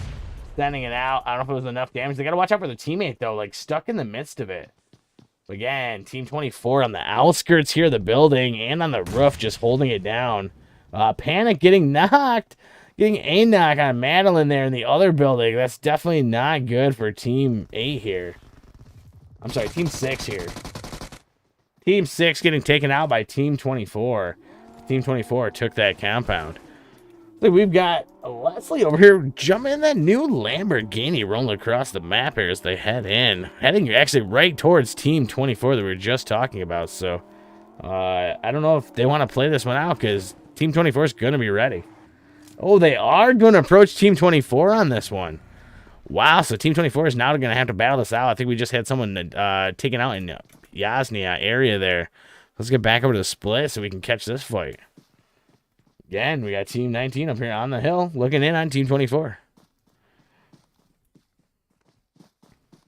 Sending it out. I don't know if it was enough damage. They got to watch out for the teammate, though. Like, stuck in the midst of it. Again, Team 24 on the outskirts here of the building and on the roof just holding it down. Panic getting knocked. Getting a knock on Madeline there in the other building. That's definitely not good for Team 8 here. I'm sorry, Team 6 here. Team 6 getting taken out by Team 24. Team 24 took that compound. Look, we've got Leslie over here jumping in that new Lamborghini rolling across the map here as they head in. Heading actually right towards Team 24 that we were just talking about. So, I don't know if they want to play this one out because Team 24 is going to be ready. Oh, they are going to approach Team 24 on this one. Wow, so Team 24 is now going to have to battle this out. I think we just had someone taken out in Yasnia area there. Let's get back over to the split so we can catch this fight. Again, we got Team 19 up here on the hill looking in on Team 24.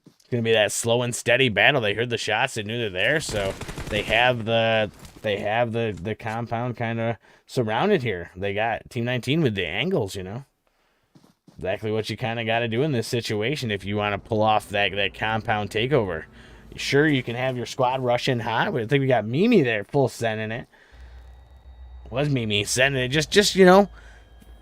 It's going to be that slow and steady battle. They heard the shots. They knew they're there, so they have the compound kind of surrounded here. They got Team 19 with the angles, Exactly what you kind of got to do in this situation if you want to pull off that compound takeover. Sure, you can have your squad rush in hot. I think we got Mimi there full sending it. Was Mimi sending it? Just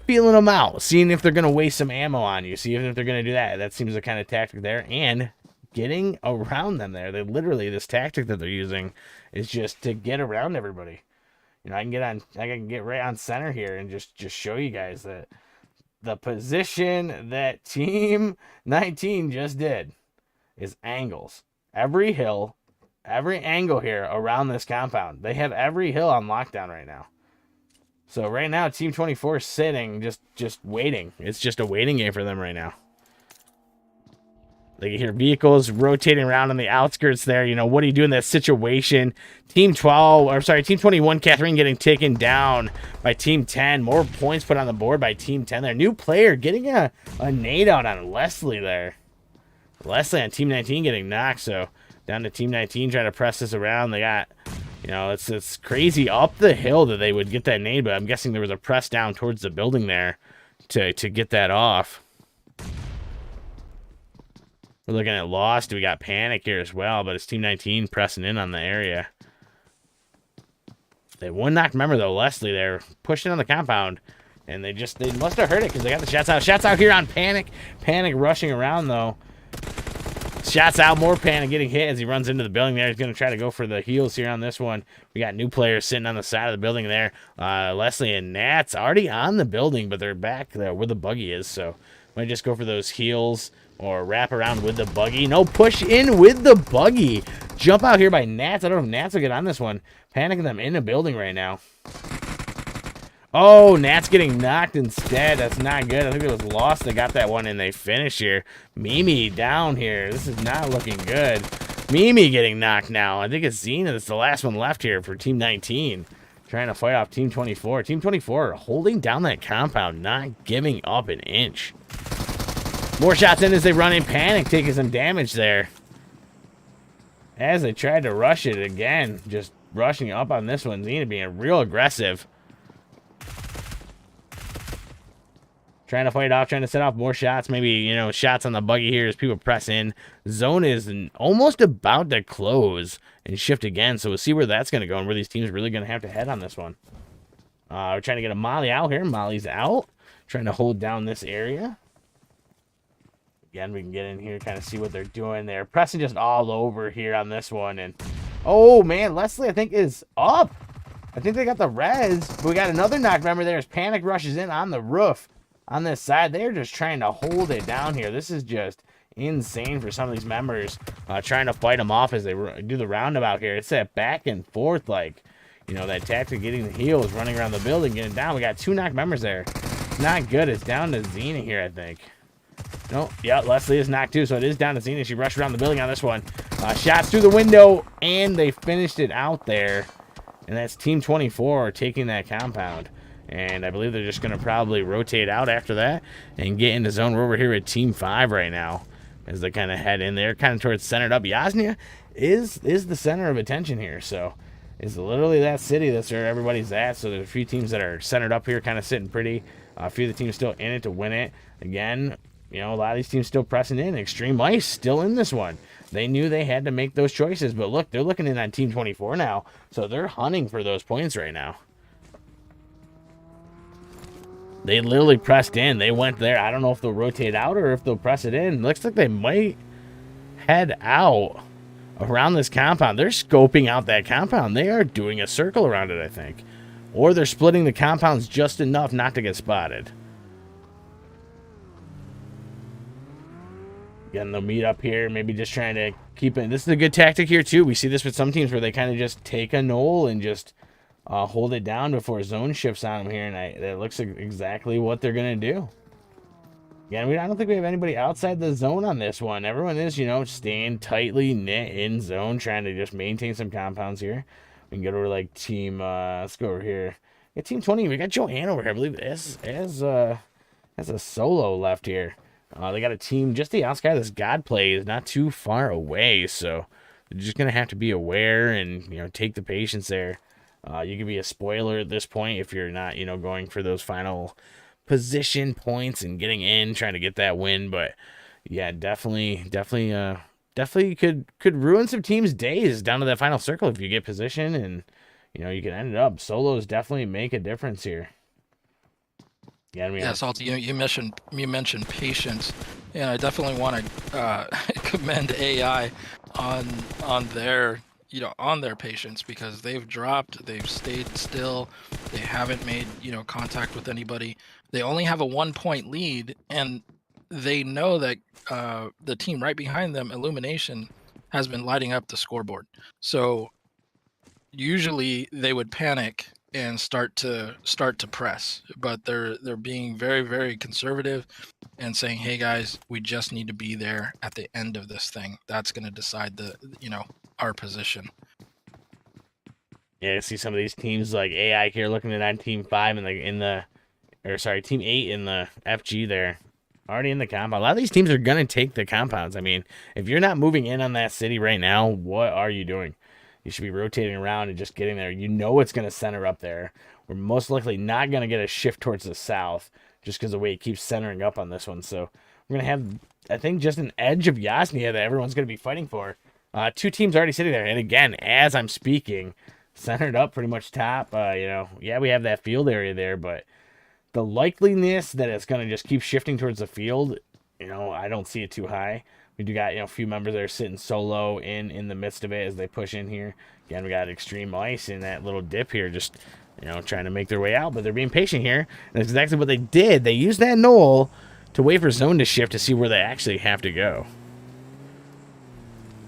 feeling them out. Seeing if they're going to waste some ammo on you. See if they're going to do that. That seems the kind of tactic there. And getting around them there. They literally, this tactic that they're using is just to get around everybody. You know, I can get right on center here and just show you guys that the position that Team 19 just did is angles. Every hill, every angle here around this compound. They have every hill on lockdown right now. So right now, Team 24 is sitting, just waiting. It's just a waiting game for them right now. They can hear vehicles rotating around on the outskirts there. You know, what do you do in that situation? Team 21, Catherine getting taken down by Team 10. More points put on the board by Team 10 there. New player getting a nade out on Leslie there. Leslie on Team 19 getting knocked, so down to Team 19 trying to press this around. They got, you know, it's crazy up the hill that they would get that nade, but I'm guessing there was a press down towards the building there to get that off. We're looking at Lost. We got Panic here as well, but it's Team 19 pressing in on the area. They one knocked member, though, Leslie there, pushing on the compound, and they must have heard it because they got the shots out. Shots out here on Panic. Panic rushing around, though. Shots out, more Panic getting hit as he runs into the building there. He's going to try to go for the heels here on this one. We got new players sitting on the side of the building there. Leslie and Nat's already on the building, but they're back there where the buggy is, so might just go for those heels or wrap around with the buggy. No, push in with the buggy. Jump out here by Nats. I don't know if Nats will get on this one. Panicking them in the building right now. Oh, Nat's getting knocked instead. That's not good. I think it was Lost that got that one, and they finish here. Mimi down here. This is not looking good. Mimi getting knocked now. I think it's Xena that's the last one left here for Team 19. Trying to fight off Team 24. Team 24 holding down that compound, not giving up an inch. More shots in as they run in. Panic taking some damage there. As they tried to rush it again. Just rushing up on this one. Xena being real aggressive. Trying to fight it off, trying to set off more shots. Maybe, you know, shots on the buggy here as people press in. Zone is almost about to close and shift again. So we'll see where that's going to go and where these teams are really going to have to head on this one. We're trying to get a Molly out here. Molly's out. Trying to hold down this area. Again, we can get in here, kind of see what they're doing. They're pressing just all over here on this one. And, oh, man, Leslie, I think, is up. I think they got the res. But we got another knock. Remember, there's Panic rushes in on the roof. On this side, they're just trying to hold it down here. This is just insane for some of these members trying to fight them off as they do the roundabout here. It's that back and forth, like, you know, that tactic getting the heels, running around the building, getting down. We got two knocked members there. Not good. It's down to Xena here, I think. No, yeah, Leslie is knocked too, so it is down to Xena. She rushed around the building on this one. Shots through the window, and they finished it out there. And that's Team 24 taking that compound. And I believe they're just going to probably rotate out after that and get into zone. We're over here at Team 5 right now as they kind of head in there, kind of towards centered up. Yasnia is the center of attention here. So it's literally that city that's where everybody's at. So there's a few teams that are centered up here, kind of sitting pretty. A few of the teams still in it to win it. Again, you know, a lot of these teams still pressing in. Extreme Ice still in this one. They knew they had to make those choices. But look, they're looking in on Team 24 now. So they're hunting for those points right now. They literally pressed in. They went there. I don't know if they'll rotate out or if they'll press it in. Looks like they might head out around this compound. They're scoping out that compound. They are doing a circle around it, I think. Or they're splitting the compounds just enough not to get spotted. Again, they'll meet up here. Maybe just trying to keep it. This is a good tactic here, too. We see this with some teams where they kind of just take a knoll and just hold it down before zone shifts on them here, and that looks like exactly what they're going to do. Again, I don't think we have anybody outside the zone on this one. Everyone is, you know, staying tightly knit in zone, trying to just maintain some compounds here. We can go over like team, let's go over here. Yeah, Team 20, we got Joanne over here, I believe, as a solo left here. They got a team just the outside of this God play is not too far away, so they're just going to have to be aware and, you know, take the patience there. You can be a spoiler at this point if you're not, you know, going for those final position points and getting in, trying to get that win. But yeah, definitely could ruin some teams' days down to that final circle if you get position, and you know you can end it up. Solos definitely make a difference here. Yeah, Yeah, Salty, you mentioned patience, and I definitely want to commend AI on their on their patience, because they've stayed still, they haven't made contact with anybody. They only have a 1 point lead, and they know that the team right behind them, Illumination, has been lighting up the scoreboard. So usually they would panic and start to press, but they're being very, very conservative and saying, hey guys, we just need to be there at the end of this thing. That's going to decide our position. Yeah, I see some of these teams like AI here looking at on Team 5 and Team 8 in the FG there. Already in the compound. A lot of these teams are going to take the compounds. I mean, if you're not moving in on that city right now, what are you doing? You should be rotating around and just getting there. You know it's going to center up there. We're most likely not going to get a shift towards the south just because of the way it keeps centering up on this one. So we're going to have, I think, just an edge of Yasnia that everyone's going to be fighting for. Two teams already sitting there. And again, as I'm speaking, centered up pretty much top. Yeah, we have that field area there, but the likeliness that it's going to just keep shifting towards the field, I don't see it too high. We do got, a few members that are sitting solo in the midst of it as they push in here. Again, we got Extreme Ice in that little dip here, just, trying to make their way out, but they're being patient here. And that's exactly what they did. They used that knoll to wait for zone to shift to see where they actually have to go.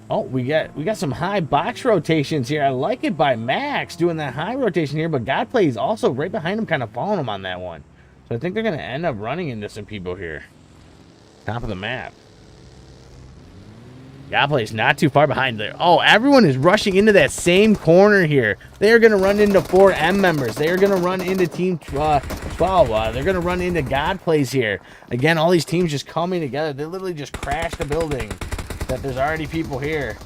Oh, we got some high box rotations here. I like it by Max doing that high rotation here, but Godplay is also right behind him, kind of following him on that one. So I think they're going to end up running into some people here. Top of the map. Godplay's not too far behind there. Oh, everyone is rushing into that same corner here. They're going to run into 4M members. They're going to run into Team 12. They're going to run into Godplays here. Again, all these teams just coming together. They literally just crashed the building. That there's already people here.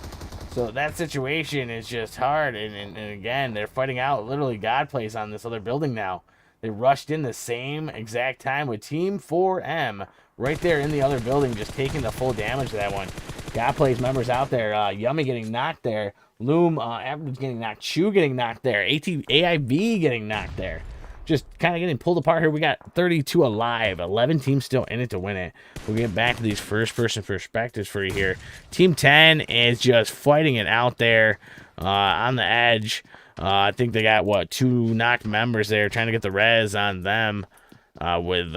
So that situation is just hard. And again, they're fighting out literally Godplays on this other building now. They rushed in the same exact time with Team 4M right there in the other building, just taking the full damage to that one. Godplays members out there. Yummy getting knocked there. Loom, Average getting knocked. Chew getting knocked there. AIV getting knocked there. Just kind of getting pulled apart here. We got 32 alive. 11 teams still in it to win it. We'll get back to these first-person perspectives for you here. Team 10 is just fighting it out there on the edge. I think they got, 2 knocked members there, trying to get the res on them with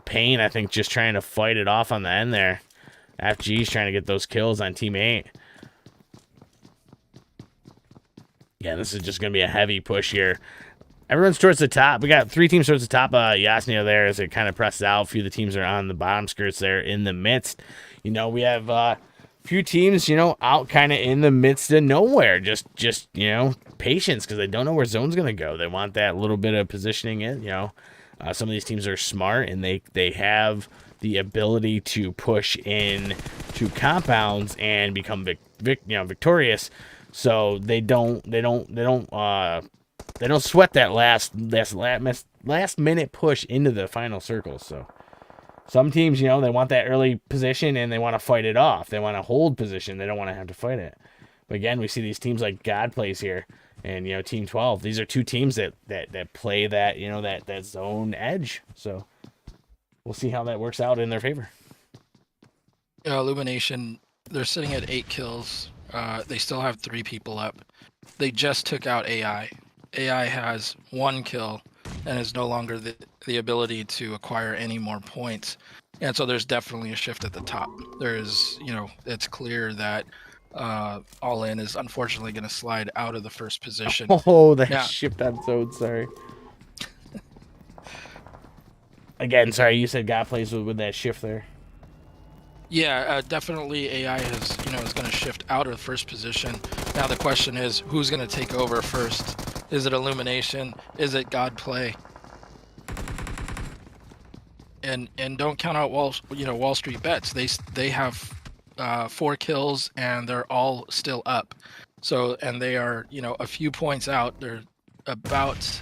Pain, I think, just trying to fight it off on the end there. FG's trying to get those kills on Team 8. Yeah, this is just going to be a heavy push here. Everyone's towards the top. We got 3 teams towards the top of Yasnia there as it kind of presses out. A few of the teams are on the bottom skirts there in the midst. We have a few teams, out kind of in the midst of nowhere. Just patience because they don't know where zone's going to go. They want that little bit of positioning in, Some of these teams are smart and they have the ability to push in to compounds and become victorious. So they don't sweat that last minute push into the final circle. So some teams, they want that early position and they want to fight it off. They want to hold position. They don't want to have to fight it. But again, we see these teams like Godplays here and Team 12. These are 2 teams that play that that zone edge. So we'll see how that works out in their favor. Illumination, they're sitting at 8 kills. They still have 3 people up. They just took out AI. AI has 1 kill and is no longer the ability to acquire any more points. And so there's definitely a shift at the top. There's, it's clear that All In is unfortunately going to slide out of the first position. Oh, that shift on zone, sorry. Again, sorry, you said Godplays with that shift there. Yeah, definitely AI is going to shift out of the first position. Now the question is, who's going to take over first? Is it Illumination? Is it Godplay? And don't count out Wall Street Bets. They have 4 kills and they're all still up. So and they are a few points out. They're about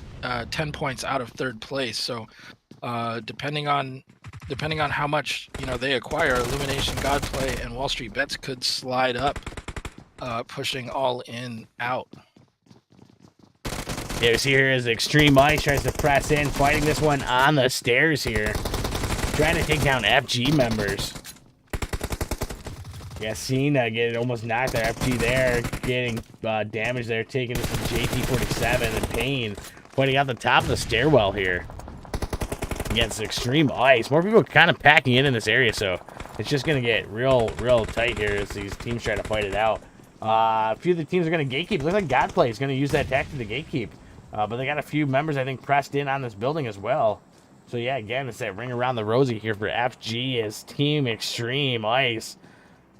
10 points out of 3rd place. So depending on how much they acquire, Illumination, Godplay, and Wall Street Bets could slide up, pushing All In out. Yeah, we see here is Extreme Ice tries to press in, fighting this one on the stairs here. Trying to take down FG members. Yeah, Cena getting almost knocked there. FG there, getting damage there, taking this to JT47 and Pain, pointing out the top of the stairwell here against Extreme Ice. More people kind of packing in this area, so it's just going to get real tight here as these teams try to fight it out. A few of the teams are going to gatekeep. Looks like Godplay is going to use that tactic to gatekeep. But they got a few members, I think, pressed in on this building as well. So, yeah, again, it's that ring around the rosy here for FG as Team Extreme Ice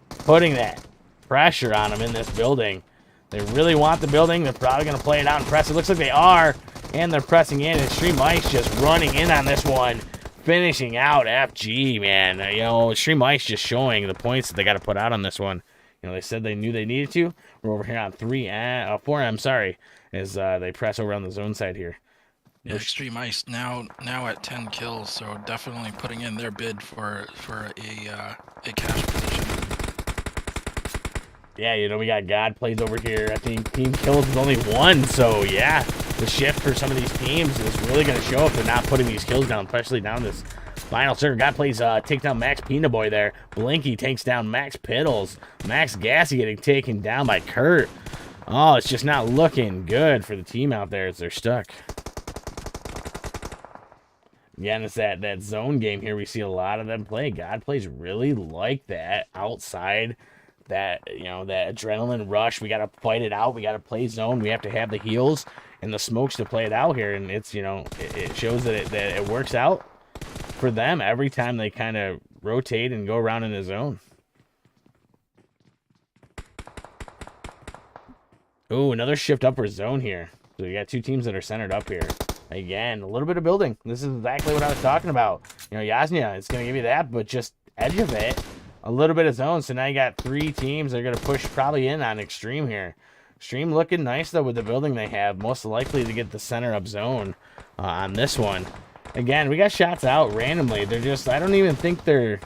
putting that pressure on them in this building. They really want the building. They're probably going to play it out and press. It looks like they are, and they're pressing in. Extreme Ice just running in on this one, finishing out FG, man. You know, Extreme Ice just showing the points that they got to put out on this one. You know, they said they knew they needed to. We're over here on 4M, sorry, as they press over on the zone side here. Yeah, Extreme Ice now at 10 kills, so definitely putting in their bid for a cash position. Yeah, you know, we got God plays over here. I think team kills is only 1, so yeah, the shift for some of these teams is really going to show if they're not putting these kills down, especially down this final circle. God plays take down Max Peanut Boy there. Blinky takes down Max Piddles. Max Gassy getting taken down by Kurt. Oh, it's just not looking good for the team out there as they're stuck. Again, it's that zone game here. We see a lot of them play. God plays really like that outside, that, you know, that adrenaline rush. We got to fight it out. We got to play zone. We have to have the heals and the smokes to play it out here. And it's, you know, it shows that it works out for them every time they kind of rotate and go around in the zone. Ooh, another shift upper zone here. So we got two teams that are centered up here. Again, a little bit of building. This is exactly what I was talking about. You know, Yasnia, it's going to give you that, but just edge of it, a little bit of zone. So now you got 3 teams that are going to push probably in on Extreme here. Extreme looking nice, though, with the building they have. Most likely to get the center up zone on this one. Again, we got shots out randomly. They're just, I don't even think they're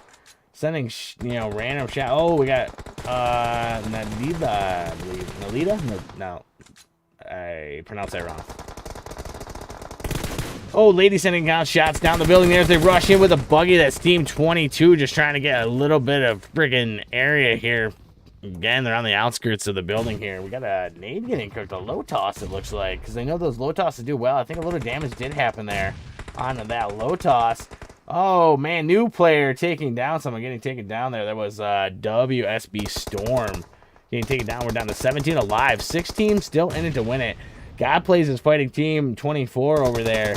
sending, you know, random shot. Oh, we got Nalida, I believe. Nalida? No, I pronounced that wrong. Oh, lady sending out shots down the building there as they rush in with a buggy. That's Team 22, just trying to get a little bit of friggin' area here. Again, they're on the outskirts of the building here. We got a nade getting cooked, a low toss, it looks like, because they know those low tosses do well. I think a little damage did happen there on that low toss. Oh, man, new player taking down someone, getting taken down there. That was WSB Storm getting taken down. We're down to 17 alive. 6 teams still in it to win it. God Plays is fighting Team 24 over there.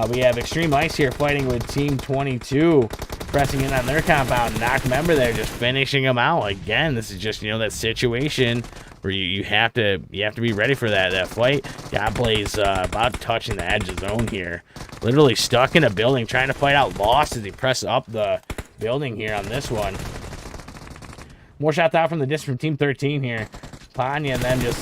We have Extreme Ice here fighting with Team 22, pressing in on their compound. Knock member there, just finishing them out. Again, this is just, you know, that situation where you have to be ready for that fight. God Plays about touching the edge of zone here. Literally stuck in a building, trying to fight out Lost as he presses up the building here on this one. More shots out from the distance from Team 13 here. Panya and them just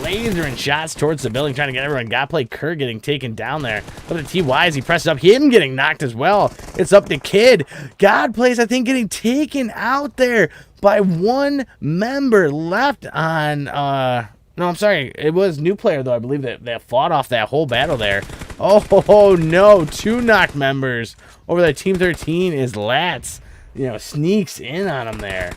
lasering shots towards the building, trying to get everyone. Godplay Kurt getting taken down there. Look at TY as he presses up, him getting knocked as well. It's up to Kid. Godplay's, I think, getting taken out there by 1 member left on, no, I'm sorry. It was new player, though, I believe, that fought off that whole battle there. Oh, no. 2 knocked members over there. Team 13 is Lats. You know, sneaks in on him there.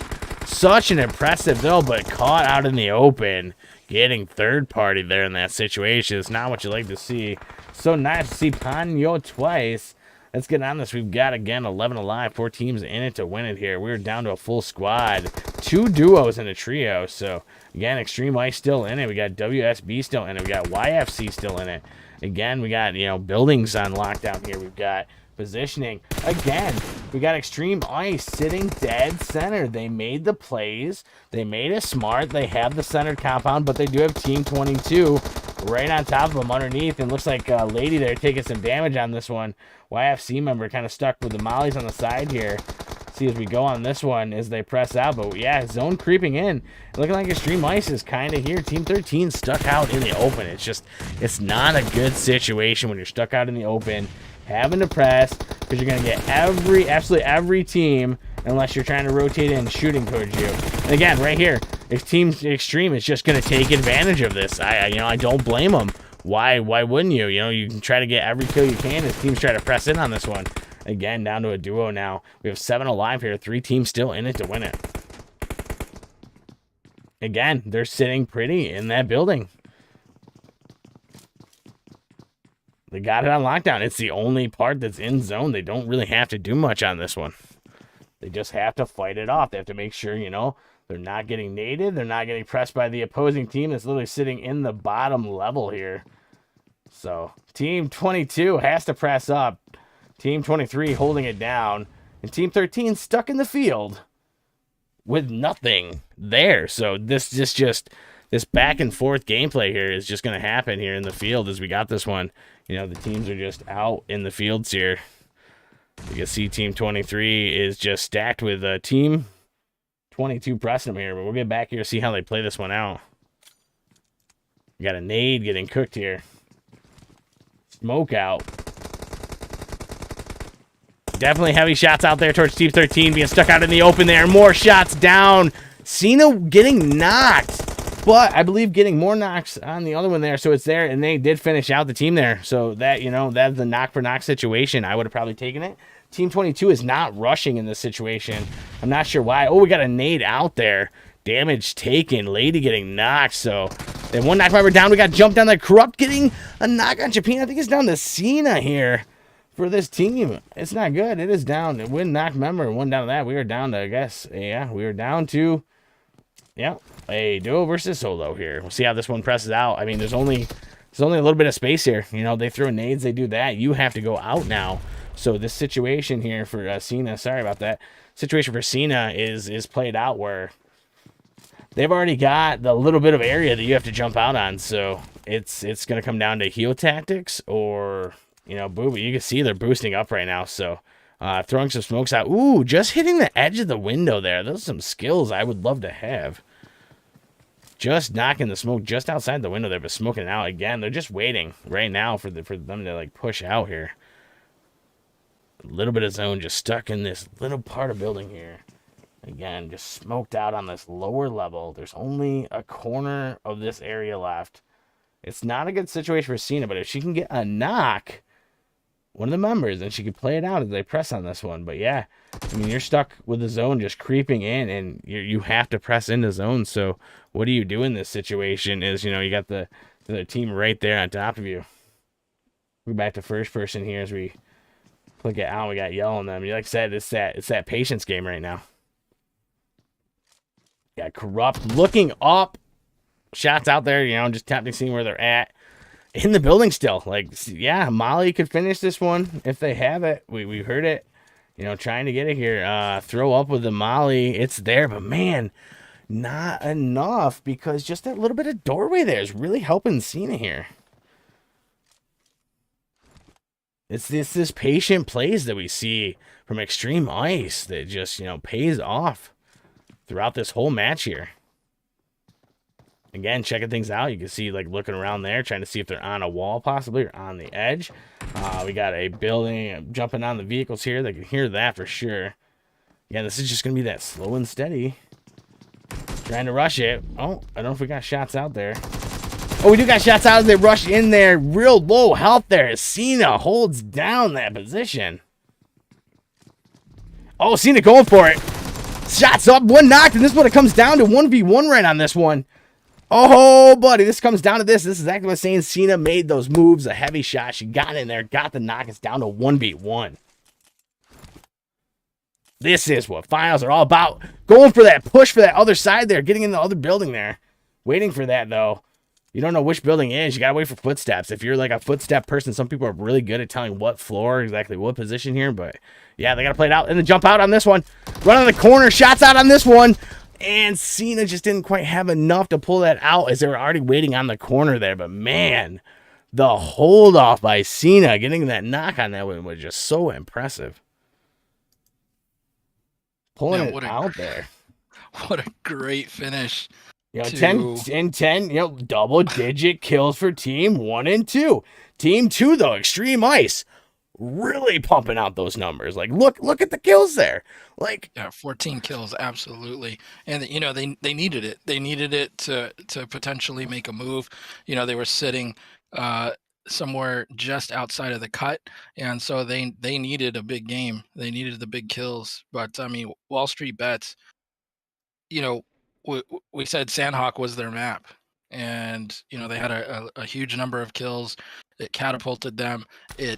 Such an impressive, though, but caught out in the open. Getting third party there in that situation. It's not what you like to see. So nice to see Panyo twice. Let's get on this. We've got, again, 11 alive. 4 teams in it to win it here. We're down to a full squad. 2 duos and a trio. So, again, Extreme Ice still in it. We got WSB still in it. We got YFC still in it. Again, we got, you know, buildings on lockdown here. We've got positioning. Again, we got Extreme Ice sitting dead center. They made the plays. They made it smart. They have the centered compound, but they do have Team 22 right on top of them underneath. And looks like Lady there taking some damage on this one. YFC member kind of stuck with the mollies on the side here. See as we go on this one as they press out. But yeah, zone creeping in. Looking like Extreme Ice is kind of here. Team 13 stuck out in the open. It's just, it's not a good situation when you're stuck out in the open, having to press, because you're going to get absolutely every team, unless you're trying to rotate in shooting towards you. And again, right here, if Team Extreme is just going to take advantage of this. I don't blame them. why wouldn't you? You know, you can try to get every kill you can as teams try to press in on this one. Again, down to a duo now. We have 7 alive here. 3 teams still in it to win it. Again, they're sitting pretty in that building. They got it on lockdown. It's the only part that's in zone. They don't really have to do much on this one. They just have to fight it off. They have to make sure, you know, they're not getting naded. They're not getting pressed by the opposing team that's literally sitting in the bottom level here. So, Team 22 has to press up. Team 23 holding it down. And Team 13 stuck in the field with nothing there. So, this back and forth gameplay here is just going to happen here in the field as we got this one. You know, the teams are just out in the fields here. You can see Team 23 is just stacked with Team 22 pressing them here. But we'll get back here to see how they play this one out. We got a nade getting cooked here. Smoke out. Definitely heavy shots out there towards Team 13 being stuck out in the open there. More shots down. Cena getting knocked. But I believe getting more knocks on the other one there. So it's there. And they did finish out the team there. So that, you know, that's the knock for knock situation. I would have probably taken it. Team 22 is not rushing in this situation. I'm not sure why. Oh, we got a nade out there. Damage taken. Lady getting knocked. So they have one knock member down. We got jumped down there. Corrupt getting a knock on Japan. I think it's down to Cena here for this team. It's not good. It is down. It wouldn't knock member. One down to that. We are down to, I guess, yeah, we are down to, yeah, a duo versus solo here. We'll see how this one presses out. I mean, there's only a little bit of space here. You know, they throw nades, they do that. You have to go out now. So this situation here for Cena, sorry about that. Situation for Cena is played out where they've already got the little bit of area that you have to jump out on. So it's going to come down to heal tactics or, you know, booby. You can see they're boosting up right now. So throwing some smokes out. Ooh, just hitting the edge of the window there. Those are some skills I would love to have. Just knocking the smoke just outside the window there, but smoking it out again. They're just waiting right now for them to like push out here. A little bit of zone just stuck in this little part of building here. Again, just smoked out on this lower level. There's only a corner of this area left. It's not a good situation for Cena, but if she can get a knock, one of the members, then she could play it out as they press on this one. But yeah, I mean, you're stuck with the zone just creeping in, and you have to press into zone. So what do you do in this situation is, you know, you got the team right there on top of you. We're back to first person here as we click it out. We got yell on them. Like I said, it's that patience game right now. Got Corrupt looking up. Shots out there, you know, just tapping, seeing where they're at. In the building still. Like, yeah, Molly could finish this one if they have it. We heard it. You know, trying to get it here. Throw up with the Molly. It's there, but man, not enough because just that little bit of doorway there is really helping Cena here. It's this patient plays that we see from Extreme Ice that just, you know, pays off throughout this whole match here. Again, checking things out. You can see, like, looking around there, trying to see if they're on a wall, possibly, or on the edge. We got a building, jumping on the vehicles here. They can hear that for sure. Yeah, this is just going to be that slow and steady. Trying to rush it. Oh, I don't know if we got shots out there. Oh, we do got shots out as they rush in there. Real low health there as Cena holds down that position. Oh, Cena going for it. Shots up, one knocked, and this is what it comes down to. 1v1 right on this one. Oh, buddy, this comes down to this. This is exactly what I'm saying. Cena made those moves, a heavy shot. She got in there, got the knock. It's down to 1v1. This is what finals are all about. Going for that push for that other side there, getting in the other building there. Waiting for that, though. You don't know which building it is. You got to wait for footsteps. If you're like a footstep person, some people are really good at telling what floor, exactly what position here. But, yeah, they got to play it out. And then jump out on this one. Run on the corner. Shots out on this one. And Cena just didn't quite have enough to pull that out as they were already waiting on the corner there. But, man, the hold off by Cena getting that knock on that one was just so impressive. Pulling it out there. What a great finish. You know, 10 and 10, you know, double-digit kills for Team 1 and 2. Team 2, though, Extreme Ice, really pumping out those numbers. Like, look at the kills there. Like, yeah, 14 kills, absolutely. And you know, they needed it. They needed it to potentially make a move. You know, they were sitting uh, somewhere just outside of the cut, and so they needed a big game. They needed the big kills. But I mean, Wall Street Bets, you know, we said Sandhawk was their map, and they had a huge number of kills. It catapulted them. They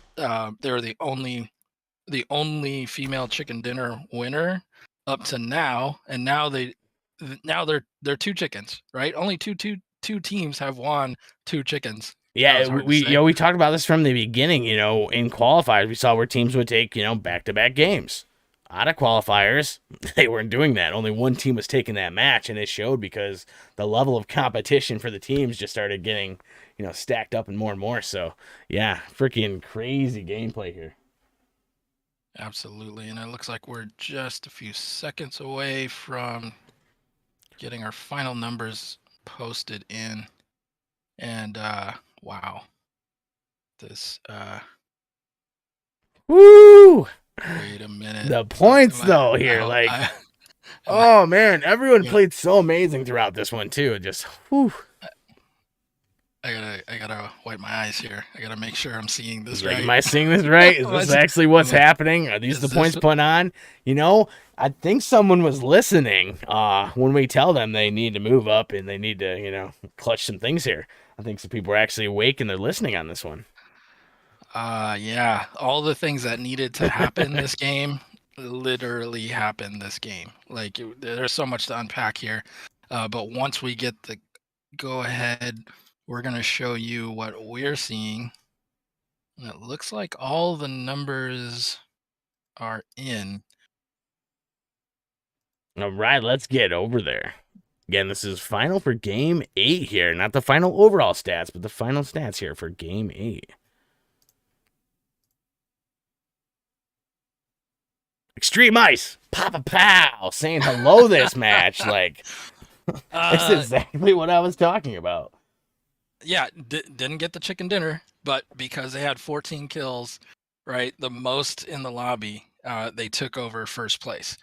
were the only female chicken dinner winner up to now, and now they're two chickens, right? Only two teams have won two chickens. That Yeah, was hard to we say. we talked about this from the beginning. In qualifiers, we saw where teams would take back-to-back games. Out of qualifiers, they weren't doing that. Only one team was taking that match, and it showed because the level of competition for the teams just started getting stacked up and more. So yeah, freaking crazy gameplay here. Absolutely, and it looks like we're just a few seconds away from getting our final numbers posted in. And wow, this Woo! wait a minute. The points Am though I here, hope like, I am I oh man, everyone yeah, played so amazing throughout this one too. Just whew. I gotta wipe my eyes here. I gotta make sure I'm seeing this Like, am right. I seeing this right? Is Am I this se- actually what's am I- happening? Are these the is this points put on? I think someone was listening when we tell them they need to move up and they need to, clutch some things here. I think some people are actually awake and they're listening on this one. yeah, all the things that needed to happen this game literally happened this game. Like there's so much to unpack here. But once we get the go ahead, we're gonna show you what we're seeing. And it looks like all the numbers are in. All right, let's get over there. Again, this is final for game 8 here. Not the final overall stats, but the final stats here for game 8. Extreme Ice, Papa Pow, saying hello this match. Like, that's exactly what I was talking about. Yeah, didn't get the chicken dinner, but because they had 14 kills, right, the most in the lobby, they took over first place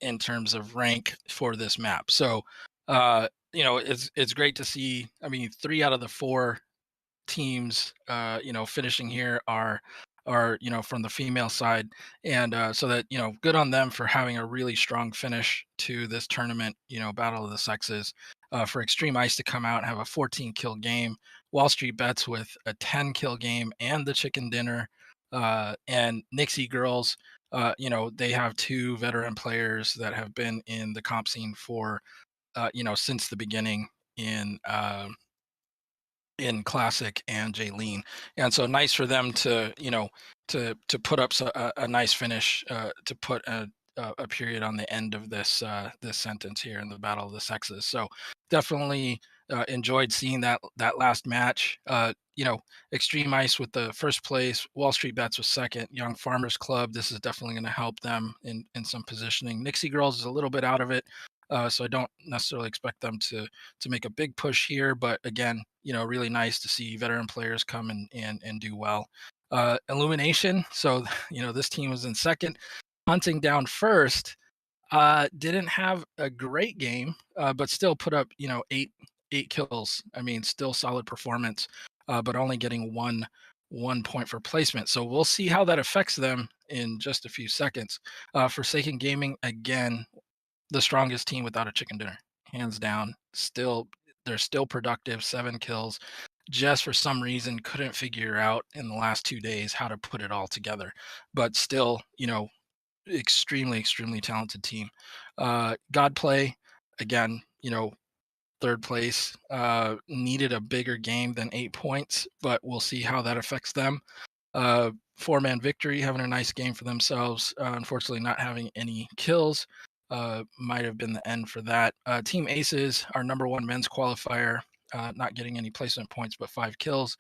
in terms of rank for this map. So, it's great to see. I mean, 3 out of the 4 teams, finishing here are from the female side, and so that good on them for having a really strong finish to this tournament. Battle of the Sexes. For Extreme Ice to come out and have a 14 kill game, Wall Street Bets with a 10 kill game and the chicken dinner, and Nixie Girls. They have 2 veteran players that have been in the comp scene for since the beginning in Classic and Jaylene, and so nice for them to to put up a nice finish, to put a period on the end of this sentence here in the Battle of the Sexes. So definitely enjoyed seeing that last match. Extreme Ice with the first place, Wall Street Bets was second, Young Farmers Club. This is definitely going to help them in some positioning. Nixie Girls is a little bit out of it. So I don't necessarily expect them to make a big push here, but again, really nice to see veteran players come and do well. Illumination. So, this team was in second, hunting down first. Didn't have a great game, but still put up, eight kills. I mean, still solid performance, but only getting one point for placement. So we'll see how that affects them in just a few seconds. Forsaken Gaming, again, the strongest team without a chicken dinner, hands down. They're still productive, 7 kills. Just for some reason couldn't figure out in the last 2 days how to put it all together, but still, extremely talented team. Godplay, again, third place. Needed a bigger game than 8 points, but we'll see how that affects them. 4-man victory, having a nice game for themselves. Unfortunately, not having any kills might have been the end for that. Team Aces, our number 1 men's qualifier, not getting any placement points, but 5 kills.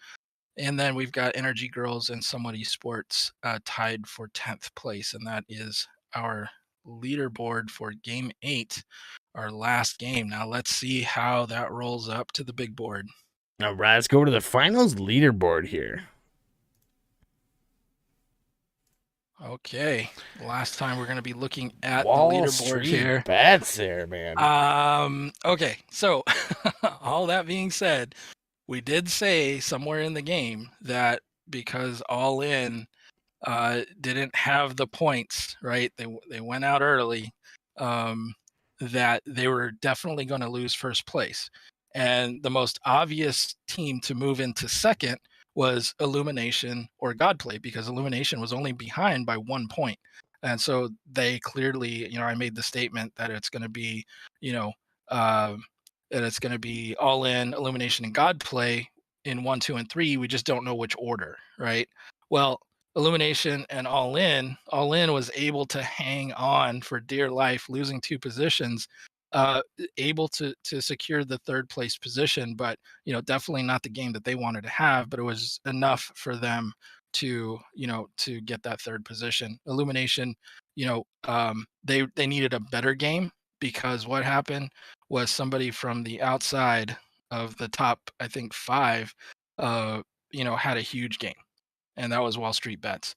And then we've got Energy Girls and Somewhat Esports tied for 10th place, and that is our leaderboard for Game 8, our last game. Now let's see how that rolls up to the big board. All right, let's go to the finals leaderboard here. Okay, last time we're going to be looking at Wall the leaderboard Street here. Bets there, man. Okay, so all that being said, we did say somewhere in the game that because All In didn't have the points, right? They went out early. Um, that they were definitely going to lose first place, and the most obvious team to move into second was Illumination or Godplay because Illumination was only behind by 1 point, and so they clearly, I made the statement that it's going to be, you know, uh, that it's going to be All In, Illumination, and Godplay in 1, 2, and 3. We just don't know which order, right? Well, Illumination and All In was able to hang on for dear life, losing 2 positions, uh, able to secure the third place position. But definitely not the game that they wanted to have. But it was enough for them to get that third position. Illumination, they needed a better game because what happened was somebody from the outside of the top, I think 5, had a huge game, and that was Wall Street Bets.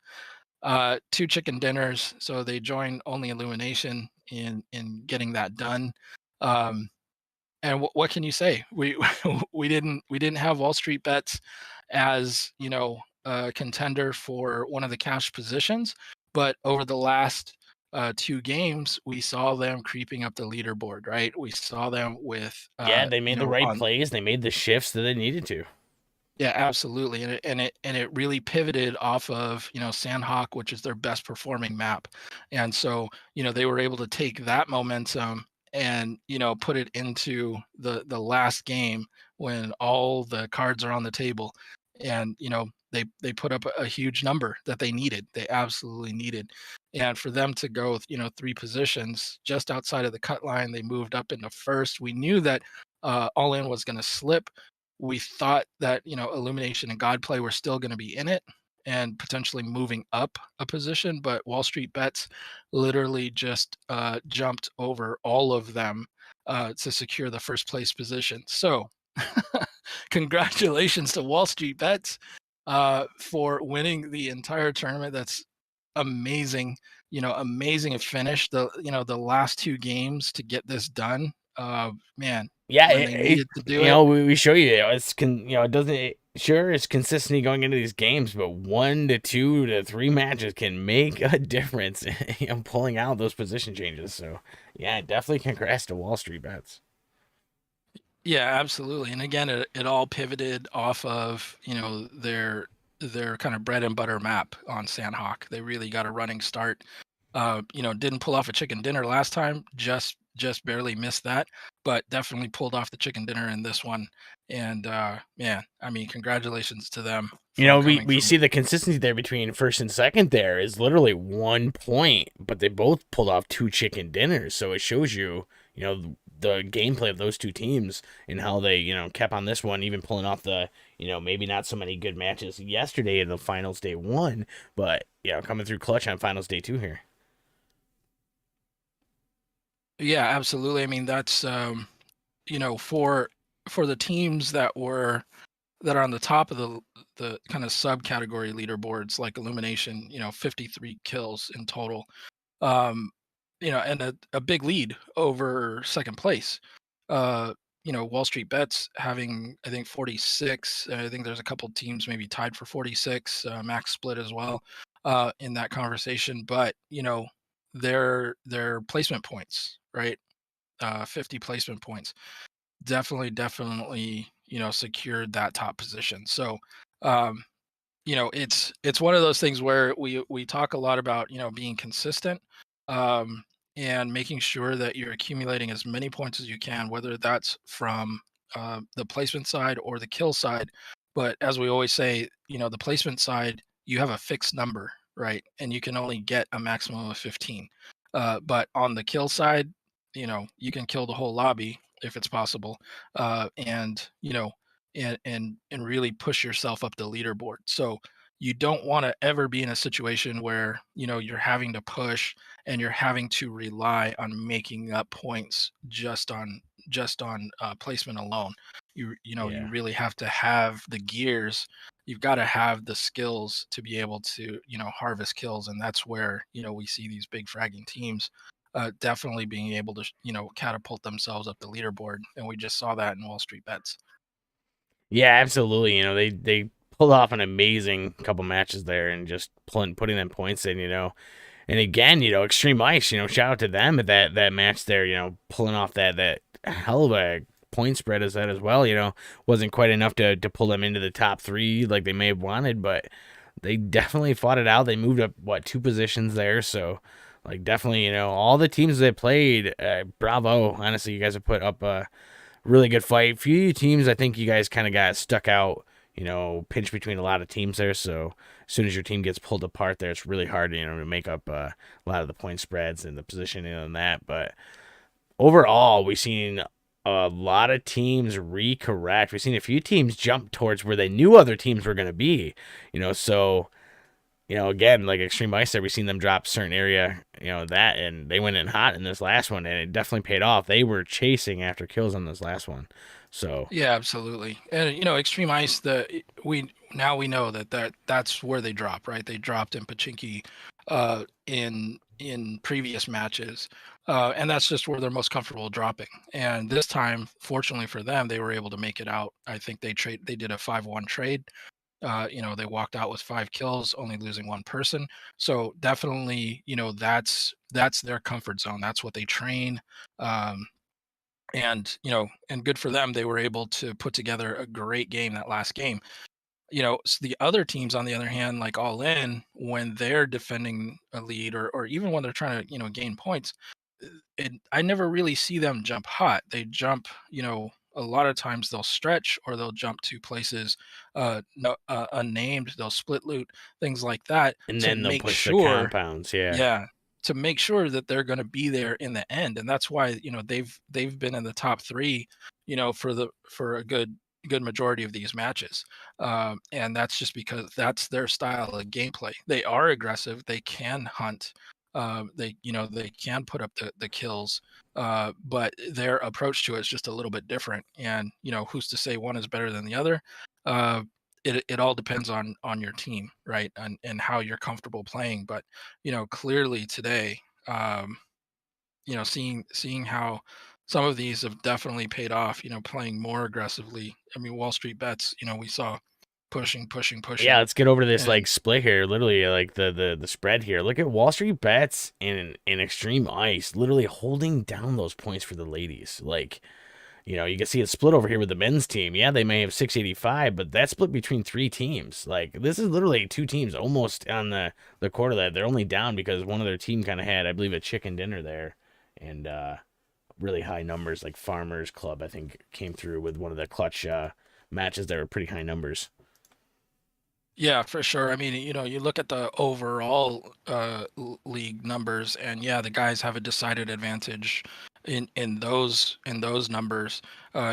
2 chicken dinners, so they joined only Illumination in getting that done. Um, and what can you say? We we didn't have Wall Street Bets as a contender for one of the cash positions, but over the last 2 games, we saw them creeping up the leaderboard. Right, we saw them with Yeah, they made the right on. plays. They made the shifts that they needed to. Yeah, absolutely, and it really pivoted off of Sandhawk, which is their best performing map, and so they were able to take that momentum and put it into the last game when all the cards are on the table, and they put up a huge number that they needed, they absolutely needed, and for them to go 3 positions just outside of the cut line, they moved up into first. We knew that All In was going to slip. We thought that Illumination and Godplay were still going to be in it and potentially moving up a position, but Wall Street Bets literally just jumped over all of them to secure the first place position. So congratulations to Wall Street Bets for winning the entire tournament. That's amazing. Amazing finish. The last 2 games to get this done. Man, Yeah, when they needed to do you it. know, we show you it doesn't sure it's consistency going into these games, but 1 to 2 to 3 matches can make a difference. Pulling out those position changes. So yeah, definitely congrats to Wall Street Bets. Yeah, absolutely. And again, it all pivoted off of, their kind of bread and butter map on Sandhawk. They really got a running start. Didn't pull off a chicken dinner last time, just barely missed that, but definitely pulled off the chicken dinner in this one. And man, I mean, congratulations to them from We, coming we from. see the consistency there between first and second there is literally 1 point, but they both pulled off 2 chicken dinners. So it shows the gameplay of those 2 teams and how they, kept on this one, even pulling off the, maybe not so many good matches yesterday in the finals day 1, but, coming through clutch on finals day 2 here. Yeah, absolutely. I mean, that's for the teams that are on the top of the kind of subcategory leaderboards like Illumination, 53 kills in total. Um, and a big lead over second place. Wall Street Bets having, I think, 46. I think there's a couple teams maybe tied for 46, max split as well in that conversation. But, their placement points, right? 50 placement points definitely secured that top position. So um it's one of those things where we talk a lot about being consistent, um and making sure that you're accumulating as many points as you can, whether that's from the placement side or the kill side. But as we always say, the placement side, you have a fixed number, right, and you can only get a maximum of 15. But on the kill side, you can kill the whole lobby if it's possible, and and really push yourself up the leaderboard. So you don't want to ever be in a situation where you're having to push and you're having to rely on making up points just on placement alone. You Yeah. really have to have the gears. You've got to have the skills to be able to harvest kills, and that's where we see these big fragging teams definitely being able to catapult themselves up the leaderboard, and we just saw that in Wall Street Bets. Yeah, absolutely. They pulled off an amazing couple matches there and just putting them points in. And again, Extreme Ice. Shout out to them at that match there. Pulling off that hell of a point spread as that as well. Wasn't quite enough to pull them into the top three like they may have wanted, but they definitely fought it out. They moved up what 2 positions there, so like definitely all the teams they played. Bravo, honestly, you guys have put up a really good fight. Few teams, I think you guys kind of got stuck out. Pinched between a lot of teams there. So as soon as your team gets pulled apart, there, it's really hard, to make up a lot of the point spreads and the positioning on that. But overall, we've seen a lot of teams recorrect. We've seen a few teams jump towards where they knew other teams were going to be. So again, like Extreme Ice said, we've seen them drop certain area, and they went in hot in this last one, and it definitely paid off. They were chasing after kills on this last one. So, Yeah, absolutely. And Extreme Ice, we know that's where they drop, right? They dropped in Pachinki in previous matches. And that's just where they're most comfortable dropping. And this time, fortunately for them, they were able to make it out. I think they did a 5-1 trade. They walked out with 5 kills, only losing one person. So definitely, that's their comfort zone. That's what they train. Um, and good for them, they were able to put together a great game that last game. So the other teams, on the other hand, like All In, when they're defending a lead, or even when they're trying to gain points, I never really see them jump hot. They jump, a lot of times they'll stretch, or they'll jump to places no, unnamed. They'll split loot, things like that, and to then they'll make push the sure, compounds. Yeah. yeah, to make sure that they're going to be there in the end. And that's why they've been in the top three, for a good majority of these matches. And that's just because that's their style of gameplay. They are aggressive. They can hunt. They can put up the kills. But their approach to it is just a little bit different. And who's to say one is better than the other? Uh, it all depends on your team, right? And how you're comfortable playing. But clearly today, seeing how some of these have definitely paid off, playing more aggressively. I mean, Wall Street Bets, we saw pushing, pushing, Yeah, pushing. let's get over to this And like split here. Literally, like the spread here. Look at Wall Street Bets and Extreme Ice, literally holding down those points for the ladies. Like, you can see it split over here with the men's team. Yeah, they may have 685, but that's split between 3 teams. Like, this is literally 2 teams almost on the quarter that they're only down because one of their team kind of had, I believe, a chicken dinner there, and really high numbers. Like Farmers Club, I think, came through with one of the clutch matches that were pretty high numbers. yeah, for sure. I mean, you look at the overall league numbers, and yeah, the guys have a decided advantage in those numbers.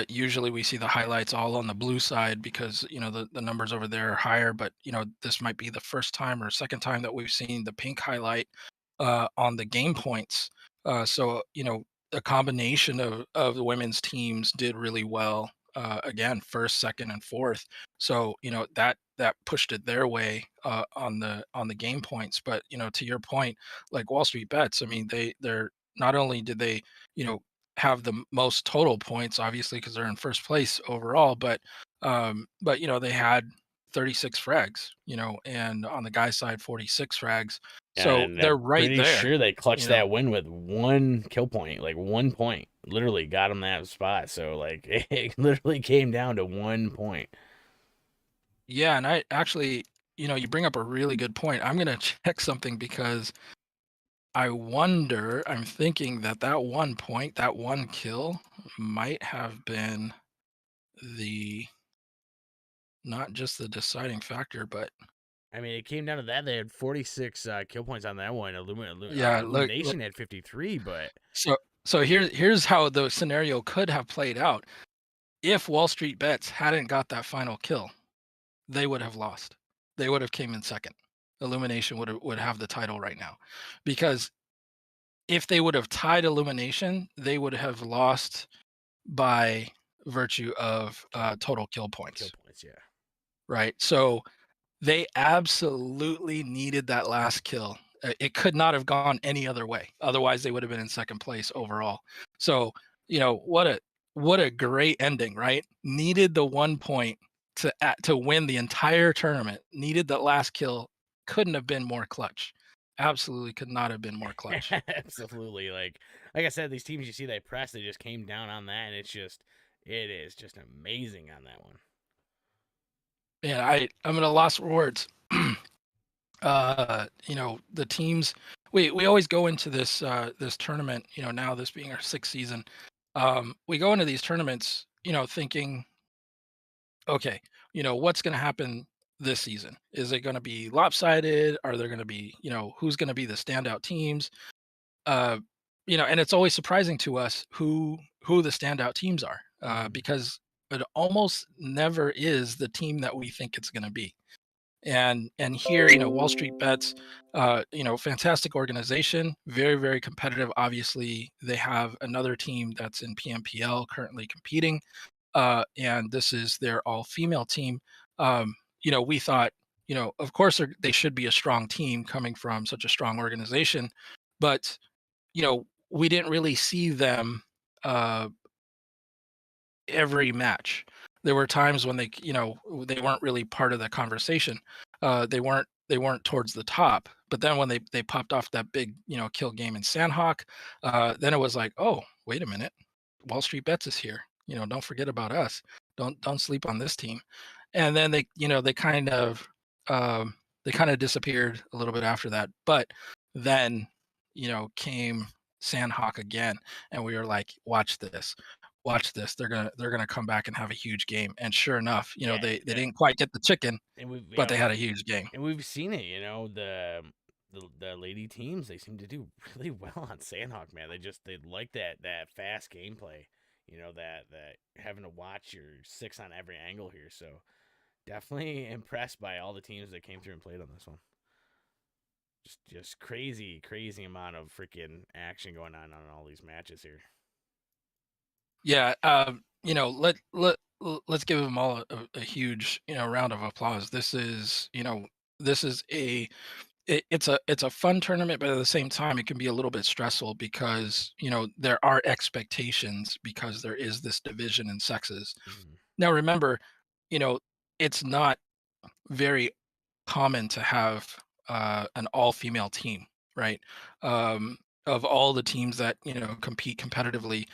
Usually, we see the highlights all on the blue side because the numbers over there are higher. But this might be the first time or second time that we've seen the pink highlight on the game points. So a combination of the women's teams did really well. Again, first, second, and fourth. So that pushed it their way on the game points. But to your point, like Wall Street Bets, I mean, they're not only did they you know have the most total points, obviously, because they're in first place overall, but they had 36 frags, and on the guy's side 46 frags. So And they're I'm right pretty there. sure they You clutched know, that win with 1 kill point, like 1 point. Literally got them that spot. So like it literally came down to 1 point. yeah, and I actually, you bring up a really good point. I'm gonna check something because I'm thinking that 1 point, that 1 kill might have been the not just the deciding factor, but I mean, it came down to that. They had 46 kill points on that one. yeah, look. Illumination had 53, but So here's how the scenario could have played out. If Wall Street Bets hadn't got that final kill, they would have lost. They would have came in second. Illumination would have the title right now, because if they would have tied Illumination, they would have lost by virtue of total kill kill points, points, yeah. right? So they absolutely needed that last kill. It could not have gone any other way. Otherwise, they would have been in second place overall. So, what a what a great ending, right? Needed the 1 point to win the entire tournament. Needed that last kill. Couldn't have been more clutch. Absolutely could not have been more clutch. Absolutely. Like I said, these teams you see they press, they just came down on that, and it is just amazing on that one. And I'm at a loss for words. The teams we always go into this tournament, now this being our sixth season, we go into these tournaments, thinking, okay, what's going to happen this season? Is it going to be lopsided? Are there going to be, who's going to be the standout teams? uh and it's always surprising to us who the standout teams are, Mhm. because it almost never is the team that we think it's going to be. And here, Wall Street Bets, fantastic organization, very, very competitive. Obviously, they have another team that's in PMPL currently competing, and this is their all-female team. We thought, of course they should be a strong team coming from such a strong organization, but we didn't really see them uh, every match. There were times when they weren't really part of the conversation. They weren't towards the top. But then when they popped off that big, kill game in Sandhawk, then it was like, oh, wait a minute, Wall Street Bets is here. Don't forget about us. Don't sleep on this team. And then they kind of disappeared a little bit after that. But then came Sandhawk again, and we were like, watch this. They're gonna come back and have a huge game. And sure enough, Yeah, they didn't quite get the chicken, and we've but yeah, they had a huge game. and we've seen it. The lady teams, they seem to do really well on Sandhawk, man. They like that fast gameplay. That having to watch your six on every angle here. So definitely impressed by all the teams that came through and played on this one. Just crazy amount of freaking action going on all these matches here. Yeah, let's give them all a huge round of applause. This is it's a fun tournament, but at the same time, it can be a little bit stressful because there are expectations because there is this division in sexes. Mhm. Now, remember, you know, it's not very common to have an all-female team, right? Of all the teams that compete competitively,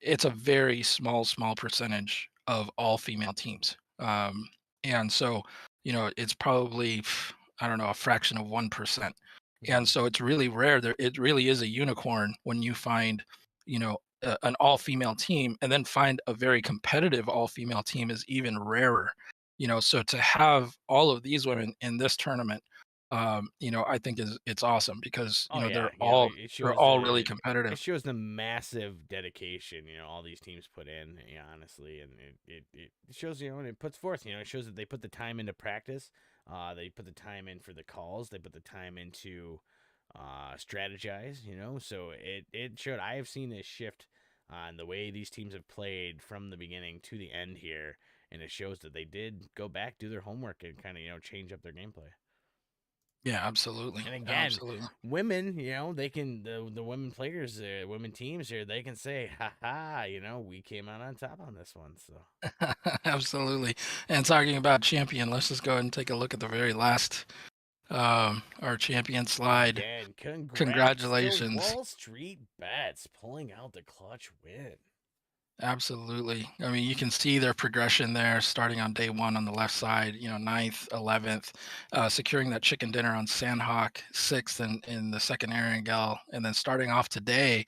it's a very small percentage of all female teams, and so it's probably, I don't know, a fraction of 1%. And Mhm. so it's really rare. It really is a unicorn when you find an all-female team, and then find a very competitive all-female team is even rarer. So to have all of these women in this tournament, I think it's awesome because Oh yeah, they're all really competitive. it shows the massive dedication all these teams put in, honestly, and it shows and it puts forth it shows that they put the time into practice, they put the time in for the calls, they put the time into strategize, so it showed. I have seen this shift on the way these teams have played from the beginning to the end here, and it shows that they did go back, do their homework, and kind of change up their gameplay. Yeah, absolutely, And again, absolutely. women, they can the women players, women teams here, they can say, "Ha ha!" We came out on top on this one. So Absolutely. And talking about champion, let's just go ahead and take a look at the very last, our champion slide. again, congrats to Congratulations. Wall Street Bets pulling out the clutch win. Absolutely. I mean, you can see their progression there, starting on day one on the left side, ninth, 11th, securing that chicken dinner on Sandhawk, sixth in the second Erangel, and then starting off today,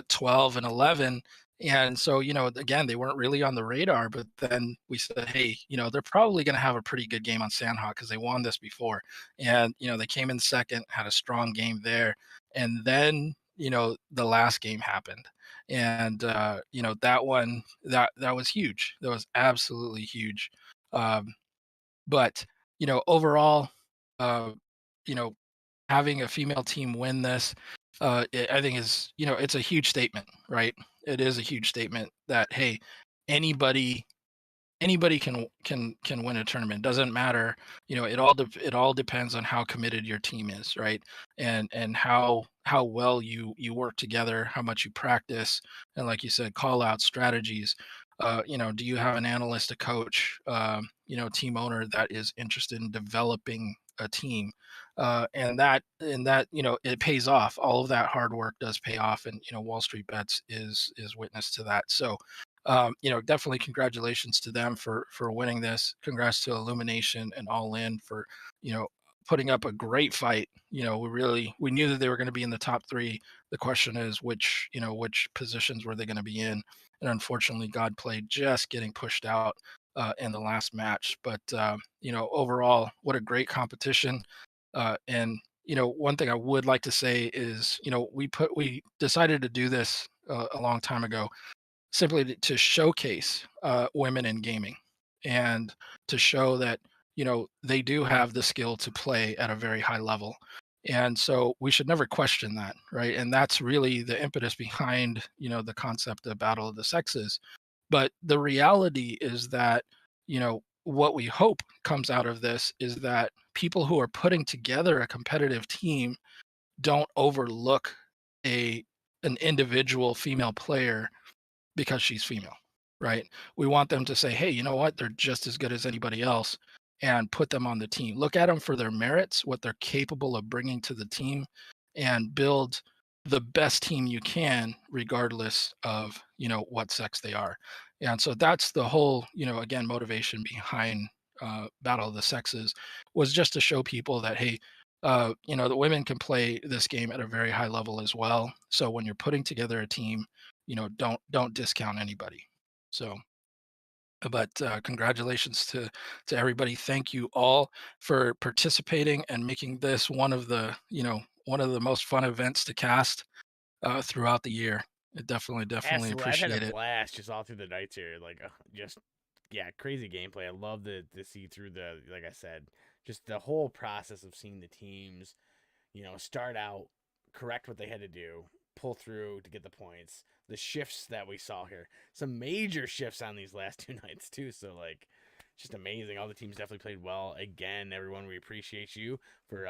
12 and 11. And so, again, they weren't really on the radar, but then we said, hey, they're probably going to have a pretty good game on Sandhawk because they won this before. And, they came in second, had a strong game there. And then, the last game happened, and that one, that was huge. That was absolutely huge. um, but overall, uh, you know having a female team win this, I think is, it's a huge statement, right? It is a huge statement that, hey, anybody anybody can win a tournament. Doesn't matter, it all depends on how committed your team is, right? And how well you work together, how much you practice, and like you said, call out strategies. Do you have an analyst, a coach, team owner that is interested in developing a team? And that it pays off. All of that hard work does pay off, and Wall Street Bets is witness to that. So definitely congratulations to them for winning this. Congrats to Illumination and All In for, you know, putting up a great fight. We knew that they were going to be in the top three. The question is which positions were they going to be in? And unfortunately, God played just getting pushed out in the last match. But overall, what a great competition. And one thing I would like to say is, we decided to do this a long time ago simply to showcase women in gaming and to show that they do have the skill to play at a very high level. And so we should never question that, right? And that's really the impetus behind the concept of battle of the sexes. But the reality is that what we hope comes out of this is that people who are putting together a competitive team don't overlook a an individual female player because she's female, right? We want them to say, hey, you know what? They're just as good as anybody else, and put them on the team. Look at them for their merits, what they're capable of bringing to the team, and build the best team you can, regardless of, what sex they are. And so that's the whole, again, motivation behind Battle of the Sexes, was just to show people that, hey, the women can play this game at a very high level as well. So when you're putting together a team, don't discount anybody. So but congratulations to everybody. Thank you all for participating and making this one of the most fun events to cast throughout the year. I definitely Absolutely, I've had a appreciate it. blast just all through the nights here. Like, just yeah, crazy gameplay. I love to see through the, like I said, just the whole process of seeing the teams, start out, correct what they had to do, pull through to get the points. The shifts that we saw here, some major shifts on these last two nights too. So like, just amazing. All the teams definitely played well. Again, everyone, we appreciate you for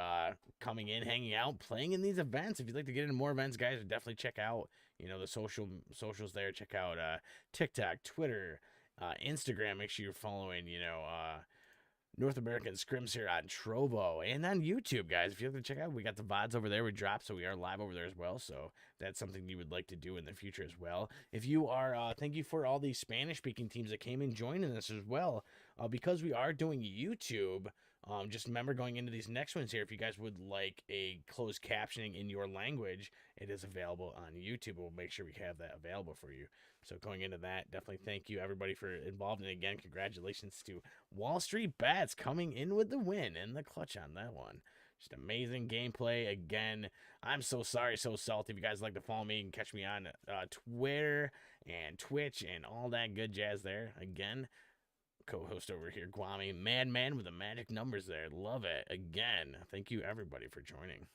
coming in, hanging out, playing in these events. If you'd like to get into more events, guys, definitely check out the socials there. Check out TikTok, Twitter, Instagram. Make sure you're following North American Scrims here on Trovo and on YouTube, guys. If you like to check out, we got the VODs over there. We drop, so we are live over there as well. So that's something you would like to do in the future as well. If you are, thank you for all these Spanish-speaking teams that came and joining us as well. Because we are doing YouTube, just remember going into these next ones here, if you guys would like a closed captioning in your language, it is available on YouTube. We'll make sure we have that available for you. So going into that, definitely thank you everybody for involved. And again, congratulations to Wall Street Bets coming in with the win and the clutch on that one. Just amazing gameplay. Again, I'm so sorry, so salty. If you guys like to follow me, you can catch me on Twitter and Twitch and all that good jazz there. Again, co-host over here, Guami, Madman with the magic numbers there. Love it. Again, thank you everybody for joining.